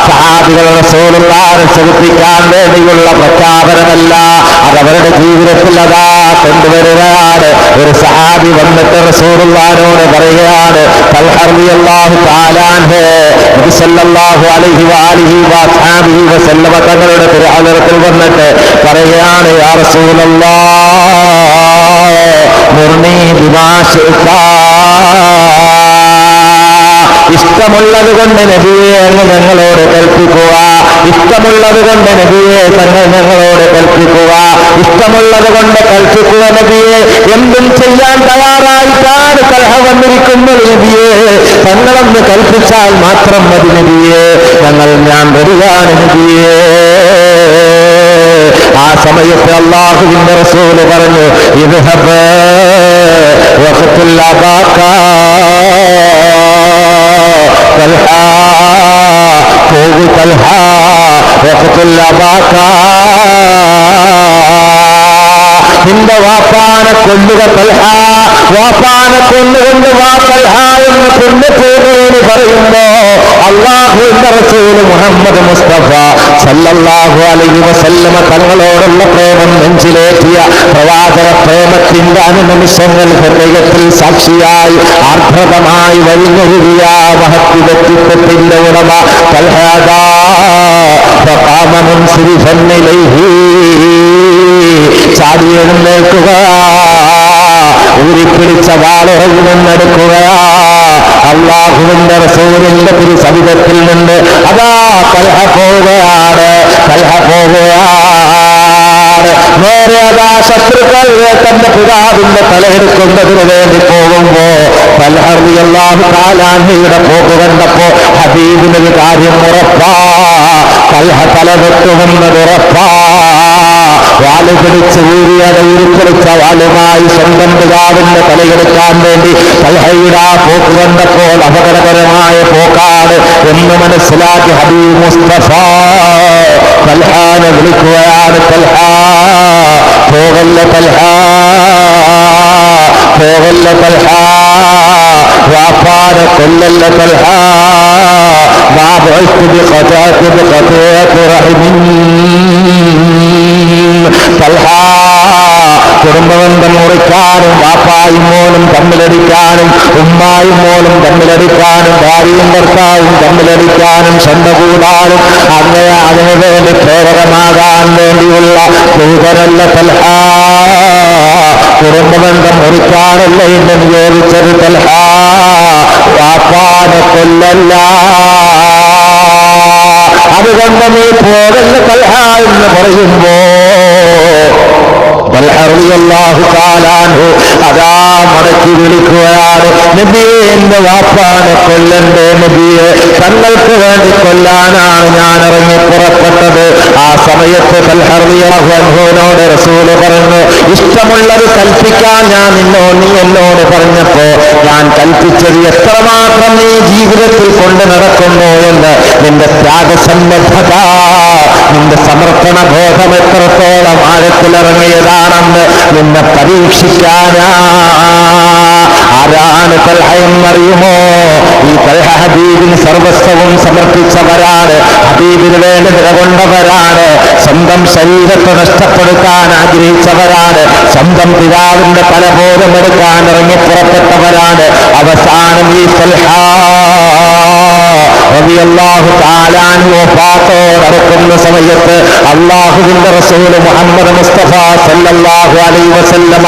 സഹാബികൾ റസൂലുള്ളാഹിനെ സുഖിപ്പിക്കാൻ വേണ്ടിയുള്ള പ്രഖ്യാപനമല്ല, അതവരുടെ ജീവിതത്തിൽ അതാ കൊണ്ടുവരികയാണ്. ഒരു സഹാബി വന്നിട്ട് റസൂലുള്ളാഹിനോട് പറയുകയാണ്, തൽഹ റളിയല്ലാഹു തആല അൻഹു നബി സല്ലല്ലാഹു അലൈഹി വഅലിഹി വസഹബിഹി വസല്ലമ തങ്ങളുടെ തിരുഹലത്തിൽ വന്നിട്ട് പറയുകയാണ്, യാ റസൂലല്ലാഹ് മുർനി ബിമാ ശിഅത, ഇഷ്ടമുള്ളത് കൊണ്ട് നബിയെ അങ്ങ് ഞങ്ങളോട് കൽപ്പിക്കുക, ഇഷ്ടമുള്ളത് കൊണ്ട് നബിയെ തങ്ങൾ ഞങ്ങളോട് കൽപ്പിക്കുക, ഇഷ്ടമുള്ളത് കൊണ്ട് കൽപ്പിക്കുക നബിയെ. എന്തും ചെയ്യാൻ തയ്യാറായിട്ടാണ് തൽഹ വന്നിരിക്കുന്നത് നബിയെ, തങ്ങളെന്ന് കൽപ്പിച്ചാൽ മാത്രം മതി നബിയെ, ഞാൻ വരികയാണ് നബിയെ. ആ സമയത്ത് അല്ലാഹുവിന്റെ റസൂല് പറഞ്ഞു, ഇദ്ഹബ് വഖ്തുൽ അബാക തൽഹ, പോകൂ തൽഹ, വഖ്തുൽ അബാക, നിന്റെ വാപ്പാനെ കൊല്ലുക തൽഹ, വാപ്പാനെ കൊല്ലുകൊണ്ട് വാ തൽഹ എന്ന് പുണ്യഭൂമിയിൽ പറയുമ്പോ അല്ലാഹുവിന്റെ റസൂല് മുഹമ്മദ് മുസ്തഫ സല്ലല്ലാഹു അലൈഹി വസല്ലമ തങ്ങളോടുള്ള പ്രേമം നെഞ്ചിലേറ്റിയ പ്രവാചക പ്രേമത്തിന്റെ അനുനിമിഷങ്ങൾ ഹൃദയത്തിൽ സാക്ഷിയായി ആർദ്രതമായി വഴിഞ്ഞൊഴുകിയ മഹത്വ വ്യക്തിത്വത്തിന്റെ ഉടമ തൽഹാദാ ഫഖാമ മുൻസിരിഫൻ ഇലൈഹി, ചാടി എഴുന്നേൽക്കുക, ഊരിപ്പിടിച്ച വാളുറയിൽ നിന്നെടുക്കുക. അല്ലാഹുവിന്റെ റസൂലിന്റെ തിരുസവിധത്തിൽ നിന്ന് അതാ തൽഹ പോവുകയാണ്, തൽഹ പോവുകയാണ്. നേരെ അതാ ശത്രുക്കൾ തന്റെ പിതാവിന്റെ തലയെടുക്കുന്നതിന് വേണ്ടി പോകുമ്പോ തൽഹ റളിയല്ലാഹു തആല അൻഹുയുടെ പോക്ക് കണ്ടപ്പോ ഹബീബിനൊരു കാര്യം ഉറപ്പാ, തൽഹ തലവെട്ടുമെന്നത് ഉറപ്പാ. വാല് പിടിച്ച് ഊരിയുടെ ഉരുപ്പിടിച്ച വാലുമായി സ്വന്തം പിതാവിന്റെ തലയെടുക്കാൻ വേണ്ടി തൽഹയുടെ ആ പോക്ക് കണ്ടപ്പോൾ അപകടകരമായ പോക്കാണ് എന്ന് മനസ്സിലാക്കി ഹബീബ് മുസ്തഫ തൽഹാനെ വിളിക്കുകയാണ്, തൽഹ പോകല്ല തൽഹ, പോകല്ല തൽഹ, വാപ്പാനെ കൊല്ലല്ല തൽഹ, മാ ബഅസ്തു ബിഖതാഅത്തി റഹിമിൻ, തൽഹ കുടുംബബന്ധം മുറിക്കാനും വാപ്പായും മോനും തമ്മിലടിക്കാനും ഉമ്മ ഉമ്മായും മോളും തമ്മിലടിക്കാനും ഭാര്യയും ഭർത്താവും തമ്മിലടിക്കാനും ശണ്ട കൂടാനും അങ്ങനെ അതിനുവേണ്ടി പ്രേരകമാകാൻ വേണ്ടിയുള്ള ദൂതനല്ല തൽഹ. കുടുംബബന്ധം മുറിക്കാനല്ല എന്ന് നിയോഗിച്ചത് തൽഹ. വാപ്പാനെ കൊല്ലല്ല. അതുകൊണ്ട് നീ പോകല്ല തൽഹ എന്ന് പറയുമ്പോ അതാ മടക്കി വിളിക്കുകയാണ്, നബിയെ എന്റെ വാപ്പാനെ കൊല്ലണ്ടേ നബിയെ, തങ്ങൾക്ക് വേണ്ടി കൊല്ലാനാണ് ഞാൻ ഇറങ്ങി പുറപ്പെട്ടത്. ആ സമയത്ത് തൽഹറിയാഹുവിനോട് റസൂല് പറഞ്ഞു, ഇഷ്ടമുള്ളത് കൽപ്പിക്കാൻ ഞാൻ നീ എന്നോട് പറഞ്ഞപ്പോ ഞാൻ കൽപ്പിച്ചത് എത്രമാത്രം നീ ജീവിതത്തിൽ കൊണ്ട് നടക്കുന്നു എന്ന്, നിന്റെ ത്യാഗസന്നദ്ധത, നിന്റെ സമർപ്പണ ബോധം എത്രത്തോളം ആഴത്തിലിറങ്ങിയതാണെന്ന് നിന്നെ പരീക്ഷിക്കാനാ. ആരാണ് തൽഹ എന്നറിയുമോ? ഈ തൽഹ ഹബീബിന് സർവസ്വവും സമർപ്പിച്ചവരാണ്, ഹബീബിന് വേണ്ടി നിലകൊണ്ടവരാണ്, സ്വന്തം ശരീരത്തെ നഷ്ടപ്പെടുത്താൻ ആഗ്രഹിച്ചവരാണ്, സ്വന്തം പിതാവിന്റെ തല പോലും എടുക്കാൻ ഇറങ്ങി പുറപ്പെട്ടവരാണ്. അവസാനം ഈ തൽഹ റളിയല്ലാഹു തആല അൻഹു വഫാത്തോടടുക്കുന്ന സമയത്ത് അല്ലാഹുവിന്റെ റസൂൽ മുഹമ്മദ് മുസ്തഫ സല്ലല്ലാഹു അലൈഹി വസല്ലമ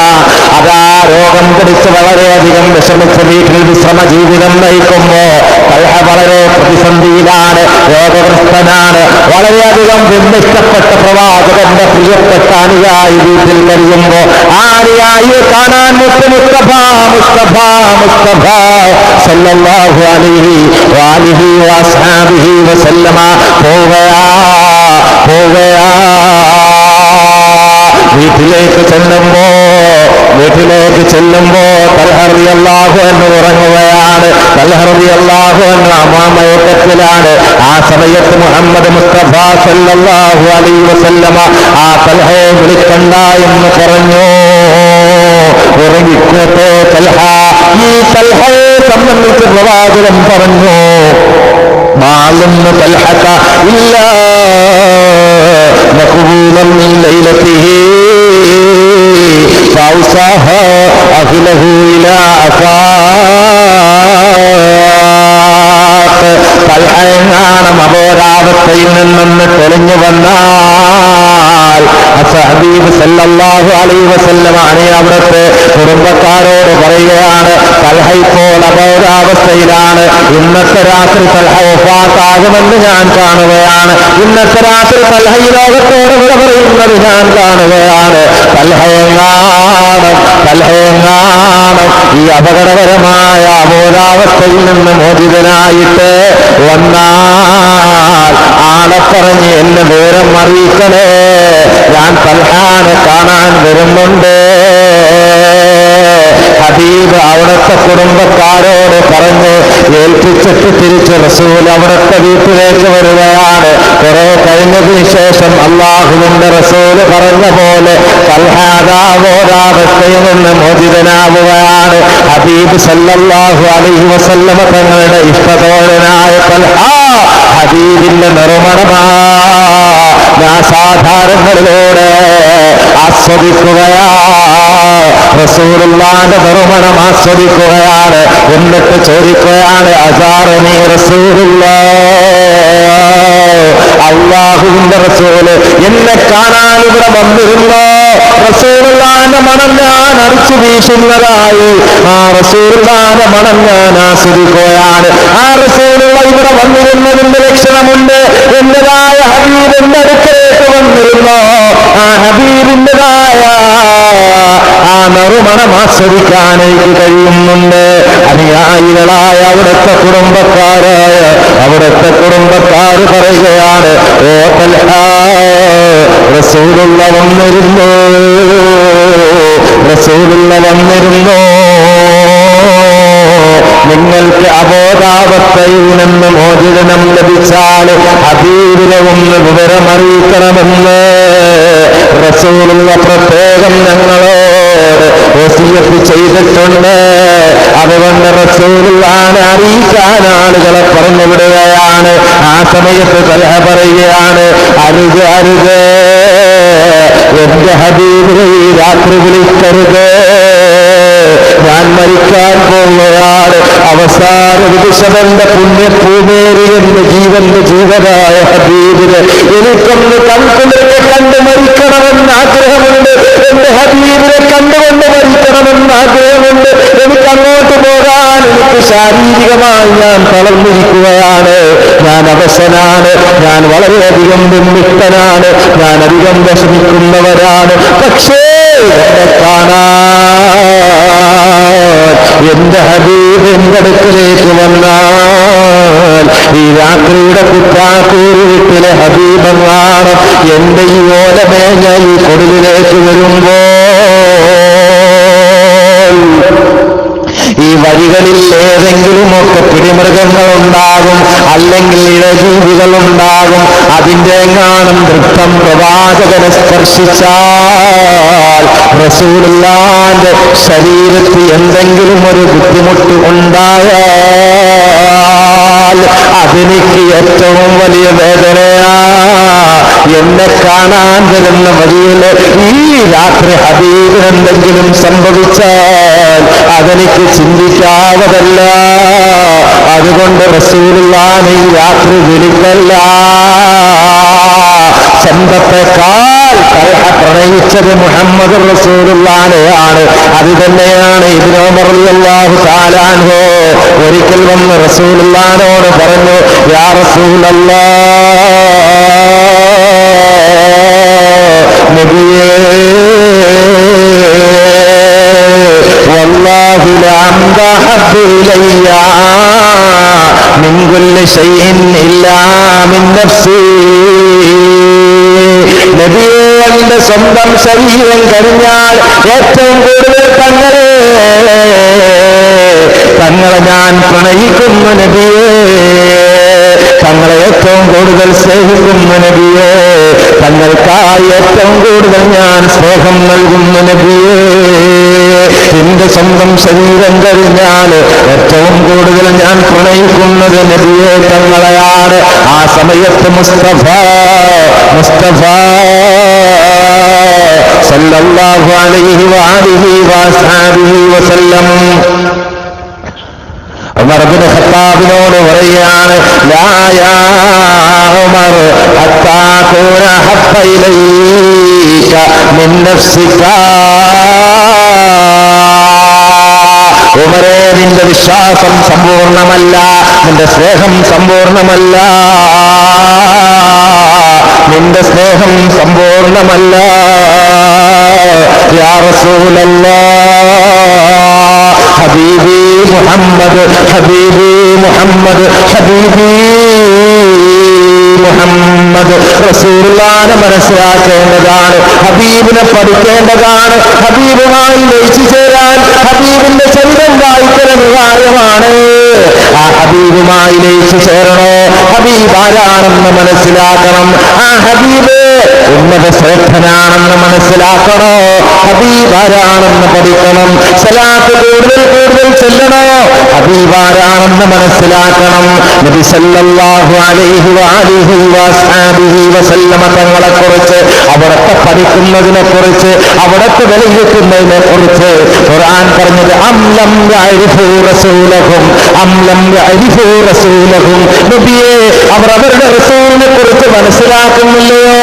അതാ രോഗം പിടിച്ച് വളരെയധികം വിഷമിച്ച് വീട്ടിൽ വിശ്രമ ജീവിതം നയിക്കുമ്പോ തൽഹ വളരെ പ്രതിസന്ധിയിലാണ്, രോഗഗ്രസ്തനാണ്, വളരെയധികം ബന്ധപ്പെട്ട പ്രവാചകന്റെ പ്രിയപ്പെട്ട അനുയായി വീട്ടിൽ കഴിയുമ്പോ ആ അനുയായിയെ കാണാൻ മുസ്തഫ സല്ലല്ലാഹു അലൈഹി വഅലിഹി വഅസ്ഹാബിഹി വസല്ലമ പോവുകയാ. വീട്ടിലേക്ക് ചെല്ലുമ്പോ തൽഹ റളിയല്ലാഹു അൻഹു ഉറങ്ങുകയാണ്. തൽഹ റളിയല്ലാഹു അൻഹു അമാമയക്കത്തിലാണ്. ആ സമയത്ത് മുഹമ്മദ് മുസ്തഫ സല്ലല്ലാഹു അലൈഹി വസല്ലമ ആ തൽഹയെ വിളിക്കണ്ട എന്ന് പറഞ്ഞു. ഉറങ്ങിക്കോട്ടെ തൽഹ. ഈ തൽഹയെ സംബന്ധിച്ച് പ്രവാചകൻ പറഞ്ഞു, മാലുന്നു തൽഹക ഇല്ലാ മഖ്ബൂലൻ മിൻ ലൈലതിഹി ഫൗസാഹ അഹ്ലഹു ഇലാ അഫാഖ്. തൽഹയെങ്ങാനും അപരാവസ്ഥയിൽ നിന്നൊന്ന് തെളിഞ്ഞു വന്നാൽ ഹബീബ് സല്ലല്ലാഹു അലൈഹി വസല്ലമ അവിടുത്തെ കുടുംബക്കാരോട് പറയുകയാണ്, തൽഹ ഇപ്പോൾ അപകടാവസ്ഥയിലാണ്, ഇന്നത്തെ രാത്രി തൽഹ വഫാത്താകുമെന്ന് ഞാൻ കാണുകയാണ്, ഇന്നത്തെ രാത്രി തൽഹ ഈ ലോകത്തോട് വിട പറയുന്നത് ഞാൻ കാണുകയാണ്. തൽഹയെങ്ങാനും ഈ അപകടകരമായ അബോധാവസ്ഥയിൽ നിന്ന് മോചിതനായിട്ട് വന്നാൽ ആളെ പറഞ്ഞ് എന്നെ വിവരം അറിയിക്കണേ, ഞാൻ തൽഹാനെ കാണാൻ വരുന്നുണ്ട്. ഹബീബ് അവിടുത്തെ കുടുംബക്കാരോട് പറഞ്ഞ് ഏൽപ്പിച്ചിട്ട് തിരിച്ച് റസൂൽ അവിടുത്തെ വീട്ടിലേക്ക് വരികയാണ്. കുറെ കഴിഞ്ഞതിന് ശേഷം അല്ലാഹുവിന്റെ റസൂൽ പറഞ്ഞ പോലെ തൽഹാദാവസ്ഥയിൽ നിന്ന് മോചിതനാവുകയാണ്. ഹബീബ് സല്ലല്ലാഹു അലൈഹി വസല്ലമ തങ്ങളുടെ ഇഷ്ടതോഴനായ തൽഹ ഹബീബിന്റെ നിർമ്മണമാ സാധാരണങ്ങളിലൂടെ ആസ്വദിക്കുകയാ. റസൂലുള്ളാഹിന്റെ നിർമ്മണം ആസ്വദിക്കുകയാണ്. എന്നിട്ട് ചോദിക്കുകയാണ്, അസാറനി റസൂലുള്ളാഹ്, അല്ലാഹുവിന്റെ റസൂല് എന്നെ കാണാൻ ഇവിടെ വന്നിരുന്നോ? റസൂലുള്ളാഹിന്റെ മണം ഞാൻ അടിച്ചു വീശുന്നതായി ആ റസൂലുള്ളാഹിന്റെ മണം ഞാൻ ആസ്വദിക്കുകയാണ്. ആ റസൂലുള്ള ഇവിടെ വന്നിരുന്നതിന്റെ ലക്ഷണമുണ്ട്. എന്നതായ ഹബീബ് എന്റെ അടുക്കലേക്ക് വന്നിരുന്നോ? ആ ഹബീബിൻ്റെതായ ആ നറുമണം ആസ്വദിക്കാൻ എനിക്ക് കഴിയുന്നുണ്ട്. അനുയായികളായ അവിടുത്തെ കുടുംബക്കാർ പറയുകയാണ്, ഓ തൽഹ റസൂലുള്ള വന്നിരുന്നു. നിങ്ങൾക്ക് അബോധാവസ്ഥയിൽ നിന്ന് മോചനം ലഭിച്ചാൽ ഹബീബിനെ ഒന്ന് വിവരമറിയിക്കണമെന്ന് റസൂലുള്ള പ്രത്യേകം ഞങ്ങളോട് വസിയത്ത് ചെയ്തിട്ടുണ്ട്. അതുകൊണ്ട് റസൂലുള്ളാഹിനെ അറിയിക്കാൻ ആളുകളെ പറഞ്ഞു വിടുകയാണ്. ആ സമയത്ത് തൽഹ പറയുകയാണ്, അരുത് എന്റെ ഹബീബിനെ ഈ രാത്രി വിളിക്കരുത്, ഞാൻ മരിക്കാൻ പോവുകയാണ്. അവസാന വിദുഷവന്റെ പുണ്യഭൂമേരി എന്റെ ജീവന്റെ ജീവനായ ഹബീബിനെ എനിക്കൊന്ന് കൺകുളിരെ കണ്ടു മരിക്കണമെന്ന് ആഗ്രഹമുണ്ട്. എന്റെ ഹബീബിനെ കണ്ടുകൊണ്ട് മരിക്കണമെന്ന് ആഗ്രഹമുണ്ട്. എനിക്ക് അങ്ങോട്ട് പോകാൻ എനിക്ക് ശാരീരികമായി ഞാൻ തളർന്നിരിക്കുകയാണ്. ഞാൻ അവശനാണ്. ഞാൻ വളരെയധികം വിമുക്തനാണ്. ഞാൻ അധികം വിഷമിക്കുന്നവരാണ്. പക്ഷേ എന്നെ കാണാൻ എന്റെ ഹബീബ് എന്റെ അടുക്കലേക്ക് വന്നാൽ ഈ രാത്രിയുടെ കുറ്റാക്കൂർ വീട്ടിലെ ഹബീബെന്നാണ് എന്റെ ഈ ഓലമേഞ്ഞ ഈ കൊടുവിലേക്ക് വരുമ്പോൾ ഈ വഴികളിൽ ഏതെങ്കിലുമൊക്കെ പിടിമൃഗങ്ങളുണ്ടാകും, അല്ലെങ്കിൽ ഇഴജീവികളുണ്ടാകും. അതിന്റെ എങ്ങാനും നൃത്തം പ്രവാചകനെ സ്പർശിച്ചാൽ റസൂലുള്ളാന്റെ ശരീരത്തിൽ എന്തെങ്കിലും ഒരു ബുദ്ധിമുട്ട് ഉണ്ടായാൽ അതെനിക്ക് ഏറ്റവും വലിയ വേദനയാ. എന്നെ കാണാൻ വരുന്ന വഴിയിൽ ഈ രാത്രി ഹബീബിന് എന്തെങ്കിലും സംഭവിച്ചാൽ അതെനിക്ക് ചിന്തിക്കാവതല്ല. അതുകൊണ്ട് റസൂലുള്ളാഹിനെ ഈ രാത്രി വിളിക്കല്ല. സ്വന്തത്തെക്കാൾ പ്രണയിച്ചത് മുഹമ്മദ് റസൂലുള്ളാഹിനെയാണ്. അത് തന്നെയാണ് ഇബ്നു ഉമർ റളിയല്ലാഹു തആല അൻഹു ഒരിക്കൽ വന്ന് റസൂലുള്ളാഹിനോട് പറഞ്ഞു, യാ റസൂലല്ലാഹ്, നബിയേ, വല്ലാഹി ലഅൻത ഹബ്ബു ഇലയ്യ മിൻ കുല്ലി ശൈഇൻ ഇല്ലാ മിൻ നഫ്സി. നബിയേ, എന്റെ സ്വന്തം ശരീരം കഴിഞ്ഞാൽ ഏറ്റവും കൂടുതൽ തങ്ങളെ ഞാൻ പ്രണയിക്കുന്നു നബിയേ. തങ്ങളെ ഏറ്റവും കൂടുതൽ സ്നേഹിക്കുന്നു നബിയേ. തങ്ങൾക്കായി ഏറ്റവും കൂടുതൽ ഞാൻ സ്നേഹം നൽകുന്നു നബിയേ. എന്റെ സ്വന്തം ശരീരം കഴിഞ്ഞാൽ ഏറ്റവും കൂടുതൽ ഞാൻ പ്രണയിക്കുന്നത് നബിയെ തങ്ങളെയാണ്. ആ സമയത്ത് മുസ്തഫ സല്ലല്ലാഹു അലൈഹി വആലിഹി വഅസ്ഹാബിഹി വസല്ലം ഉമർ ഇബ്നു ഖത്താബിനോട് പറയുകയാണ്, ലാ യാ ഉമർ ഹത്താ കൂന ഹബ്ബ ഇലൈക മിൻ നഫ്സിക. ഉമരേ, നിന്റെ വിശ്വാസം സമ്പൂർണമല്ല, നിന്റെ സ്നേഹം സമ്പൂർണമല്ല, നിന്റെ സ്നേഹം സമ്പൂർണമല്ല. യാ റസൂലല്ലാഹ്, ഹബീബി മുഹമ്മദ്, ഹബീബി മുഹമ്മദ്, ഹബീബി മുഹമ്മദ്. റസൂലുള്ളാഹിനെ മനസ്സിലാക്കേണ്ടതാണ്, ഹബീബിനെ പഠിക്കേണ്ടതാണ്, ഹബീബുമായി ലയിച്ചു ചേരാൻ ഹബീബിന്റെ ചരിത്രം വായിക്കൽ അനിവാര്യമാണ്. ആ ഹബീബുമായി ലയിച്ചു ചേരണോ? ഹബീബ് ആരാണെന്ന് മനസ്സിലാക്കണം. ആ ഹബീബ് ഉന്നത ശ്രേഷ്ഠനാണെന്ന് മനസ്സിലാക്കണോ? ഹബീബ് ആരാണെന്ന് പഠിക്കണം. സലാത്ത് കൂടുതൽ കൂടുതൽ ചെല്ലണോ? ഹബീബ് ആരാണെന്ന് മനസ്സിലാക്കണം. നബി സല്ലല്ലാഹു അലൈഹി വആലിഹി വഅസ്ഹാബിഹി വസല്ലമ തങ്ങളെ കുറിച്ച്, അവിടത്തെ പഠിക്കുന്നതിനെ കുറിച്ച്, അവിടത്തെ വിലയിരുത്തുന്നതിനെ കുറിച്ച് ഖുർആൻ പറഞ്ഞത്, അംലം യഅരിഫു റസൂലഹും അംലം യഅരിഫു റസൂലഹും. നബിയെ, അവർ അവരുടെ റസൂലിനെ കുറിച്ച് മനസ്സിലാക്കുന്നില്ലയോ?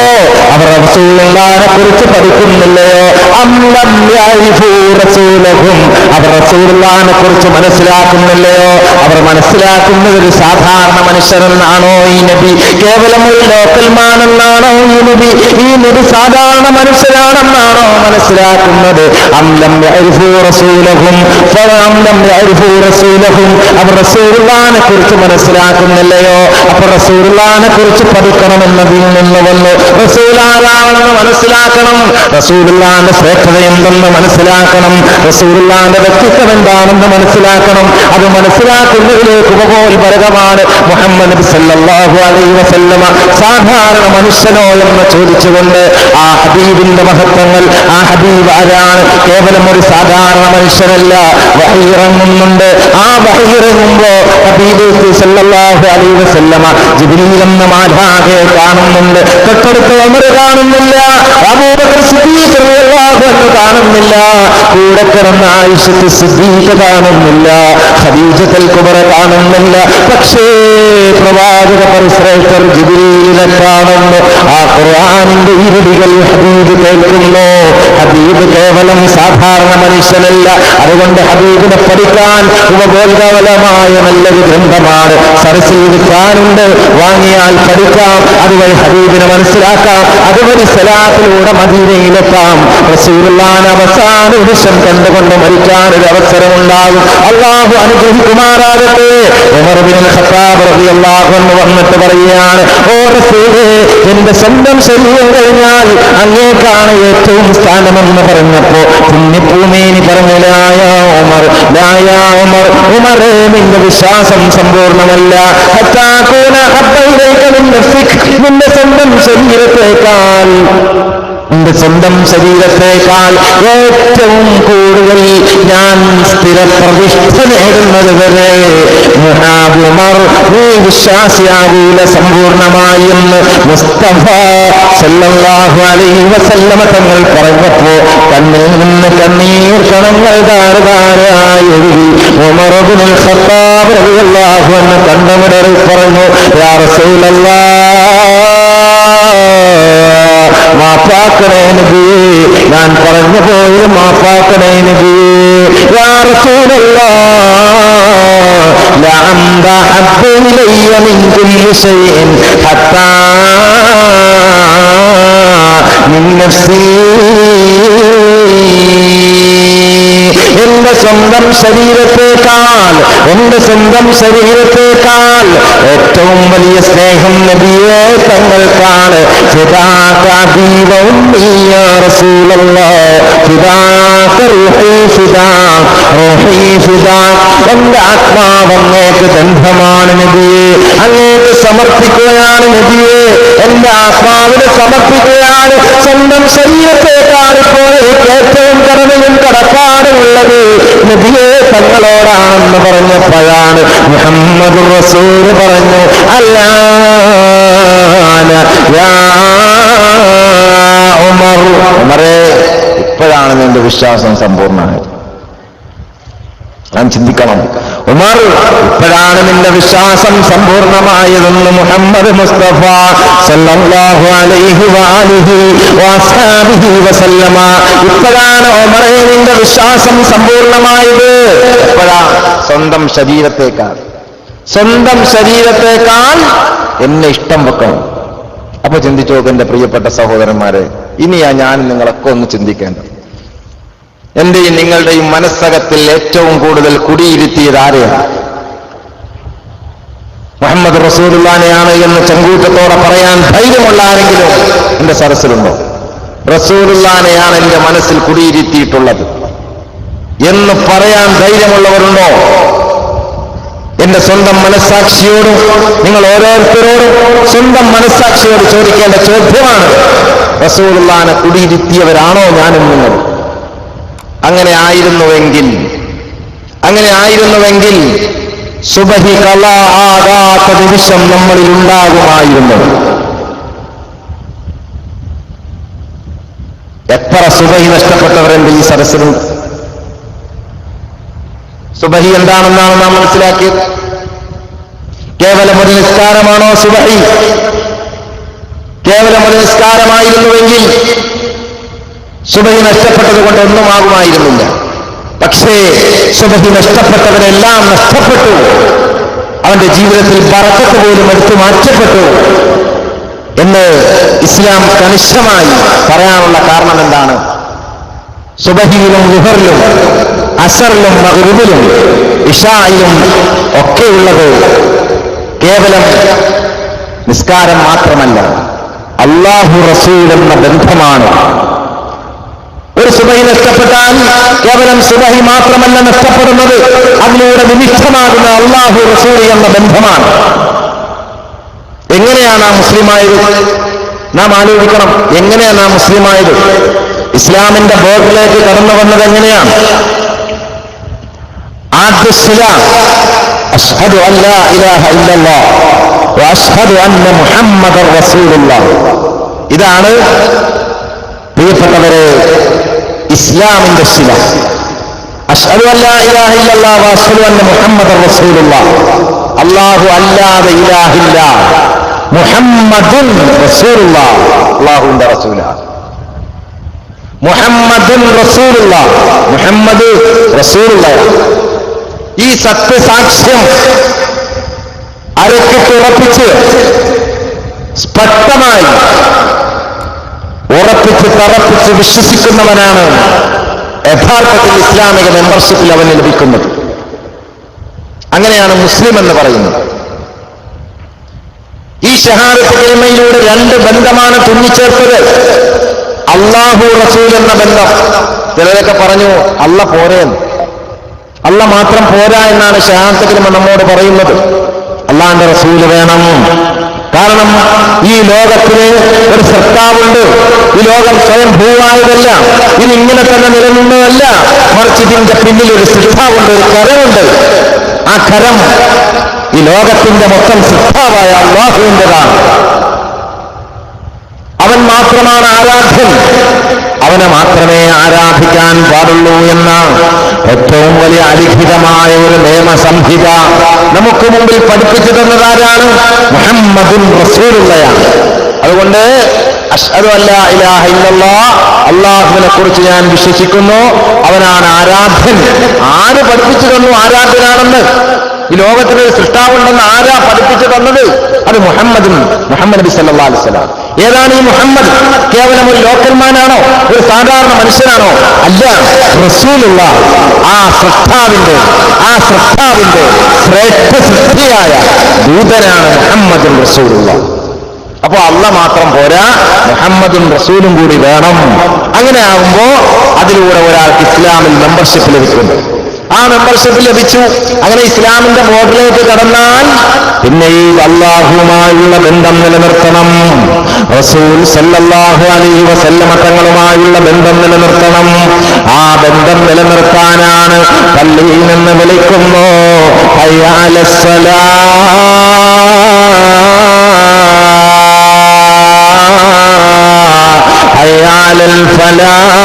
അവർ റസൂലുള്ളാഹിനെ കുറിച്ച് പഠിക്കുന്നില്ലയോ? അംലം യഅരിഫു റസൂലഹും, അവർ റസൂലുള്ളാഹിനെ കുറിച്ച് മനസ്സിലാക്കുന്നില്ലയോ? അവർ മനസ്സിലാക്കുന്നത് ഒരു സാധാരണ മനുഷ്യനെന്നാണോ ഈ നബി? കേവലം ഒരു ലോക്കൽ മാനെന്നാണോ ഈ നബി? ഈ നബി സാധാരണ മനുഷ്യനാണെന്നാണോ മനസ്സിലാക്കുന്നത്? അംലം യഅരിഫു റസൂലഹും ഫഅംലം യഅരിഫു റസൂലഹും, അവർ റസൂലുള്ളാഹിനെ കുറിച്ച് മനസ്സിലാക്കുന്നില്ലയോ? അപ്പോൾ റസൂലുള്ളാഹിനെ കുറിച്ച് പഠിക്കണമെന്നതിൽ നിന്ന് വന്നു. റസൂൽ ആരാണെന്ന് മനസ്സിലാക്കണം, റസൂലുള്ളാഹിന്റെ ശ്രേഷ്ഠത എന്തെന്ന് മനസ്സിലാക്കണം, റസൂലുള്ളാഹിന്റെ വ്യക്തിത്വം എന്താണെന്ന് മനസ്സിലാക്കണം. അത് മനസ്സിലാക്കുന്നതിൽ ഹൃദയത്തിലേക്ക് ഉപബോധപരകമാണ് മുഹമ്മദ് നബി സല്ലല്ലാഹു അലൈഹി വസല്ലമ സാധാരണ മനുഷ്യനോ എന്ന് ചോദിച്ചുകൊണ്ട് ആ ഹബീബിന്റെ മഹത്വങ്ങൾ, ആ ഹബീബ് ആരാണ്? കേവലം ഒരു സാധാരണ മനുഷ്യനല്ല, വഹി ഇറങ്ങുന്നുണ്ട്. ആ വഹി ഇറങ്ങുമ്പോ ഹബീബ് സല്ലല്ലാഹു അലൈഹി വസല്ലമ ജിബ്രീൽ എന്ന മാലാഖയെ കാണുന്നുണ്ട്. തൊട്ടടുത്ത് ഉമർ കാണുന്നില്ല, അബൂബക്കർ സിദ്ദീഖ് റളിയല്ലാഹു അൻഹു കാണുന്നില്ല, കൂടെ കിടന്ന ആയിഷത്ത് സിദ്ദീഖ കാണുന്നില്ല, ഖദീജത്തുൽ കുബ്ര കാണുന്നില്ല. പക്ഷേ പ്രവാചക പരിശ്രേഷ്ഠർ ജിബ്രീലിനെ കാണുന്നു. ആ ഖുർആനിന്റെ ഇരുടികൾ ഹബീബ് കേൾക്കുന്നു. ഹബീബ് കേവലം സാധാരണ മനുഷ്യനല്ല. അതുകൊണ്ട് ഹബീബിനെ പഠിക്കാൻ ഉപബോധപരമായ നല്ലൊരു ഗ്രന്ഥമാണ് സരസിൽ വിൽക്കാനുണ്ട്, വാങ്ങിയാൽ പഠിക്കാം, അതുവഴി ഹബീബിനെ മനസ്സിലാക്കാം, അതുവഴി സലാത്തിലൂടെ മദീനയിലെത്താം. റസൂലുള്ളാഹിന്റെ അവസാന നിമിഷം കണ്ടുകൊണ്ട് മരിക്കാൻ ഒരു അവസരമുണ്ടാകും. അല്ലാഹു അനുഗ്രഹിക്കുമാറാകട്ടെ. ഉമർ ഇബ്നുൽ ഖത്താബ് റളിയല്ലാഹു അൻഹു വന്നിട്ട് പറയുകയാണ്, ഓ റസൂലേ, എന്റെ സ്വന്തം ശരീരം കഴിഞ്ഞാൽ അങ്ങേക്കാണ് ഏറ്റവും സ്ഥാനമെന്ന് പറഞ്ഞപ്പോ പുണ്യഭൂമേനി പറഞ്ഞു, ലായ ഉമർ, ലായ ഉമർ, ഉമറേ, നിന്റെ വിശ്വാസം സമ്പൂർണ്ണമല്ല. ഹത്താകൂന ഹബ്ബ ഇലൈക മിൻ നഫ്സിക്, നിന്റെ സ്വന്തം ശരീരത്തേക്കാൾ, നിന്റെ സ്വന്തം ശരീരത്തേക്കാൾ ഏറ്റവും കൂടുതൽ ഞാൻ സ്ഥിരപ്രതിഷ്ഠ നേടുന്നത് വരെ മുഹാബ് ഉമർ നീ വിശ്വാസിയാകൂല സമ്പൂർണമായി എന്ന് മുസ്തഫ സല്ലല്ലാഹു അലൈഹി വസല്ലമ തങ്ങൾ പറഞ്ഞപ്പോ കണ്ണിൽ നിന്ന് കണ്ണീർ കണങ്ങൾ ധാരധാരയായി ഒഴുകി. ഉമർ ഇബ്നുൽ ഖത്താബ് റളിയല്ലാഹു അൻഹു കണ്ണുമിടറി പറഞ്ഞു, യാ റസൂലല്ലാഹ്, മാപ്പാക്കണേ നബിയേ, ഞാൻ പറഞ്ഞു പോയി മാപ്പാക്കണേ നബിയേ. യാ റസൂലല്ലാഹ്, ലഅന്ത ഹബ്ബു ഇലയ്യ മിൻ കുല്ലി ശൈഇൻ ഹത്താ മിൻ നഫ്സി, എന്റെ സ്വന്തം ശരീരത്തേക്കാൾ, എന്റെ സ്വന്തം ശരീരത്തേക്കാൾ ഏറ്റവും വലിയ സ്നേഹം നബിയെ തങ്ങൾക്കാണ്. ഫിദാക അബീ വ ഉമ്മീ യാ റസൂലല്ലാഹ്, ഫിദാക റൂഹി ഫിദാക, റൂഹി ഫിദാക, എന്റെ ആത്മാവ് അങ്ങേക്ക് ബന്ധമാണ് നബിയെ, അങ്ങേക്ക് സമർപ്പിക്കുകയാണ് നബിയെ, എന്റെ ആത്മാവിനെ സമർപ്പിക്കുകയാണ്. സ്വന്തം ശരീരത്തേക്കാൾ ഇപ്പോൾ ഏറ്റവും കടമയും കടപ്പാടുമുള്ളത് നബിയെ തങ്ങളോടാണെന്ന് പറഞ്ഞപ്പോഴാണ് മുഹമ്മദ് റസൂൽ പറഞ്ഞു, അല്ലാന യാ ഉമർ, ഉമറേ, ഇപ്പോഴാണ് നിന്റെ വിശ്വാസം സമ്പൂർണ്ണമായത്. നാം ചിന്തിക്കണം, ഉമർ, ഇപ്പോഴാണ് നിന്റെ വിശ്വാസം സമ്പൂർണമായതെന്ന് മുഹമ്മദ് മുസ്തഫ സല്ലല്ലാഹു അലൈഹി വആലിഹി വഅസ്ഹാബിഹി വസല്ലമ, ഇപ്പോഴാണ് ഉമറേ നിന്റെ വിശ്വാസം സമ്പൂർണമായത്. എപ്പോഴാണ്? സ്വന്തം ശരീരത്തേക്കാൾ, സ്വന്തം ശരീരത്തേക്കാൾ എന്നെ ഇഷ്ടം വെക്കണം. അപ്പൊ ചിന്തിച്ചു നോക്ക് എന്റെ പ്രിയപ്പെട്ട സഹോദരന്മാരെ, ഇനിയാ ഞാൻ നിങ്ങളൊക്കെ ഒന്ന് ചിന്തിക്കേണ്ടത്. എന്റെയും നിങ്ങളുടെയും മനസ്സകത്തിൽ ഏറ്റവും കൂടുതൽ കുടിയിരുത്തിയത് ആരെയാണ്? മുഹമ്മദ് റസൂലുള്ളാഹിനെയാണ് എന്ന് ചങ്കൂറ്റത്തോടെ പറയാൻ ധൈര്യമുള്ള ആരെങ്കിലും എന്റെ സരസിലുണ്ടോ? റസൂലുള്ളാഹിനെയാണ് എന്റെ മനസ്സിൽ കുടിയിരുത്തിയിട്ടുള്ളത് എന്ന് പറയാൻ ധൈര്യമുള്ളവരുണ്ടോ? എന്റെ സ്വന്തം മനസ്സാക്ഷിയോടും നിങ്ങൾ ഓരോരുത്തരോടും സ്വന്തം മനസ്സാക്ഷിയോട് ചോദിക്കേണ്ട ചോദ്യമാണ്, റസൂലുള്ളാഹിനെ കുടിയിരുത്തിയവരാണോ ഞാനും നിങ്ങൾ? അങ്ങനെ ആയിരുന്നുവെങ്കിൽ സുബഹി കള ആകാത്ത നിമിഷം നമ്മളിൽ ഉണ്ടാകുമായിരുന്നു. എത്ര സുബഹി നഷ്ടപ്പെട്ടവരെന്റെ ഈ സദസ്സിലുണ്ട്? സുബഹി എന്താണെന്നാണ് നാം മനസ്സിലാക്കിയത്? കേവലം ഒരു നിസ്കാരമാണോ സുബഹി? കേവലം ഒരു നിസ്കാരമായിരുന്നുവെങ്കിൽ സുബഹി നഷ്ടപ്പെട്ടത് കൊണ്ട് ഒന്നുമാകുമായിരുന്നില്ല. പക്ഷേ സുബഹി നഷ്ടപ്പെട്ടവരെല്ലാം നഷ്ടപ്പെട്ടു. അവന്റെ ജീവിതത്തിൽ ബറക്കത്ത് പോലും എടുത്തു മാറ്റപ്പെട്ടു എന്ന് ഇസ്ലാം കണിശമായി പറയാനുള്ള കാരണം എന്താണ്? സുബഹിയിലും ളുഹറിലും അസറിലും മഗ്രിബിലും ഇശായിലും ഒക്കെയുള്ളത് കേവലം നിസ്കാരം മാത്രമല്ല, അല്ലാഹു റസൂൽ എന്ന ബന്ധമാണ്. ഒരു സുബഹി നഷ്ടപ്പെട്ടാൽ കേവലം സുബഹി മാത്രമല്ല നഷ്ടപ്പെടുന്നത്, അതിലൂടെ നിമിത്തമാകുന്ന അല്ലാഹു റസൂൽ എന്ന ബന്ധമാണ്. എങ്ങനെയാണ് ആ മുസ്ലിമായത്? നാം ആലോചിക്കണം, എങ്ങനെയാണ് ആ മുസ്ലിമായത്? ഇസ്ലാമിന്റെ ബോർഡിലേക്ക് കടന്നു വന്നത് എങ്ങനെയാണ്? ആദ്യ ശില അശ്ഹദു അല്ലാ ഇലാഹ ഇല്ലല്ലാഹ് വ അശ്ഹദു അന്ന മുഹമ്മദർ റസൂലുള്ളാഹ്. ഇതാണ് പ്രിയപ്പെട്ടവരെ ഇസ്ലാമിന്റെ ശില. അശ്ഹദു അല്ലാ ഇലാഹ ഇല്ലല്ലാഹ് വ അശ്ഹദു അന്ന മുഹമ്മദർ റസൂലുള്ളാഹ്. അല്ലാഹു അല്ലാതെ ഇലാഹില്ല, മുഹമ്മദുൻ റസൂലുള്ളാഹ്, അല്ലാഹുവിന്റെ റസൂലാണ്. മുഹമ്മദുൻ റസൂലുള്ളാഹ്, മുഹമ്മദ് റസൂലുള്ളാഹ്. ഈ സത്യസാക്ഷ്യം അരക്കിട്ട് ഉറപ്പിച്ച് സ്പഷ്ടമായി ഉറപ്പിച്ച് തറപ്പിച്ച് വിശ്വസിക്കുന്നവനാണ് യഥാർത്ഥത്തിൽ ഇസ്ലാമിക മെമ്പർഷിപ്പിൽ അവന് ലഭിക്കുന്നത്. അങ്ങനെയാണ് മുസ്ലിം എന്ന് പറയുന്നത്. ഈ ഷഹാദത്ത് കലിമയിലൂടെ രണ്ട് ബന്ധമാണ് തുന്നിച്ചേർത്തത്. അല്ലാഹു റസൂൽ എന്ന ബന്ധം. ചിലരൊക്കെ പറഞ്ഞു അല്ല പോരേന്ന്, അല്ല മാത്രം പോരാ എന്നാണ് ഷഹാദത്ത് കലിമ നമ്മോട് പറയുന്നത്. അല്ലാഹുവിന്റെ റസൂൽ വേണം. കാരണം ഈ ലോകത്തിന് ഒരു സൃഷ്ടാവുണ്ട്. ഈ ലോകം സ്വയം ഭൂവായതല്ല, ഇത് ഇങ്ങനെ തന്നെ നിലനിന്നതല്ല, മറിച്ച് ഇതിന്റെ പിന്നിൽ ഒരു സൃഷ്ടാവുണ്ട്, ഒരു കരമുണ്ട്. ആ കരം ഈ ലോകത്തിന്റെ മൊത്തം സൃഷ്ടാവായ അല്ലാഹുവിൻ്റെതാണ്. അവൻ മാത്രമാണ് ആരാധ്യൻ, അവനെ മാത്രമേ ആരാധിക്കാൻ പാടുള്ളൂ എന്ന ഏറ്റവും വലിയ അലിഖിതമായ ഒരു നിയമസംഹിത നമുക്ക് മുമ്പിൽ പഠിപ്പിച്ചു തന്നതാരാണ്? മുഹമ്മദുൻ റസൂലുള്ളാഹ്. അതുകൊണ്ട് അശ്ഹദു അല്ലാ ഇലാഹ ഇല്ലല്ലാഹ്, അല്ലാഹുവിനെ കുറിച്ച് ഞാൻ വിശ്വസിക്കുന്നു, അവനാണ് ആരാധ്യൻ. ആര് പഠിപ്പിച്ചു തന്നു ആരാധ്യനാണെന്ന്? ഈ ലോകത്തിനൊരു സൃഷ്ടാവുണ്ടെന്ന് ആരാ പഠിപ്പിച്ചു തന്നത്? അത് മുഹമ്മദ് നബി സല്ലല്ലാഹു അലൈഹി വസല്ലം. ഏതാണ് ഈ മുഹമ്മദ്? കേവലം ഒരു ലോക്കൽമാനാണോ? ഒരു സാധാരണ മനുഷ്യനാണോ? അല്ല, റസൂലുള്ളാഹ്. ആ സൃഷ്ടാവിന്റെ ശ്രേഷ്ഠ സൃഷ്ടിയായ ദൂതനാണ് മുഹമ്മദുൻ റസൂലുള്ളാഹ്. അപ്പൊ അല്ല മാത്രം പോരാ, മുഹമ്മദുൻ റസൂലും കൂടി വേണം. അങ്ങനെ ആകുമ്പോ അതിലൂടെ ഒരാൾക്ക് ഇസ്ലാമിൽ മെമ്പർഷിപ്പ് ലഭിക്കുന്നു. ആ മെമ്പർഷിപ്പ് ലഭിച്ചു. അങ്ങനെ ഇസ്ലാമിന്റെ ബോർഡിലേക്ക് കടന്നാൽ പിന്നെ ഈ അല്ലാഹുവുമായുള്ള ബന്ധം നിലനിർത്തണം. റസൂൽ സല്ലല്ലാഹു അലൈഹി വസല്ലമ തങ്ങളുമായുള്ള ബന്ധം നിലനിർത്തണം. ആ ബന്ധം നിലനിർത്താനാണ് പള്ളിയിൽ നിന്ന് വിളിക്കുന്നു ഹയ്യ അലസ്സലാഹ്, ഹയ്യ അലൽ ഫലാഹ്.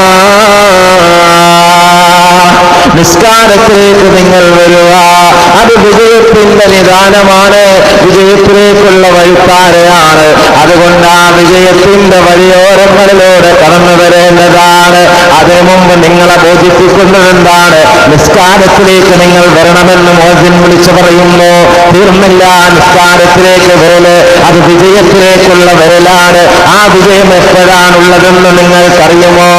നിസ്കാരത്തിലേക്ക് നിങ്ങൾ വരിക, അത് വിജയത്തിന്റെ നിദാനമാണ്, വിജയത്തിലേക്കുള്ള വഴിത്താരയാണ്. അതുകൊണ്ട് ആ വിജയത്തിന്റെ വഴിയോരങ്ങളിലൂടെ കടന്നു വരേണ്ടതാണ്. അതിനു മുമ്പ് നിങ്ങളെ ബോധിപ്പിക്കുന്നത് എന്താണ്? നിസ്കാരത്തിലേക്ക് നിങ്ങൾ വരണമെന്ന് മുഅ്സിൻ വിളിച്ചു പറയുന്നു. തീർന്നില്ല നിസ്കാരത്തിലേക്ക് വരല്, അത് വിജയത്തിലേക്കുള്ള വരലാണ്. ആ വിജയം എപ്പോഴാണുള്ളതെന്ന് നിങ്ങൾക്കറിയുമോ?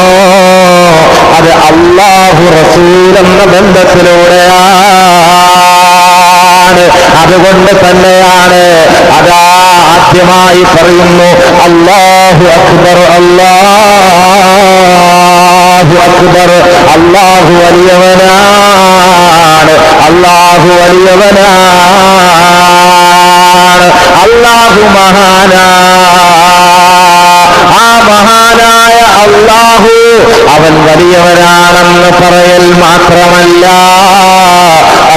അത് അല്ലാഹു റസൂൽ എന്ന ബന്ധത്തിലൂടെയാണ്. അതുകൊണ്ട് തന്നെയാണ് അതാ ആദ്യമായി പറയുന്നു അല്ലാഹു അക്ബർ, അല്ലാഹു അക്ബർ. അല്ലാഹു വലിയവനാണ്, അല്ലാഹു വലിയവനാണ്, അല്ലാഹു മഹാനാണ്. ആ മഹാനായ അല്ലാഹു അവൻ വലിയവനാണെന്ന് പറയൽ മാത്രമല്ല,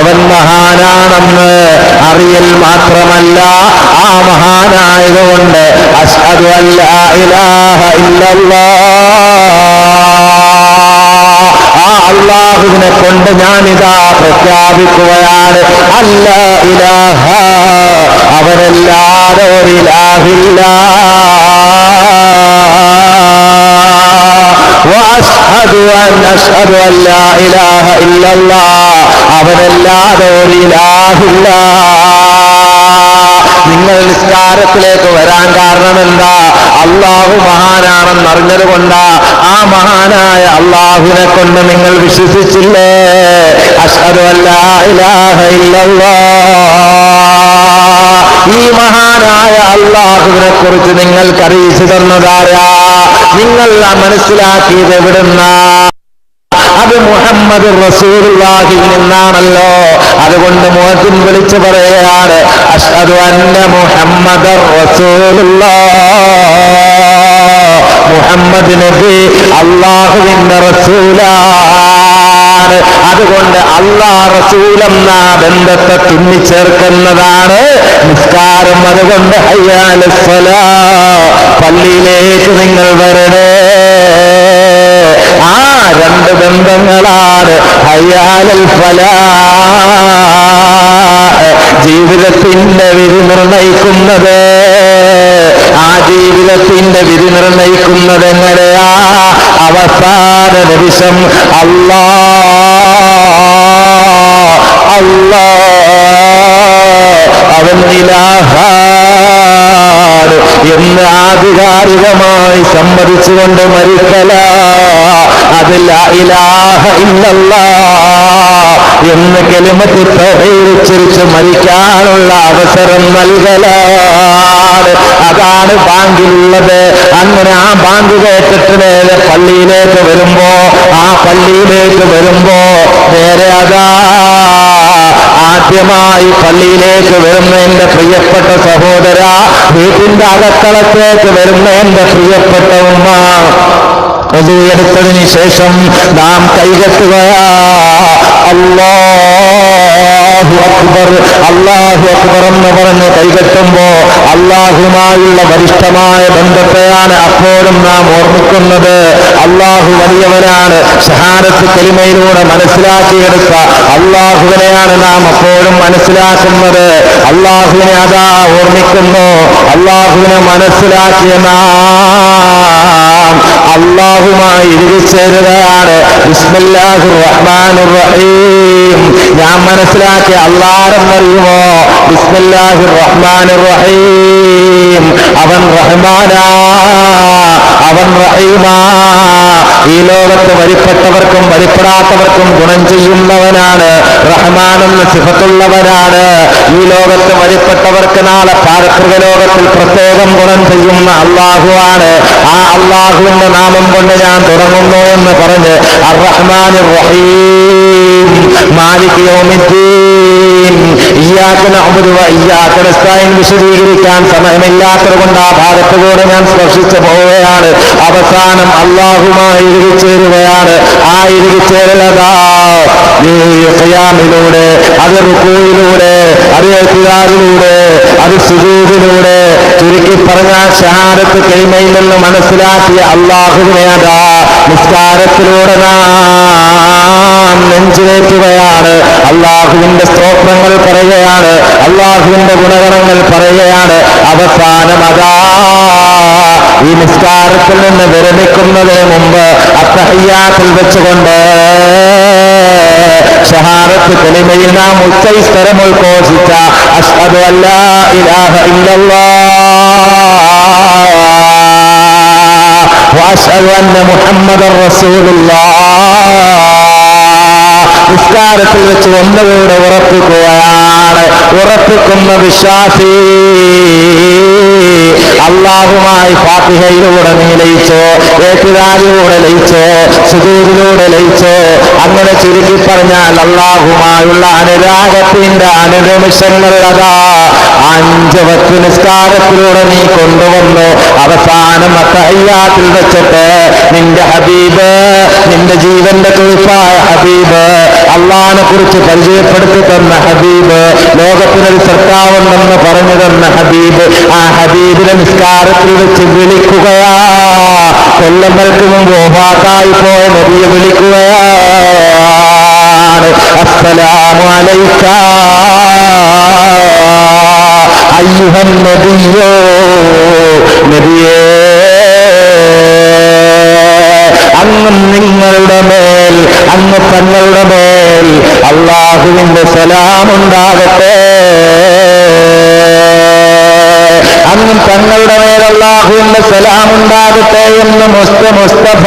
അവൻ മഹാനാണെന്ന് അറിയൽ മാത്രമല്ല, ആ മഹാനായതുകൊണ്ട് അശ്ഹദു അല്ലാ ഇലാഹ ഇല്ലല്ലാഹ്, ആ അല്ലാഹുവിനെ കൊണ്ട് ഞാനിതാ പ്രഖ്യാപിക്കുകയാണ് അല്ലാ ഇലാഹ, അവനല്ലാതെ ഒരു ഇലാഹില്ല. അശ്ഹദു അല്ലാ ഇലാഹ ഇല്ലല്ലാഹ്, അവനല്ലാതെ ഒരു ഇലാഹില്ല. നിങ്ങൾ നിസ്കാരത്തിലേക്ക് വരാൻ കാരണം എന്താ? അല്ലാഹു മഹാനാണെന്ന് അറിഞ്ഞത് കൊണ്ടാ. ആ മഹാനായ അല്ലാഹുവിനെ കൊണ്ട് നിങ്ങൾ വിശ്വസിച്ചില്ലേ? അശ്ഹദു അല്ലാ ഇലാഹ ഇല്ലല്ലാഹ്. ഈ മഹാനായ അല്ലാഹുവിനെ കുറിച്ച് നിങ്ങൾക്ക് അറിയിച്ചു തന്നതാരാ? നിങ്ങൾ മനസ്സിലാക്കിയത് എവിടുന്ന? അത് മുഹമ്മദ് റസൂലുള്ളാഹിൽ നിന്നാണല്ലോ. അതുകൊണ്ട് മുഅദ്ദിൻ വിളിച്ചു പറയുകയാണ്, അശ്ഹദു അന്ന മുഹമ്മദർ റസൂലുള്ളാഹ്. മുഹമ്മദ് നബി അല്ലാഹുവിന്റെ റസൂലാണ്. അതുകൊണ്ട് അല്ലാഹ് റസൂലെന്ന ബന്ധത്തെ തുന്നിച്ചേർക്കുന്നതാണ് നിസ്കാരം. അതുകൊണ്ട് ഹയ്യാലസ് സ്വലാഹ്, പള്ളിയിലേക്ക് നിങ്ങൾ വരണേ. ആ രണ്ട് ബന്ധങ്ങളാണ് ഹയ്യാലൽ ഫലാഹ്, ജീവിതത്തിന്റെ വിധി നിർണയിക്കുന്നത്. ആ ജീവിതത്തിന്റെ വിധി നിർണയിക്കുന്നത് എങ്ങനെയാ? അവസാന നിമിഷം അവൻ ഇലാഹാണ് എന്ന് ആധികാരികമായി സമ്മതിച്ചുകൊണ്ട് മരിക്കല. അത് ലാ ഇലാഹ ഇല്ലല്ലാഹ് എന്ന് കലിമത്ത് തൗഹീദ് ഉച്ചരിച്ച് മരിക്കാനുള്ള അവസരം നൽകലാണ്. അതാണ് ബാങ്കിലുള്ളത്. അങ്ങനെ ആ ബാങ്ക് കേട്ടിട്ട് നേരെ പള്ളിയിലേക്ക് വരുമ്പോ, ആ പള്ളിയിലേക്ക് വരുമ്പോ നേരെ അതാ ആദ്യമായി പള്ളിയിലേക്ക് വരുന്ന എന്റെ പ്രിയപ്പെട്ട സഹോദര, വീട്ടിന്റെ അകത്തളത്തേക്ക് വരുന്ന എന്റെ പ്രിയപ്പെട്ട ഉമ്മ, വദു എടുത്തതിന് ശേഷം നാം കൈകെട്ടുകയാ. അല്ലാഹു അക്ബർ, അല്ലാഹു അക്ബർ എന്ന് പറഞ്ഞ് കൈകെട്ടുമ്പോ അല്ലാഹുമായുള്ള വരിഷ്ഠമായ ബന്ധത്തെയാണ് അപ്പോഴും നാം ഓർമ്മിക്കുന്നത്. അല്ലാഹു വലിയവനാണ്. ഷഹാദത്ത് കലിമയിലൂടെ മനസ്സിലാക്കിയെടുത്ത അല്ലാഹുവിനെയാണ് നാം അപ്പോഴും മനസ്സിലാക്കുന്നത്. അല്ലാഹുവിനെ അതാ ഓർമ്മിക്കുന്നു. അല്ലാഹുവിനെ മനസ്സിലാക്കിയ നാം അല്ലാഹുമായി ഇരിച്ചേരുകയാണ്. ബിസ്മില്ലാഹിർ റഹ്മാനിർ റഹീം. ഞാൻ മനസ്സിലാക്കിയ അല്ലാഹെന്നറിയുമോ? ബിസ്മില്ലാഹിർ റഹ്മാനിർ റഹീം. അവൻ റഹ്മാനാ, അവൻ റഹീമാ. ഈ ലോകത്ത് വരിപ്പെട്ടവർക്കും വരിപ്പെടാത്തവർക്കും ഗുണം ചെയ്യുന്നവനാണ്. റഹ്മാൻ എന്ന സിഫത്തുള്ളവനാണ്. ഈ ലോകത്ത് വരിപ്പെട്ടവർക്ക് നാളെ പാരത്രിക ലോകത്തിൽ പ്രത്യേകം ഗുണം ചെയ്യുന്ന അല്ലാഹുവാണ്. ആ അല്ലാഹുവിന്റെ നാമം കൊണ്ട് ഞാൻ തുടങ്ങുന്നു എന്ന് പറഞ്ഞ് അർ-റഹ്മാനിർ റഹീം മാലിക് യൗമിദ്ദീൻ ഇയ്യാക നഅ്ബുദു വ ഇയ്യാക നസ്തഈൻ വിശദീകരിക്കാൻ സമയമില്ലാത്തത് കൊണ്ട് ആ ഭാഗത്തുകൂടെ ഞാൻ സ്പർശിച്ചു പോവുകയാണ്. അവസാനം അല്ലാഹുമായി ഇഴുകിച്ചേരുകയാണ്. ആ ഇഴുകിച്ചേരലതാ ഖിയാമിലൂടെ, അത് റുകൂയിലൂടെ, അത് ഇഅ്തിദാലിലൂടെ, അത് സുജൂദിലൂടെ, ചുരുക്കി പറഞ്ഞാൽ ഷഹാദത്ത് കലിമയിൽ നിന്ന് മനസ്സിലാക്കിയ അല്ലാഹുവിനെ അതാ നിസ്കാരത്തിലൂടെ നാം നെഞ്ചിലേറ്റുകയാണ്. അല്ലാഹുവിന്റെ സ്തോത്രങ്ങൾ പറയുകയാണ്, അല്ലാഹുവിന്റെ ഗുണഗണങ്ങൾ പറയുകയാണ്. അവസാനം അതാ ഈ നിസ്കാരത്തിൽ നിന്ന് വിരമിക്കുന്നതിന് മുമ്പ് അത്തഹിയ്യാത്തിൽ വെച്ചുകൊണ്ട് ഷഹാദത്ത് കലിമയിൽ നാം ഉച്ചൈസ്തരം ഉദ്ഘോഷിച്ച അശ്ഹദു അല്ലാ ഇലാഹ ഇല്ലല്ലാഹ് വ അശ്ഹദു അന്ന മുഹമ്മദർ റസൂലുള്ളാഹ് നിസ്കാരത്തിൽ വെച്ച് ഒന്നുകൂടെ ഉറപ്പിക്കുകയാണ്. ഉറപ്പിക്കുന്ന വിശ്വാസി അല്ലാഹുമായി ഫാത്തിഹയിലൂടെ നീ ലയിച്ചോ, ഏറ്റുകാലിലൂടെ ലയിച്ചോ, സുജൂദിലൂടെ ലയിച്ചോ. അങ്ങനെ ചുരുക്കി പറഞ്ഞാൽ അല്ലാഹുമായുള്ള അനുരാഗത്തിന്റെ അനുനിമിഷങ്ങൾ അതാ 5 വക്ത് നിസ്കാരത്തിലൂടെ നീ കൊണ്ടുവന്നു. അവസാനം അത്തഹിയ്യാത്തിൽ വെച്ചിട്ട് നിന്റെ ഹബീബ്, നിന്റെ ജീവന്റെ കുറിപ്പായ ഹബീബ്, അള്ളാഹിനെ കുറിച്ച് പരിചയപ്പെടുത്തി തന്ന ഹബീബ്, ലോകത്തിനൊരു സർക്കാവുണ്ടെന്ന് പറഞ്ഞു തന്ന ഹബീബ്, ആ ഹബീബിനെ നിസ്കാരത്തിൽ വെച്ച് വിളിക്കുകയാ. കൊല്ലങ്ങൾക്ക് മുമ്പ് വഫാത്തായി പോയ നബിയെ വിളിക്കുകയാണ്. അസ്സലാമു അലൈക അയ്യുഹൻ നബിയോ, നബിയേ അങ്ങ് നിങ്ങളുടെ മേൽ, അങ്ങ് തങ്ങളുടെ മേൽ അല്ലാഹുവിന്റെ സലാമുണ്ടാകട്ടെ. അങ്ങ് തങ്ങളുടെ മേൽ അല്ലാഹുവിന്റെ സലാമുണ്ടാകട്ടെ എന്ന് മുസ്തഫ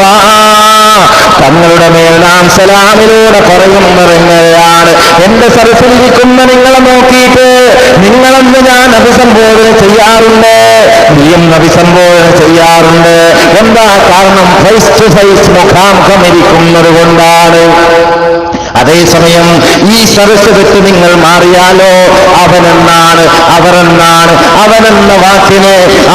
തങ്ങളുടെ മേൽ നാം സലാമിലൂടെ പറയുന്നതെങ്ങനെയാണ്? എന്റെ സരസിലിരിക്കുന്ന നിങ്ങളെ നോക്കിയിട്ട് നിങ്ങളെന്ന് ഞാൻ അഭിസംബോധന ചെയ്യാറുണ്ട്. നീയെന്ന് അഭിസംബോധന ചെയ്യാറുണ്ട്. എന്താ കാരണം? ഫേസ് ടു ഫേസ്, മുഖാമുഖം ഇരിക്കുന്നത് കൊണ്ടാണ്. അതേസമയം ഈ സദസ്സ് വിട്ട് നിങ്ങൾ മാറിയാലോ അവനെന്നാണ്, അവരെന്നാണ്,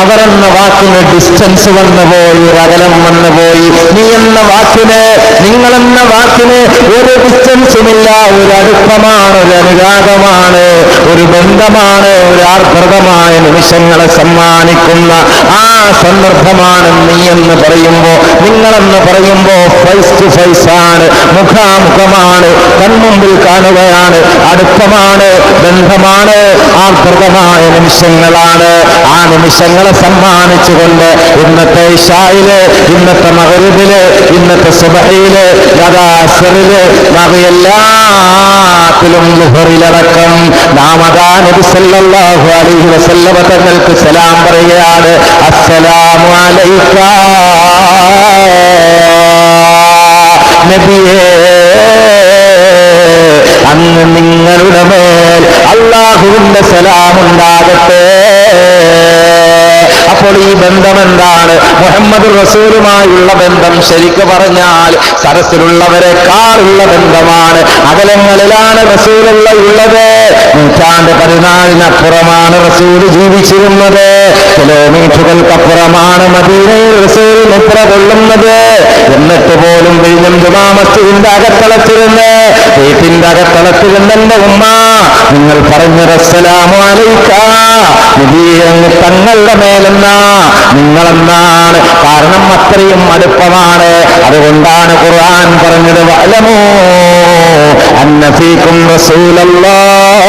അവരെന്ന വാക്കിന് ഡിസ്റ്റൻസ് വന്നുപോയി, ഒരു അകലം വന്നുപോയി. നീ എന്ന വാക്കിന്, നിങ്ങളെന്ന വാക്കിന് ഒരു ഡിസ്റ്റൻസുമില്ല, ഒരു അടുപ്പമാണ്, ഒരു അനുരാഗമാണ്, ഒരു ബന്ധമാണ്, ഒരു ആർദ്രതമായ നിമിഷങ്ങളെ സമ്മാനിക്കുന്ന ആ സന്ദർഭമാണ് നീ എന്ന് പറയുമ്പോ, നിങ്ങളെന്ന് പറയുമ്പോ ഫേസ് ടു ഫേസ് ആണ്, മുഖാമുഖമാണ്, കൺമുമ്പിൽ കാണുകയാണ്, അടുപ്പമാണ്, ബന്ധമാണ്, ആർദ്രതമായ നിമിഷങ്ങളാണ്. ആ നിമിഷങ്ങളെ സമ്മാനിച്ചുകൊണ്ട് ഇന്നത്തെ ഇശായില്, ഇന്നത്തെ മഗ്‌രിബില്, ഇന്നത്തെ സുബ്ഹിയില്, അസ്റില്, എല്ലാത്തിലും ളുഹറിലടക്കം നാം അതാ നബി സല്ലല്ലാഹു അലൈഹി വസല്ലമ തങ്ങൾക്ക് സലാം പറയുകയാണ്. അസ്സലാമു അലൈക നബിയേ, അങ്ങ് നിങ്ങളുടെ മേൽ അല്ലാഹുവിന്റെ സലാമുണ്ടാകട്ടെ. അപ്പോൾ ഈ ബന്ധം എന്താണ്? മുഹമ്മദ് റസൂലുമായുള്ള ബന്ധം ശരിക്കു പറഞ്ഞാൽ സരസിലുള്ളവരെക്കാളുള്ള ബന്ധമാണ്. അകലങ്ങളിലാണ് റസൂലുള്ള ഉള്ളത്. 14 റസൂൽ ജീവിച്ചിരുന്നത്. കിലോമീറ്ററുകൾക്കപ്പുറമാണ് മദീനയിൽ റസൂൽ മുദ്ര കൊള്ളുന്നത്. എന്നിട്ട് പോലും വിഴിഞ്ഞം ജുമാ മസ്ജിദിന്റെ അകത്തളത്തിരുന്ന്, വീട്ടിന്റെ അകത്തളത്തിരുന്ന് എന്റെ ഉമ്മ നിങ്ങൾ പറഞ്ഞു അസ്സലാമു അലൈക നബിയേ, അങ്ങ് തങ്ങളുടെ മേലെന്നാ, നിങ്ങളെന്നാണ്. കാരണം അത്രയും അടുപ്പമാണ്. അതുകൊണ്ടാണ് ഖുർആൻ പറഞ്ഞത് വഅലമൂ അന്ന ഫീകും റസൂലല്ലാഹ്,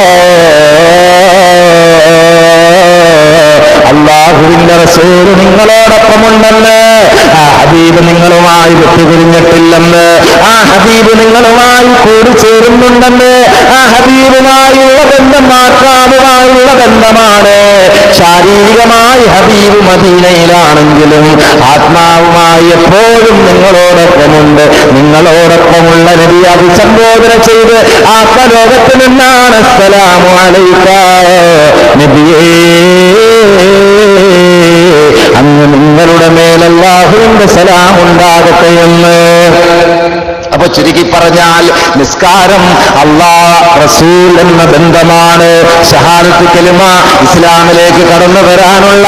അല്ലാഹുവിന്റെ റസൂൽ നിങ്ങളോടൊപ്പമുണ്ടെന്ന്. ആ ഹബീബ് നിങ്ങളുമായി വിട്ടുപിരിഞ്ഞിട്ടില്ലെന്ന്, ആ ഹബീബ് നിങ്ങളുമായി കൂടിച്ചേരുന്നുണ്ടെന്ന്. ആ ഹബീബുമായുള്ള ബന്ധം ആത്മാവുമായുള്ള ബന്ധമാണ്. ശാരീരികമായി ഹബീബ് മദീനയിലാണെങ്കിലും ആത്മാവുമായി എപ്പോഴും നിങ്ങളോടൊപ്പമുണ്ട്. നിങ്ങളോടൊപ്പമുള്ള നബി അഭിസംബോധന ചെയ്ത് ആത്മലോകത്ത് നിന്നാണ് അസ്സലാമു അലൈക നബിയേ, അങ്ങ് നിങ്ങളുടെ മേൽ അല്ലാഹുവിന്റെ സലാം ഉണ്ടാകട്ടെ എന്ന്. അപ്പൊ ചുരുക്കി പറഞ്ഞാൽ നിസ്കാരം അല്ലാഹ് റസൂൽ എന്ന ബന്ധമാണ്. ഷഹാദത്ത് കലിമ, ഇസ്ലാമിലേക്ക് കടന്നു വരാനുള്ള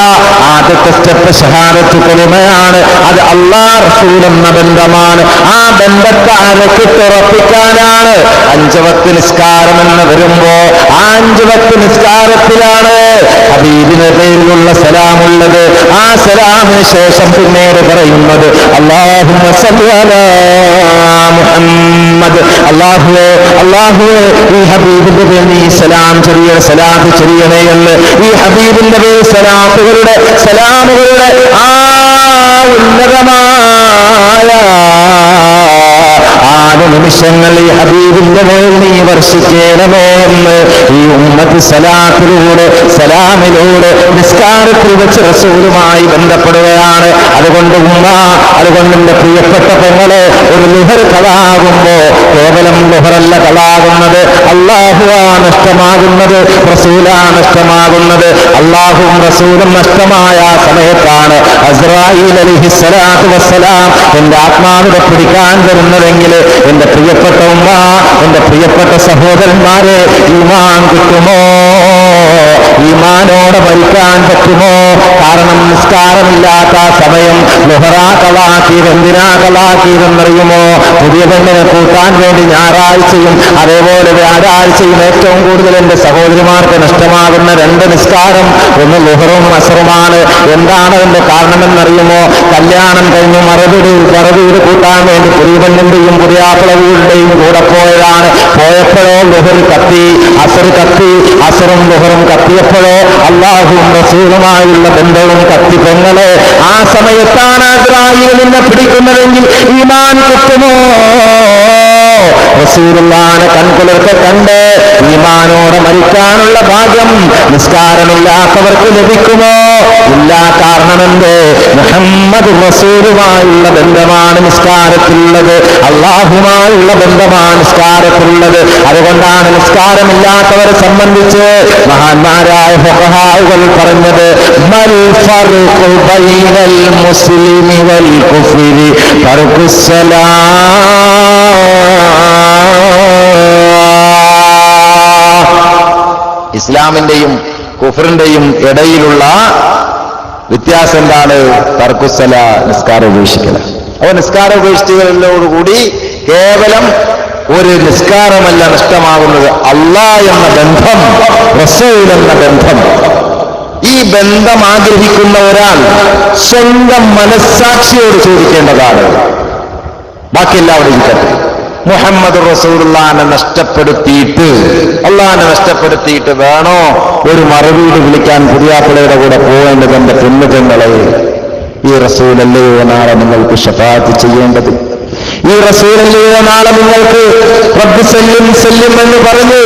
ആദ്യത്തെ സ്റ്റെപ്പ് ഷഹാദത്ത് കലിമയാണ്. അത് അല്ലാഹ് റസൂൽ എന്ന ബന്ധമാണ്. ആ ബന്ധത്തെ അരക്കിട്ടുറപ്പിക്കാനാണ് 5 വക്ത് നിസ്കാരം എന്ന് വരുമ്പോ ആ 5 വക്ത് നിസ്കാരത്തിലാണ് ഹബീബിന്റെ പേരിലുള്ള സലാമുള്ളത്. ആ സലാമിന് ശേഷം പിന്നീട് പറയുന്നത് അല്ലാഹുമ്മ സല്ലി അലാ മുഹമ്മദ്, അല്ലാഹുവേ ഈ ഹബീബിന്റെ പേരിൽ നീ സലാം ചെറിയ സലാത്ത് ചെറിയണേ എന്ന്. ഈ ഹബീബിന്റെ പേരിൽ സലാമുകളുടെ ആ ഉന്നതമായ നിമിഷങ്ങൾ ഈ ഹബീബിന്റെ മേൽ നീ വർഷിക്കണമേ എന്ന് ഈ ഉമ്മത്ത് സലാത്തിലൂടെ, സലാമിലൂടെ, നിസ്കാരത്തിൽ വെച്ച് റസൂലുമായി ബന്ധപ്പെടുകയാണ്. അതുകൊണ്ട് ഉമ്മ, അതുകൊണ്ട് എന്റെ പ്രിയപ്പെട്ട പെങ്ങളെ, ഒരു ലുഹർ കളാകുമ്പോ കേവലം ലുഹറല്ല കളാകുന്നത്, അല്ലാഹുവാ നഷ്ടമാകുന്നത്, റസൂലാ നഷ്ടമാകുന്നത്. അല്ലാഹുവും റസൂലും നഷ്ടമായ സമയത്താണ് അസ്രായീൽ അലൈഹിസ്സലാത്തു വസ്സലാം എന്റെ ആത്മാവിനെ പിടിക്കാൻ വരുന്നതെങ്കിൽ എന്റെ പ്രിയപ്പെട്ട ഉമ്മ, എന്റെ പ്രിയപ്പെട്ട സഹോദരന്മാരെ, ഈമാൻ കിട്ടുമോ? ഈമാനോടെ മരിക്കാൻ പറ്റുമോ? കാരണം നിസ്കാരമില്ലാത്ത സമയം ലുഹറാ കളാക്കിയത്, എന്തിനാ കളാക്കിയതെന്നറിയുമോ? പുതിയ പെണ്ണിനെ കൂട്ടാൻ വേണ്ടി ഞായറാഴ്ചയും അതേപോലെ വ്യാഴാഴ്ചയും ഏറ്റവും കൂടുതൽ എന്റെ സഹോദരിമാർക്ക് നഷ്ടമാകുന്ന 2 നിസ്കാരം, ഒന്ന് ലുഹറും അസറുമാണ്. എന്താണ് അതിന്റെ കാരണമെന്നറിയുമോ? കല്യാണം കഴിഞ്ഞ് മറവീട് കൂട്ടാൻ വേണ്ടി പുതിയ പെണ്ണിന്റെയും പുതിയാപ്പിളവുകളുടെയും കൂടെ പോയതാണ്. പോയപ്പോഴോ ലുഹർ കത്തി, അസർ കത്തി, അസറും ലുഹറും കത്തിയപ്പോഴോ അല്ലാഹുവും റസൂലുമായുള്ള ബന്ധവും കത്തി. പെങ്ങളെ, ആ സമയത്താണ് അസ്രായീൽ നിന്നെ പിടിക്കുന്നതെങ്കിൽ ഈമാൻ കിട്ടുമോ? റസൂലുള്ളാഹിനെ കൺകുളിർക്കെ കണ്ട് ഈമാനോടെ മരിക്കാനുള്ള ഭാഗ്യം നിസ്കാരമില്ലാത്തവർക്ക് ലഭിക്കുമോ? ഇല്ല. കാരണമെന്ത്? മുഹമ്മദ് റസൂലുമായുള്ള ബന്ധമാണ് നിസ്കാരത്തിലുള്ളത്, അല്ലാഹുമായുള്ള ബന്ധമാണ് നിസ്കാരത്തിലുള്ളത്. അതുകൊണ്ടാണ് നിസ്കാരമില്ലാത്തവരെ സംബന്ധിച്ച് മഹാന്മാരായ ഫഖഹാഉകൾ പറഞ്ഞത് മൽ ഫർഖു ബൈനൽ മുസ്ലിമി വൽ കുഫ്രി തർക്കുസ്സലാം. ഇസ്ലാമിന്റെയും കുഫറിന്റെയും ഇടയിലുള്ള വ്യത്യാസം എന്താണ്? തർക്കുസ്സല, നിസ്കാരം ഉപേക്ഷിക്കല. അപ്പോൾ നിസ്കാരം ഉപേക്ഷിച്ചതോടുകൂടി കേവലം ഒരു നിസ്കാരമല്ല നഷ്ടമാകുന്നത്, അല്ലാഹ് എന്ന ബന്ധം, റസൂൽ എന്ന ബന്ധം. ഈ ബന്ധം ആഗ്രഹിക്കുന്ന ഒരാൾ സ്വന്തം മനസ്സാക്ഷിയോട് ചോദിക്കേണ്ടതാണ്. ബാക്കിയെല്ലാവരും ഇരിക്കട്ടെ. മുഹമ്മദ് റസൂലുള്ളാഹിനെ നഷ്ടപ്പെടുത്തിയിട്ട്, അള്ളാഹിനെ നഷ്ടപ്പെടുത്തിയിട്ട് വേണോ ഒരു മറുവീട് വിളിക്കാൻ പുതിയാപ്പിളയുടെ കൂടെ പോകേണ്ടത്? എന്റെ പെണ്ണുങ്ങളെ, ഈ റസൂലല്ലയോ നാളെ നിങ്ങൾക്ക് ശഫാഅത്ത് ചെയ്യേണ്ടത്? ഈ റസൂലല്ലയോ നാളെ നിങ്ങൾക്ക് റബ്ബ് സല്ലിം സല്ലിം എന്ന് പറഞ്ഞ്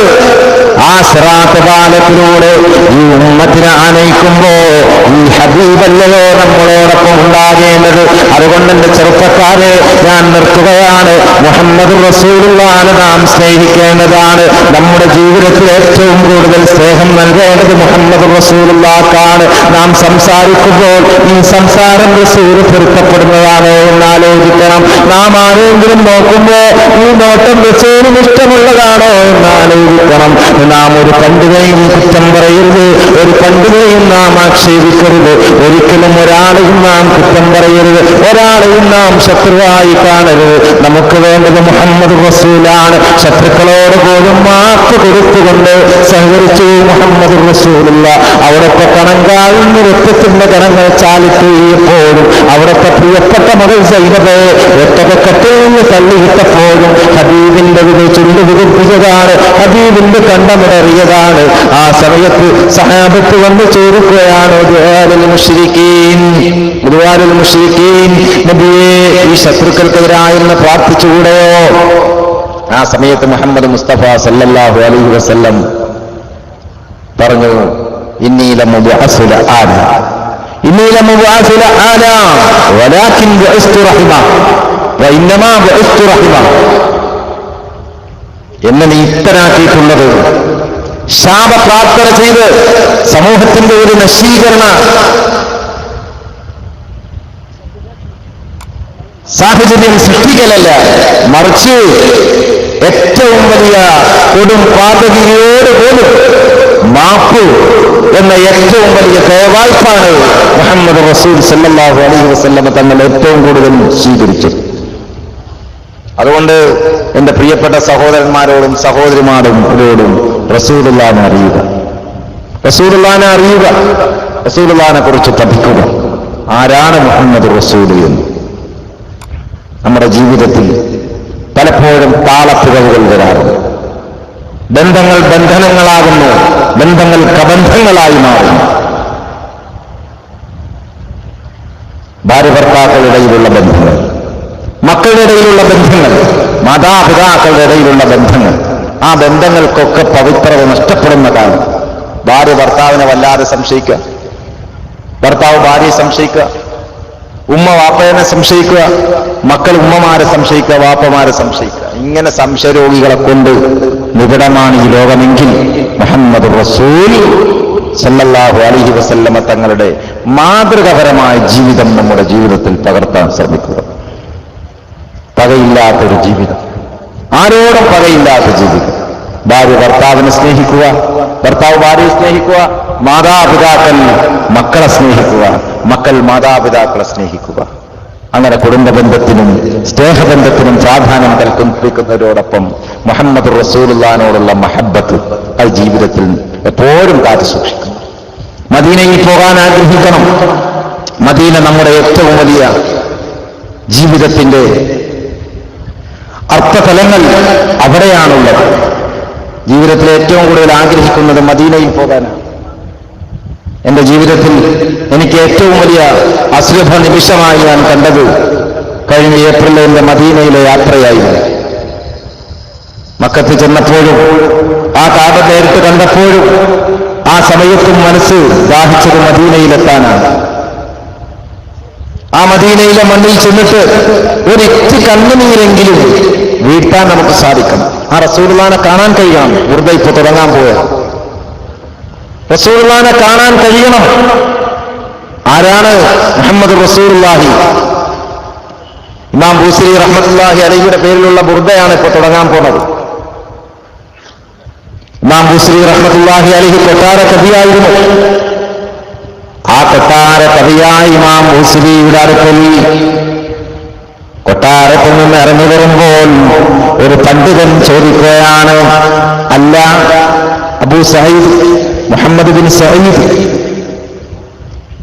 ആ സിറാത്ത് പാലത്തിലൂടെ ഈ ഉമ്മത്തിനെ ആനയിക്കുമ്പോ ഈ ഹബീബല്ലയോ നമ്മളോടൊപ്പം ഉണ്ടാകേണ്ടത്? അതുകൊണ്ട് എന്റെ ചെറുപ്പക്കാരെ ഞാൻ നിർത്തുകയാണ്. മുഹമ്മദ് റസൂലുള്ളാഹിനെ നാം സ്നേഹിക്കേണ്ടതാണ്. നമ്മുടെ ജീവിതത്തിൽ ഏറ്റവും കൂടുതൽ സ്നേഹം നൽകേണ്ടത് മുഹമ്മദ് റസൂലുള്ളാഹിക്കാണ്. നാം സംസാരിക്കുമ്പോൾ ഈ സംസാരം റസൂൽ പൊരുത്തപ്പെടുന്നതാണോ എന്ന് ആലോചിക്കണം. നാം ആരെങ്കിലും നോക്കുമ്പോ ഈ നോട്ടം റസൂലിന് ഇഷ്ടമുള്ളതാണോ എന്ന് ആലോചിക്കണം. നാം ഒരു പണ്ഡിതനെയും കുറ്റം പറയരുത്, ഒരു പണ്ഡിതനെയും നാം ആക്ഷേപിക്കരുത്, ഒരിക്കലും ഒരാളെയും നാം കുറ്റം പറയരുത്, ഒരാളെയും നാം ശത്രുവായി കാണരുത്. നമുക്ക് വേണ്ടത് മുഹമ്മദ് റസൂലാണ്. ശത്രുക്കളോട് പോലും മാപ്പ് കൊടുത്തുകൊണ്ട് സഹകരിച്ചു മുഹമ്മദ് റസൂലുള്ള. അവിടുത്തെ കണങ്കാലിന് രക്തത്തിന്റെ കണങ്ങൾ ചാലിപ്പോഴും അവിടുത്തെ പ്രിയപ്പെട്ട മകൾ സൈനബെ ഒറ്റക്കത്തിൽ നിന്ന് തള്ളിയിട്ടപ്പോഴും ഹബീബിന്റെ ചുണ്ടു വികർപ്പിച്ചതാണ്, ഹബീബിന്റെ കണ്ടമിടറിയതാണ്. ആ സമയത്ത് സഹാബത്ത് വന്ന് ചോദിക്കുകയാണ്, നബിയേ, ഈ ശത്രുക്കൾക്കെതിരായെന്ന് പ്രാർത്ഥിച്ചുകൂടെയോ? ആ സമയത്ത് മുഹമ്മദ് മുസ്തഫ സല്ലല്ലാഹു അലൈഹി വസല്ലം പറഞ്ഞു, ഇന്നി ലമുബ്അസുല ആന, ഇന്നി ലമുബ്അസുല ആന വലാകിൻ ബുഇസ്തു റഹിമ വഇന്നമാ ബുഇസ്തു റഹിമ. എന്നെ നീ ഇത്തരാക്കിയിട്ടുള്ളത് ശാപപ്രാർത്ഥന ചെയ്ത് സമൂഹത്തിന്റെ ഒരു നശീകരണ സാഹചര്യം സൃഷ്ടിക്കലല്ല, മറിച്ച് ഏറ്റവും വലിയ കൊടും പാതകിയോട് പോലും മാപ്പ് എന്ന ഏറ്റവും വലിയ ദയവായ്പാണ് മുഹമ്മദ് റസൂൽ സല്ലല്ലാഹു അലൈഹി വസല്ലം തങ്ങൾ ഏറ്റവും കൂടുതൽ സ്വീകരിച്ചത്. അതുകൊണ്ട് എന്റെ പ്രിയപ്പെട്ട സഹോദരന്മാരോടും സഹോദരിമാരോടും റസൂലുള്ളാഹിനെ അറിയുക, റസൂലുള്ളാഹിനെ അറിയുക, റസൂലുള്ളാഹിനെ കുറിച്ച് പഠിക്കുക. ആരാണ് മുഹമ്മദ് റസൂൽ എന്ന്? നമ്മുടെ ജീവിതത്തിൽ പലപ്പോഴും താളപ്പിഴവുകൾ വരാറുണ്ട്. ബന്ധങ്ങൾ ബന്ധനങ്ങളാകുന്നു, ബന്ധങ്ങൾ കബന്ധങ്ങളായി മാറുന്നു. ഭാര്യ ഭർത്താക്കളുടെയിലുള്ള ബന്ധങ്ങൾ, മക്കളുടെ ഇടയിലുള്ള ബന്ധങ്ങൾ, മാതാപിതാക്കളുടെ ഇടയിലുള്ള ബന്ധങ്ങൾ, ആ ബന്ധങ്ങൾക്കൊക്കെ പവിത്രത നഷ്ടപ്പെടുന്ന കാലം. ഭാര്യ ഭർത്താവിനെ വല്ലാതെ സംശയിക്കുക, ഭർത്താവ് ഭാര്യയെ സംശയിക്കുക, ഉമ്മ വാപ്പയെ സംശയിക്കുക, മക്കൾ ഉമ്മമാരെ സംശയിക്കുക, വാപ്പമാരെ സംശയിക്കുക. ഇങ്ങനെ സംശയരോഗികളെ കൊണ്ട് നിബിഡമാണ് ഈ ലോകമെങ്കിൽ മുഹമ്മദ് റസൂൽ സല്ലല്ലാഹു അലൈഹി വസല്ലമ തങ്ങളുടെ മാതൃകപരമായ ജീവിതം നമ്മുടെ ജീവിതത്തിൽ പകർത്താൻ ശ്രമിക്കുക. പകയില്ലാത്തൊരു ജീവിതം, ആരോടും പകയില്ലാത്ത ജീവിതം. ഭാര്യ ഭർത്താവിനെ സ്നേഹിക്കുക, ഭർത്താവ് ഭാര്യയെ സ്നേഹിക്കുക, മാതാപിതാക്കൾ മക്കളെ സ്നേഹിക്കുക, മക്കൾ മാതാപിതാക്കളെ സ്നേഹിക്കുക. അങ്ങനെ കുടുംബ ബന്ധത്തിനും സ്നേഹബന്ധത്തിനും പ്രാധാന്യം കൽപ്പിക്കുന്നവരോടൊപ്പം മുഹമ്മദ് റസൂലുള്ളാഹിനോടുള്ള മഹബ്ബത്ത് അത് ജീവിതത്തിൽ എപ്പോഴും കാത്തു സൂക്ഷിക്കണം. മദീനയിൽ പോകാൻ ആഗ്രഹിക്കണം. മദീന നമ്മുടെ ഏറ്റവും വലിയ ജീവിതത്തിന്റെ അർത്ഥതലങ്ങൾ അവിടെയാണുള്ളത്. ജീവിതത്തിൽ ഏറ്റവും കൂടുതൽ ആഗ്രഹിക്കുന്നത് മദീനയിൽ പോകാനാണ്. എന്റെ ജീവിതത്തിൽ എനിക്ക് ഏറ്റവും വലിയ അശ്രദ്ധ നിമിഷമായി ഞാൻ കണ്ടത് കഴിഞ്ഞ ഏപ്രിലിൽ എന്റെ മദീനയിലെ യാത്രയായിരുന്നു. മക്കത്ത് ചെന്നപ്പോഴും ആ കാബ നേരിട്ട് കണ്ടപ്പോഴും ആ സമയത്തും മനസ്സ് ദാഹിച്ചത് മദീനയിലെത്താനാണ്. ആ മദീനയിലെ മണ്ണിൽ ചെന്നിട്ട് ഒരിറ്റ് കണ്ണുനീരെങ്കിലും വീഴ്ത്താൻ നമുക്ക് സാധിക്കണം. ആ റസൂലുള്ളാഹിനെ കാണാൻ കഴിയണം. ബുർദ ഇപ്പൊ തുടങ്ങാൻ പോയത് റസൂലുള്ളാഹിനെ കാണാൻ കഴിയണം. ആരാണ്? മുഹമ്മദ് റസൂലുള്ളാഹി. ഇമാം ബൂസരി റഹ്മത്തുള്ളാഹി അലൈഹിയുടെ പേരിലുള്ള ബുർദയാണ് ഇപ്പൊ തുടങ്ങാൻ പോകുന്നത്. ഇമാം ബൂസരി റഹ്മത്തുള്ളാഹി അലൈഹി കൊട്ടാര കവിയായിരുന്നു. ആ കൊട്ടാര കവിയായ ഇമാം ബൂസരിയുടെ അടുക്കൽ കൊട്ടാരത്തിൽ നിന്ന് ഇറങ്ങി വരുമ്പോൾ ഒരു പണ്ഡിതൻ ചോദിക്കുകയാണ്, അല്ല അബൂ സഈദ് മുഹമ്മദ് ബിൻ സഈദ്,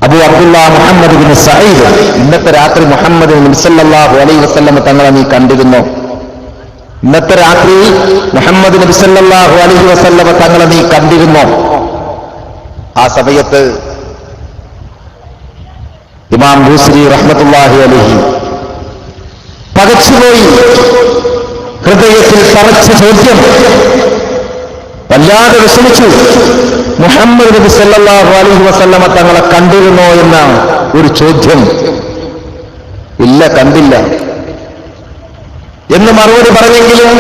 അബൂ അബ്ദുള്ള മുഹമ്മദ് ബിൻ സഈദ്, ഇന്നത്തെ രാത്രി മുഹമ്മദ് നബി സല്ലല്ലാഹു അലൈഹി വസല്ലം തങ്ങളെ നീ കണ്ടിരുന്നോ? ഇന്നത്തെ രാത്രി മുഹമ്മദ് നബി സല്ലല്ലാഹു അലൈഹി വസല്ലം തങ്ങളെ നീ കണ്ടിരുന്നോ? ആ സമയത്ത് ഇമാം ബൂസരി റഹ്മത്തുള്ളാഹി അലൈഹി പകച്ചുപോയി. ഹൃദയത്തിൽ തറച്ച ചോദ്യം, വല്ലാതെ വിഷമിച്ചു. മുഹമ്മദ് നബി സല്ലല്ലാഹു അലൈഹി വസല്ലമ തങ്ങളെ കണ്ടിരുന്നോ എന്ന ഒരു ചോദ്യം. ഇല്ല, കണ്ടില്ല എന്ന് മറുപടി പറഞ്ഞെങ്കിലും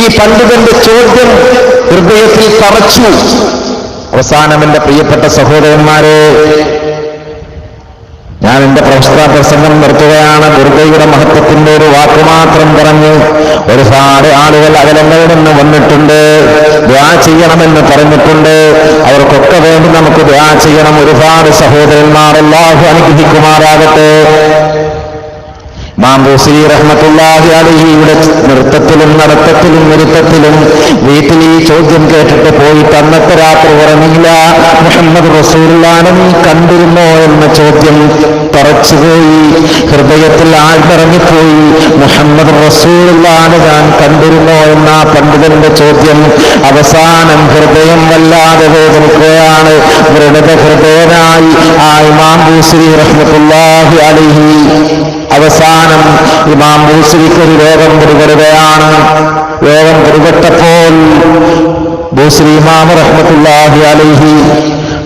ഈ പണ്ഡിതന്റെ ചോദ്യം ഹൃദയത്തിൽ തറച്ചു. അവസാനം എന്റെ പ്രിയപ്പെട്ട സഹോദരന്മാരെ, ഞാൻ എന്റെ പ്രസംഗം നിർത്തുകയാണ്. ബുർദയുടെ മഹത്വത്തിന്റെ ഒരു വാക്ക് മാത്രം പറഞ്ഞ് ഒരുപാട് ആളുകൾ അകലങ്ങളിൽ നിന്ന് വന്നിട്ടുണ്ട്. ദുആ ചെയ്യണമെന്ന് പറഞ്ഞിട്ടുണ്ട്. അവർക്കൊക്കെ വേണ്ടി നമുക്ക് ദുആ ചെയ്യണം. ഒരുപാട് സഹോദരന്മാർ അല്ലാഹു അനുഗ്രഹിക്കുമാറാകട്ടെ. ഇമാം ബൂസരി റഹ്മത്തുള്ളാഹി അലൈഹിയുടെ നൃത്തത്തിലും നടത്തത്തിലും നൃത്തത്തിലും വീട്ടിൽ ഈ ചോദ്യം കേട്ടിട്ട് പോയിട്ട് അന്നത്തെ രാത്രി ഉറങ്ങിയില്ല. മുഹമ്മദ് റസൂലുള്ളാഹിനെ നീ കണ്ടിരുന്നോ എന്ന ചോദ്യം തറച്ചുപോയി, ഹൃദയത്തിൽ ആഴ്ന്നിറങ്ങിപ്പോയി. മുഹമ്മദ് റസൂലുള്ളാഹിനെ ഞാൻ കണ്ടിരുന്നോ എന്ന പണ്ഡിതന്റെ ചോദ്യം അവസാനം ഹൃദയം വല്ലാതെ വേദനിക്കുകയാണ്. മൃണത ഹൃദയനായി ആ ഇമാം ബൂസരി റഹ്മത്തുള്ളാഹി അലൈഹി അവസാനം ഇമാം ബൂസരിക്ക് ഒരു രോഗം പിടിപെടുകയാണ്. രോഗം പിടിപെട്ടപ്പോൾ ബൂസരി ഇമാം റഹ്മത്തുള്ളാഹി അലൈഹി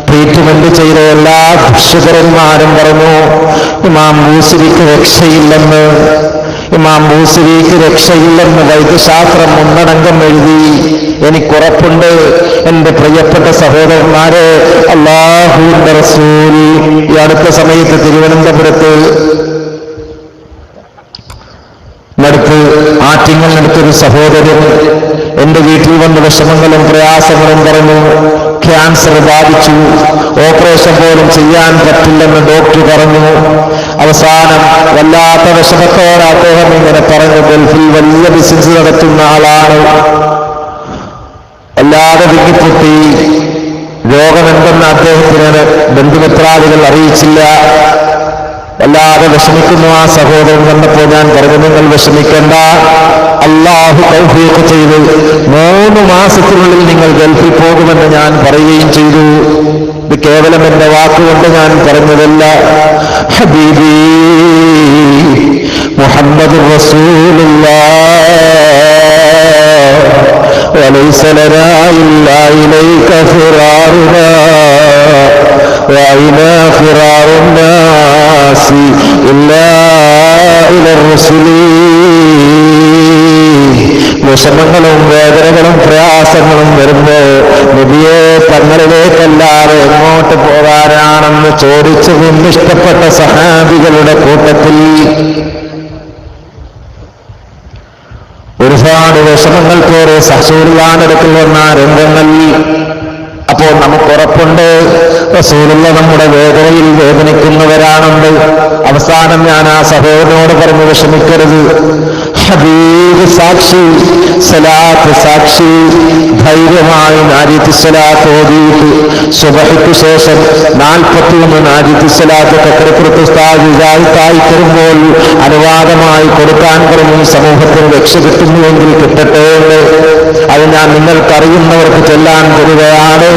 ട്രീറ്റ്മെന്റ് ചെയ്ത എല്ലാ ഭിക്ഷുകന്മാരും പറഞ്ഞു, ഇമാം ബൂസരിക്ക് രക്ഷയില്ലെന്ന്. ഇമാം ബൂസരിക്ക് രക്ഷയില്ലെന്ന് വൈദ്യശാസ്ത്രം മുന്നടങ്കം എഴുതി. എനിക്കുറപ്പുണ്ട് എന്റെ പ്രിയപ്പെട്ട സഹോദരന്മാരെ, അല്ലാഹുവിന്റെ റസൂൽ ഈ അടുത്ത സമയത്ത് തിരുവനന്തപുരത്ത് ആറ്റിങ്ങലിനടുത്തൊരു സഹോദരൻ എന്റെ വീട്ടിൽ വന്ന് വിഷമങ്ങളും പ്രയാസങ്ങളും പറഞ്ഞു. ക്യാൻസർ ബാധിച്ചു, ഓപ്പറേഷൻ പോലും ചെയ്യാൻ പറ്റില്ലെന്ന് ഡോക്ടർ പറഞ്ഞു. അവസാനം വല്ലാത്ത വിഷമത്തോടെ അദ്ദേഹം ഇങ്ങനെ പറഞ്ഞു, ഗൾഫിൽ വലിയ ബിസിനസ് നടത്തുന്ന ആളാണ്, വല്ലാതെ വിങ്ങിപ്പൊട്ടി. രോഗമെന്തെന്ന് അദ്ദേഹത്തിന് ബന്ധുമിത്രാദികൾ അറിയിച്ചില്ല. വല്ലാതെ വിഷമിക്കുന്നു ആ സഹോദരൻ വന്നപ്പോൾ ഞാൻ പറഞ്ഞു, നിങ്ങൾ വിഷമിക്കേണ്ട, അല്ലാഹു തൗഫീഖ് ചെയ്തു 3 മാസത്തിനുള്ളിൽ നിങ്ങൾ ഗൾഫിൽ പോകുമെന്ന് ഞാൻ പറയുകയും ചെയ്തു. ഇത് കേവലം എന്റെ വാക്കുകൊണ്ട് ഞാൻ പറഞ്ഞതല്ല. ഹബീബി മുഹമ്മദ് റസൂലുള്ളാഹ് വലൈസ ലനാ ഇല്ലാ ഇലൈക ഫിറാറുനാ വഅൈനാ ഫിറാറുന്നാസി ഇല്ലാ ഇലർ റസൂലി. വിഷമങ്ങളും വേദനകളും പ്രയാസങ്ങളും വരുമ്പോ നബിയെ തങ്ങളിലേക്കല്ലാതെ എങ്ങോട്ട് പോകാനാണെന്ന് ചോദിച്ചതും ഇഷ്ടപ്പെട്ട സഹാബികളുടെ കൂട്ടത്തിൽ ഒരുപാട് വിഷമങ്ങൾ പേരെ റസൂലുള്ളാഹിനടുക്കൽ വന്ന രംഗങ്ങൾ. അപ്പോൾ നമുക്കുറപ്പുണ്ട് റസൂലുള്ള നമ്മുടെ വേദനയിൽ വേദനിക്കുന്നവരാണെന്ന്. അവസാനം ഞാൻ ആ സഹോദരനോട് പറഞ്ഞു, വിഷമിക്കരുത്, ഹബീബ് സാക്ഷി, സലാത്ത് സാക്ഷി. ധൈര്യമായി നാരിയത്ത് സ്വലാത്ത് ഓതിയിട്ട് സുബഹിക്ക് ശേഷം 41 നാരിയത്ത് സ്വലാത്ത് കക്കരപ്പുറത്തായി തരുമ്പോൾ അനുവാദമായി കൊടുക്കാൻ പറഞ്ഞു. സമൂഹത്തിന് രക്ഷ കിട്ടുന്നുവെങ്കിൽ കിട്ടട്ടെ എന്ന് അത് ഞാൻ നിങ്ങൾക്കറിയുന്നവർക്ക് ചെല്ലാൻ തരികയാണ്.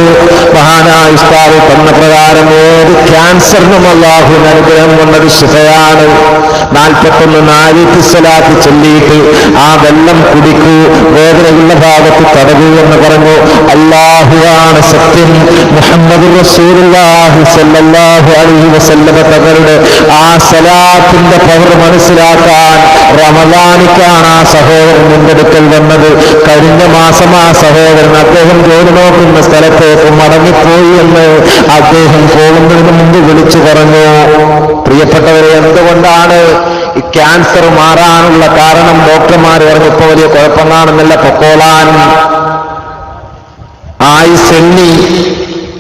മഹാനായ ഉസ്താദ് തന്ന പ്രകാരം ഏത് ക്യാൻസറിനും അല്ലാഹുവിന്റെ അനുഗ്രഹം കൊണ്ടത് ശിഫയാണ്. 41 നാരിയത്ത് സ്വലാത്ത് ചൊല്ലിയിട്ട് ആ വെള്ളം കുടിക്കൂ, വേദനയുള്ള ഭാഗത്ത് തടവൂ എന്ന് പറഞ്ഞു. അല്ലാഹുവാണ് സത്യം, മുഹമ്മദ് റസൂലുള്ളാഹി സ്വല്ലല്ലാഹു അലൈഹി വസല്ലമ തങ്ങളുടെ ആ സലാത്തിന്റെ പവർ മനസ്സിലാക്കാൻ റമദാനിക്കാണ് ആ സഹോദരൻ നിന്റെ അടുക്കൽ വന്നത്. കഴിഞ്ഞ മാസം ആ സഹോദരൻ അദ്ദേഹം ജോലി നോക്കുന്ന സ്ഥലത്തേക്ക് മടങ്ങിപ്പോയി എന്ന് അദ്ദേഹം പോകുന്നതിന് മുമ്പ് വിളിച്ചു പറഞ്ഞു. പ്രിയപ്പെട്ടവരെ, എന്തുകൊണ്ടാണ് ഈ ക്യാൻസർ മാറാനുള്ള കാരണം? ഡോക്ടർമാർ പറഞ്ഞു ഇപ്പൊ വലിയ കുഴപ്പം കാണുന്നില്ല, പൊക്കോളാൻ. ആയുസെണ്ണി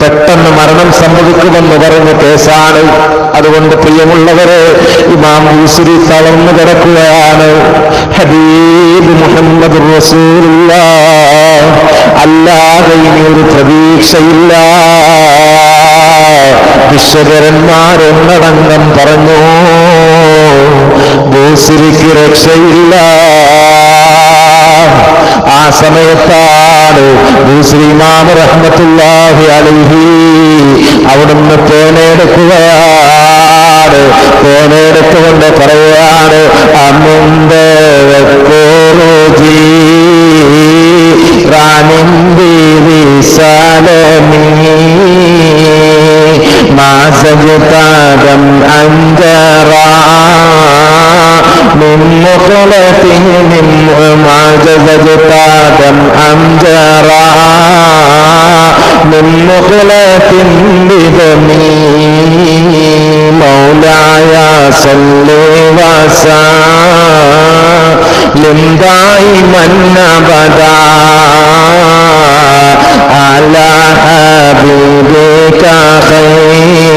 പെട്ടെന്ന് മരണം സംഭവിക്കുമെന്ന് പറഞ്ഞ കേസാണ്. അതുകൊണ്ട് പ്രിയമുള്ളവരെ, ഇമാം ബൂസരി തളർന്നു കിടക്കുകയാണ്. ഹബീബ് മുഹമ്മദ് റസൂലുള്ളാഹ് അല്ലാതെ ഇനി ഒരു പ്രതീക്ഷയില്ല. വിശ്വകരന്മാരൊന്നടങ്കം പറഞ്ഞു ബൂസരിക്ക് രക്ഷയില്ല. ആ സമയത്താണ് ബൂസരി ഇമാം റഹ്മത്തുള്ളാഹി അലൈഹി അവിടുന്ന് പേനെടുക്കുകയാണ്. പേനെടുത്തുകൊണ്ട് പറയുകയാണ്, അമിന്റെ മാസജുതാദം അഞ്ചറ من مخلته من معجزة آدم أمجرا من مخلة بدمي مولاي صل وسلم دائما أبدا على حبيبك خير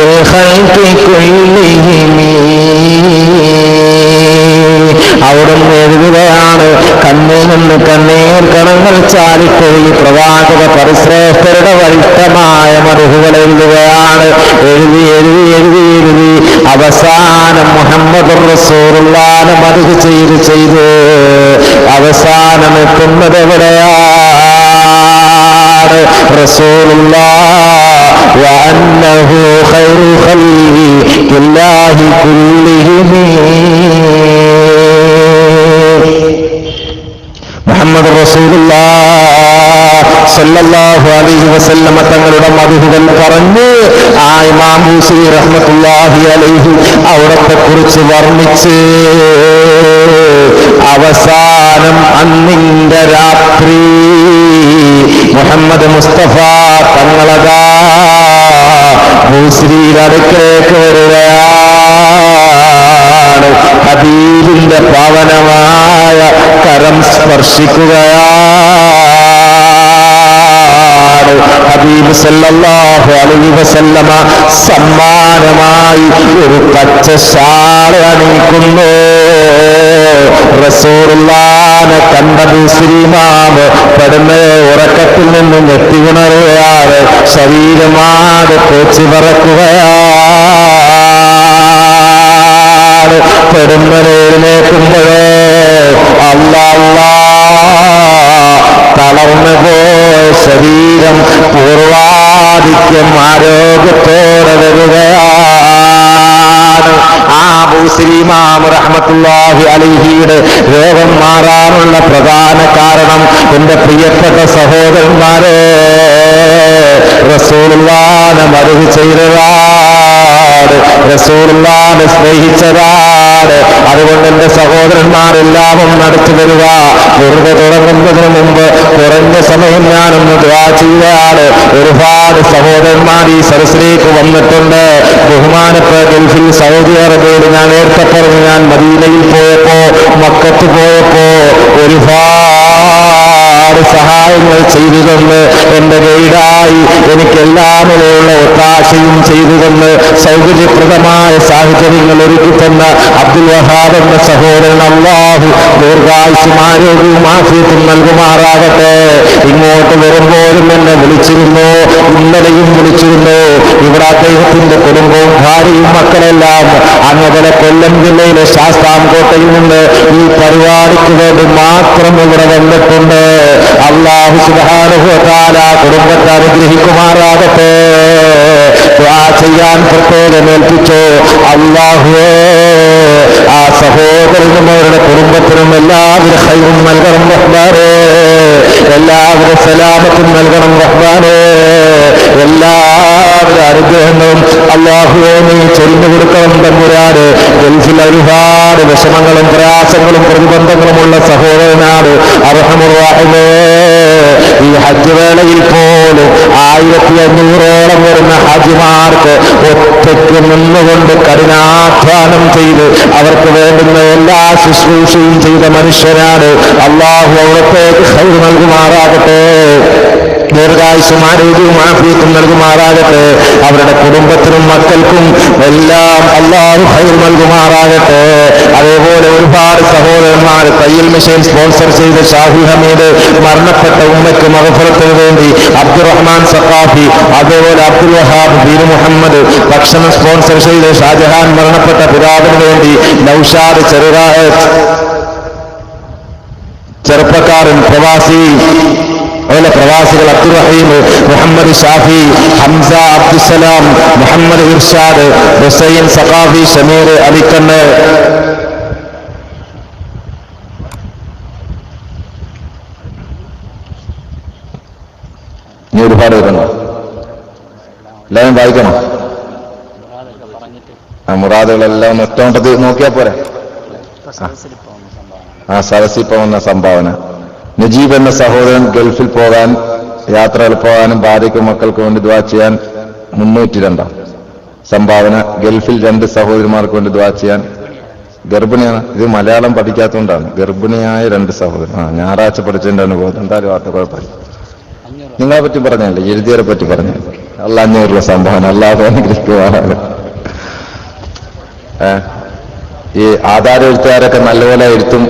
الخلق كلهم. അവിടുന്ന് എഴുതുകയാണ്, കണ്ണിൽ നിന്ന് കണ്ണീർ കണങ്ങൾ ചാലിപ്പോയി പ്രവാചക പരിശ്രേഷ്ഠരുടെ വരിഷ്ഠമായ മറുഹുകൾ എഴുതുകയാണ്. എഴുതി എഴുതി എഴുതി എഴുതി അവസാനം മുഹമ്മദ് റസൂലുള്ളാഹിനെ മദ്ഹ് ചെയ്ത് അവസാനം എത്തുന്നത് എവിടെയാണ്? റസൂലുള്ളാഹ് വഅന്നഹു ഖൈറു ഖൽഖില്ലാഹി കുല്ലിഹിം. മുഹമ്മദ് റസൂലുള്ളാഹി സ്വല്ലല്ലാഹു അലൈഹി വസല്ലമ തങ്ങളുടെ മദ്ഹുകൾ പറഞ്ഞ് ആ ഇമാം ബൂസരി റഹ്മത്തുള്ളാഹി അലൈഹി അവിടത്തെ കുറിച്ച് വർണ്ണിച്ച് അവസാനം അന്നിന്റെ രാത്രി മുഹമ്മദ് മുസ്തഫ തങ്ങളതാ ബൂസരിയുടെ അടുക്കലേക്ക് വരികയാണ്. ഹബീബിന്റെ പാവനമായ കരം സ്പർശിക്കുകയാണ്. ഹബീബ് സല്ലല്ലാഹു അലൈഹി വസല്ലമ സമ്മാനമായി ഒരു പച്ച ഷാൾ അണിയിക്കുന്നു. റസൂലുള്ളാഹിനെ കണ്ട ബൂസരി ഇമാം പെടുന്ന ഉറക്കത്തിൽ നിന്ന് ഞെട്ടി ഉണരുകയാണ്. ശരീരമാകെ തേച്ച് പറക്കുകയാണ്. പെടുന്നേൽക്കുമ്പോഴേ അല്ലാ തളർന്നു പോയ ശരീരം പൂർവാധിക്യം ആരോഗ്യത്തോടെ വരികയാണ്. ആ ബൂസരി ഇമാം റഹ്മത്തുള്ളാഹി അലൈഹിയുടെ രോഗം മാറാനുള്ള പ്രധാന കാരണം എന്റെ പ്രിയപ്പെട്ട സഹോദരന്മാരെ, റസൂലുള്ളാഹിനെ മദ്ഹ് ചെയ്തതാണ്, റസൂലുള്ളാഹിനെ സ്നേഹിച്ചതാണ്. അതുകൊണ്ട് എന്റെ സഹോദരന്മാരെല്ലാം നടത്തി വരിക. വെറുതെ തുടങ്ങുന്നതിന് മുമ്പ് കുറഞ്ഞ സമയം ഞാനൊന്ന് ദുആ ചെയ്യുകയാണ്. ഒരുപാട് സഹോദരന്മാർ ഈ സദസ്സിലേക്ക് വന്നിട്ടുണ്ട്. ബഹുമാനപ്പെട്ട ഗൾഫിൽ സൗദി അറേബ്യയിൽ ഞാൻ നേരത്തെ പറഞ്ഞു, ഞാൻ മദീനയിൽ പോയപ്പോ മക്കത്ത് പോയപ്പോ ഒരുപാട് സഹായങ്ങൾ ചെയ്തു തന്ന് എന്റെ ഗൈഡായി എനിക്കെല്ലാമുള്ള ഒത്താശയും ചെയ്തു തന്ന് സൗകര്യപ്രദമായ സാഹചര്യങ്ങൾ ഒരുക്കി തന്ന അബ്ദുൽ വഹാബ് എന്ന സഹോദരൻ അല്ലാഹു ദീർഘായുസ്സും ആരോഗ്യവും ആഫിയത്തും നൽകുമാറാകട്ടെ. ഇങ്ങോട്ട് വരുമ്പോഴും എന്നെ വിളിച്ചിരുന്നു, ഇന്നലെയും വിളിച്ചിരുന്നു. ഇവിടെ അദ്ദേഹത്തിന്റെ കുടുംബവും ഭാര്യയും മക്കളെല്ലാം അങ്ങനെ കൊല്ലം ജില്ലയിലെ ശാസ്താംകോട്ടയിൽ നിന്ന് ഈ പരിപാടിക്ക് വേണ്ടി മാത്രം ഇവിടെ വന്നിട്ടുണ്ട്. അല്ലാഹു സുബ്ഹാനഹു വ തആല കുടുംബത്തെ അനുഗ്രഹിക്കുമാറാകട്ടെ. ദുആ ചെയ്യാൻ പ്രത്യേകം ഏൽപ്പിച്ചു. അല്ലാഹുവേ, ആ സഹോദരനും അവരുടെ കുടുംബത്തിനും എല്ലാവിധ ഖൈറും നൽകണം റഹ്മാനേ, എല്ലാവിധ സലാമത്തും നൽകണം റഹ്മാനേ, എല്ലാവിധ അനുഗ്രഹങ്ങളും അല്ലാഹുവേ നീ ചൊരിഞ്ഞു കൊടുക്കണം തമ്പുരാന്. ഗൾഫിൽ ഒരുപാട് വിഷമങ്ങളും പ്രയാസങ്ങളും പ്രതിബന്ധങ്ങളുമുള്ള സഹോദരനാണ് അർഹമുർ റഹീമേ. ഈ ഹജ്ജ് വേളയിൽ പോലും 1500ഓളം വരുന്ന ഹാജിമാർക്ക് ഒറ്റയ്ക്ക് നിന്നുകൊണ്ട് കഠിനാധ്വാനം ചെയ്ത് അവർക്ക് വേണ്ടുന്ന എല്ലാ ശുശ്രൂഷയും ചെയ്ത മനുഷ്യനാണ്. അല്ലാഹു അവിടത്തേക്ക് ഖൈർ നൽകുമാറാകട്ടെ, ദീർഘായുസ്സും ആരോഗ്യവും ആഫിയത്തും നൽകുമാറാകട്ടെ, അവരുടെ കുടുംബത്തിനും മക്കൾക്കും എല്ലാം അല്ലാഹു ഖൈർ നൽകുമാറാകട്ടെ. അതേപോലെ ഒരുപാട് സഹോദരന്മാർ തയ്യൽ മെഷീൻ സ്പോൺസർ ചെയ്ത് ഷാഹുൽ ഹമീദ് മരണപ്പെട്ട ഉമ്മയ്ക്ക് മഗ്ഫിറത്തിന് വേണ്ടി, അബ്ദുറഹ്മാൻ സഖാഫി, അതേപോലെ അബ്ദുൽ വഹാബ് ബീൻ മുഹമ്മദ് ഭക്ഷണം സ്പോൺസർ ചെയ്ത് ഷാജഹാൻ മരണപ്പെട്ട പിതാവിന് വേണ്ടി, നൗഷാദ് ചെറുപ്പക്കാരൻ പ്രവാസികൾ അബ്ദുറഹീം, മുഹമ്മദ് ഷാഫി, ഹംസ, അബ്ദുസലാം, മുഹമ്മദ് ഇർഷാദ്, ഹുസൈൻ സഖാഫി, ഷമീർ അലിക്കണ്ണ്, ഇനി ഒരുപാട് വരുന്നു. എല്ലാവരും വായിക്കണം. ആ മുറാദുകളെല്ലാം ഒന്ന് ഒറ്റോട്ടത്തിൽ നോക്കിയാൽ പോരെ. ആ സദസ്സിൽ പോകുന്ന സംഭാവന. നജീബ് എന്ന സഹോദരൻ ഗൾഫിൽ പോകാൻ, യാത്ര എളുപ്പമാകാനും ഭാര്യയ്ക്കും മക്കൾക്കും വേണ്ടി ദുആ ചെയ്യാൻ 302 സംഭാവന. ഗൾഫിൽ 2 സഹോദരിമാർക്ക് വേണ്ടി ദുആ ചെയ്യാൻ. ഗർഭിണിയാണ്, ഇത് മലയാളം പഠിക്കാത്തതുകൊണ്ടാണ്. ഗർഭിണിയായ 2 സഹോദരൻ. ഞായറാഴ്ച പഠിച്ചതിന്റെ അനുഭവം. എന്തായാലും ആട്ടെ, കുഴപ്പമില്ല. നിങ്ങളെ പറ്റി പറഞ്ഞല്ലേ, എഴുതിയവരെ പറ്റി പറഞ്ഞു. അല്ലാ 500 രൂപ സംഭാവന. അല്ലാതെ അനുഗ്രഹിക്കുവാനാണ്. ഈ ആധാര എഴുത്തുകാരൊക്കെ നല്ലപോലെ എഴുത്തും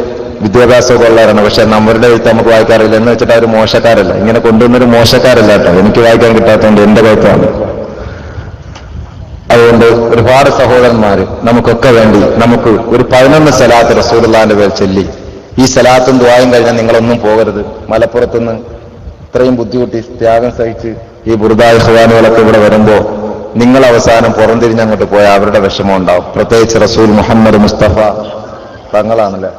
വിദ്യാഭ്യാസമൊക്കെ ഉള്ളവരാണ്. പക്ഷെ നമ്മളുടെ എഴുത്ത് നമുക്ക് വായിക്കാറില്ല എന്ന് വെച്ചിട്ട് അവർ മോശക്കാരല്ല. ഇങ്ങനെ കൊണ്ടുവന്നൊരു മോശക്കാരല്ല കേട്ടോ. എനിക്ക് വായിക്കാൻ കിട്ടാത്തതുകൊണ്ട് എന്റെ കുഴപ്പമാണ്. അതുകൊണ്ട് ഒരുപാട് സഹോദരന്മാര് നമുക്കൊക്കെ വേണ്ടി നമുക്ക് ഒരു 11 സലാത്ത് റസൂലുള്ളാഹിന്റെ പേര് ചൊല്ലി, ഈ സലാത്തും ദുആയും കഴിഞ്ഞാൽ നിങ്ങളൊന്നും പോകരുത്. മലപ്പുറത്തുനിന്ന് ഇത്രയും ബുദ്ധിമുട്ടി ത്യാഗം സഹിച്ച് ഈ ബുർദാ ഇഖ്വാനുകളൊക്കെ ഇവിടെ വരുമ്പോ നിങ്ങൾ അവസാനം പുറംതിരിഞ്ഞ് അങ്ങോട്ട് പോയാൽ അവരുടെ വിഷമം ഉണ്ടാവും. പ്രത്യേകിച്ച് റസൂൽ മുഹമ്മദ് മുസ്തഫ തങ്ങളാണല്ലേ.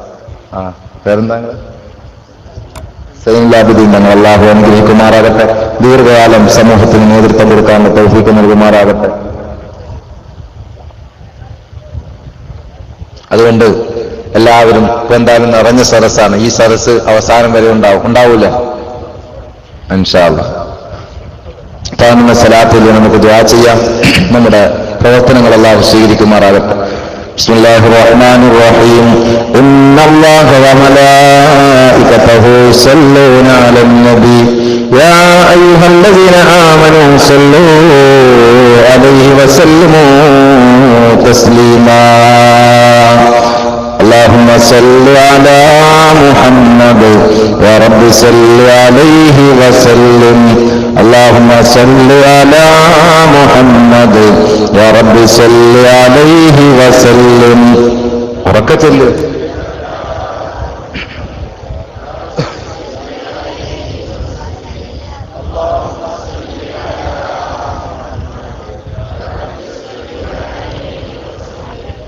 പേരെന്താങ്ങൾ സൈനുലാബുദ്ദീൻ തങ്ങൾ. അല്ലാഹു അനുഗ്രഹിക്കുമാറാകട്ടെ. ദീർഘകാലം സമൂഹത്തിന് നേതൃത്വം കൊടുക്കാനുള്ള തൗഫീഖ് നൽകുമാറാകട്ടെ. അതുകൊണ്ട് എല്ലാവരും ഇപ്പൊ എന്തായാലും നിറഞ്ഞ സദസ്സാണ്. ഈ സദസ്സ് അവസാനം വരെ ഉണ്ടാവൂല ഇൻഷാ അല്ലാഹ്. താനുന്ന സലാത്തിൽ നമുക്ക് ദുആ ചെയ്യാം. നമ്മുടെ പ്രവർത്തനങ്ങൾ അല്ലാഹു സ്വീകരിക്കുമാറാകട്ടെ. ബിസ്മില്ലാഹിർ റഹ്മാനിർ റഹീം. ഇന്നല്ലാഹ വമലായികതഹു യുസല്ലൂന അലൻ നബി യാ അയ്യുഹല്ലദീന ആമനൂ സല്ലൂ അലൈഹി വസല്ലിമൂ തസ്ലീമാ. اللهم صل على محمد يا رب صل عليه وسلم. اللهم صل على محمد يا رب صل عليه وسلم. ഉറക്കത്തില്ല.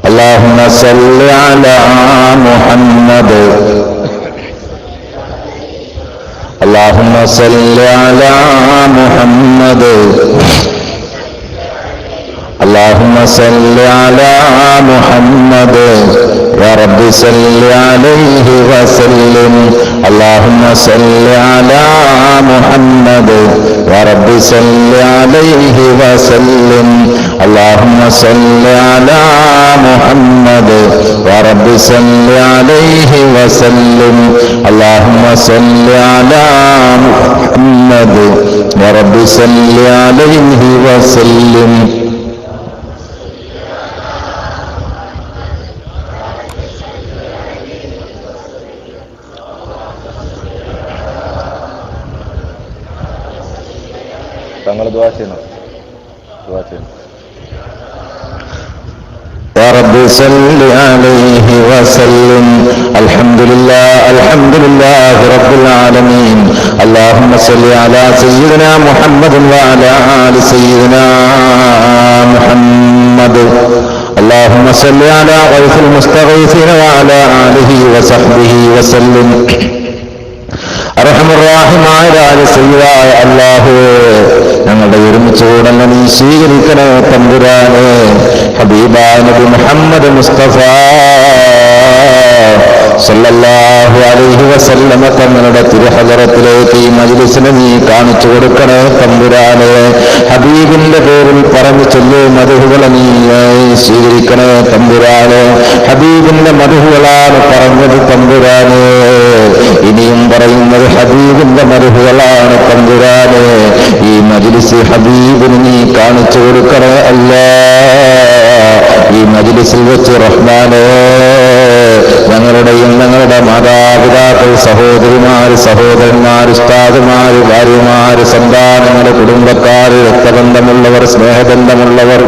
اللهم صل على محمد. اللهم صل على محمد. اللهم صل على محمد يا رب صل عليه وسلم. اللهم صل على محمد يا رب صل عليه وسلم. اللهم صل على محمد يا رب صل عليه وسلم. اللهم صل على محمد يا رب صل عليه وسلم. തങ്ങൾ ദുആ ചെയ്യണം. يا رب صل عليه وسلم. الحمد لله رب العالمين. اللهم صل على سيدنا محمد وعلى آل سيدنا محمد. اللهم صل على غيث المستغيثين وعلى آله وصحبه وسلم. അർഹമുർറാഹിമായ സയ്യിദായ അല്ലാഹുവേ, ഞങ്ങളുടെ ഒരുമിച്ച് കൂടൽ നീ സ്വീകരിക്കണേ തമ്പുരാനെ. ഹബീബായ നബി മുഹമ്മദ് മുസ്തഫ സല്ലല്ലാഹു അലൈഹി വസല്ലമ തങ്ങളുടെ തിരുഹദറത്തിലേക്ക് ഈ മജ്ലിസിനെ നീ കാണിച്ചു കൊടുക്കണേ തമ്പുരാനെ. ഹബീബിന്റെ പേരിൽ പറഞ്ഞു ചൊല്ലു മദ്ഹുകളെ നീ സ്വീകരിക്കണേ തമ്പുരാനെ. ഹബീബിന്റെ മദ്ഹുകളാണ് പറഞ്ഞത് തമ്പുരാനെ, ഇനിയും പറയുന്നത് ഹബീബിന്റെ മദ്ഹുകളാണ് തമ്പുരാനെ. ഈ മജ്ലിസ് ഹബീബിന് നീ കാണിച്ചു കൊടുക്കണേ അല്ലാഹ്. ഈ മജ്ലിസിൽ വെച്ച് റഹ്മാനേ, ഞങ്ങളുടെയും ഞങ്ങളുടെ മാതാപിതാക്കൾ, സഹോദരിമാര്, സഹോദരന്മാർ, ഉസ്താദുമാര്, ഭാര്യമാര്, സന്താനങ്ങള്, കുടുംബക്കാര്, രക്തബന്ധമുള്ളവർ, സ്നേഹബന്ധമുള്ളവർ,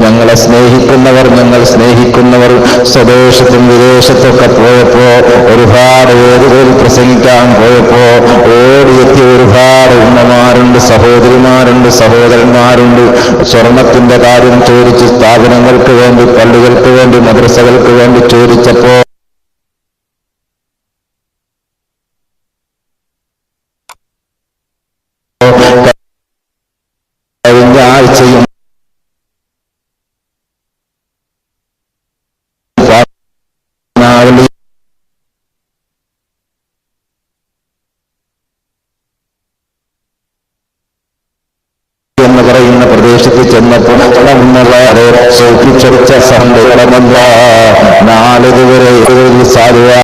ഞങ്ങളെ സ്നേഹിക്കുന്നവർ, ഞങ്ങൾ സ്നേഹിക്കുന്നവർ, സ്വദേശത്തും വിദേശത്തൊക്കെ പോയപ്പോ, ഒരുപാട് വേദികളിൽ പ്രസംഗിക്കാൻ പോയപ്പോ ഓടിയെത്തിയ ഒരുപാട് ഉമ്മമാരുണ്ട്, സഹോദരിമാരുണ്ട്, സഹോദരന്മാരുണ്ട്. സ്വർണത്തിന്റെ കാര്യം ചോദിച്ച് സ്ഥാപനങ്ങൾക്ക് വേണ്ടി, പള്ളികൾക്ക് വേണ്ടി, മദ്രസകൾക്ക് വേണ്ടി ചോദിച്ചപ്പോ കഴിഞ്ഞ ആഴ്ചയും എന്ന് പറയുന്ന പ്രദേശത്ത് ചെന്നപ്പോൾ സൂക്ഷിച്ചടിച്ച സന്ദർഭമല്ല. നാളിതുവരെ സാധുവാ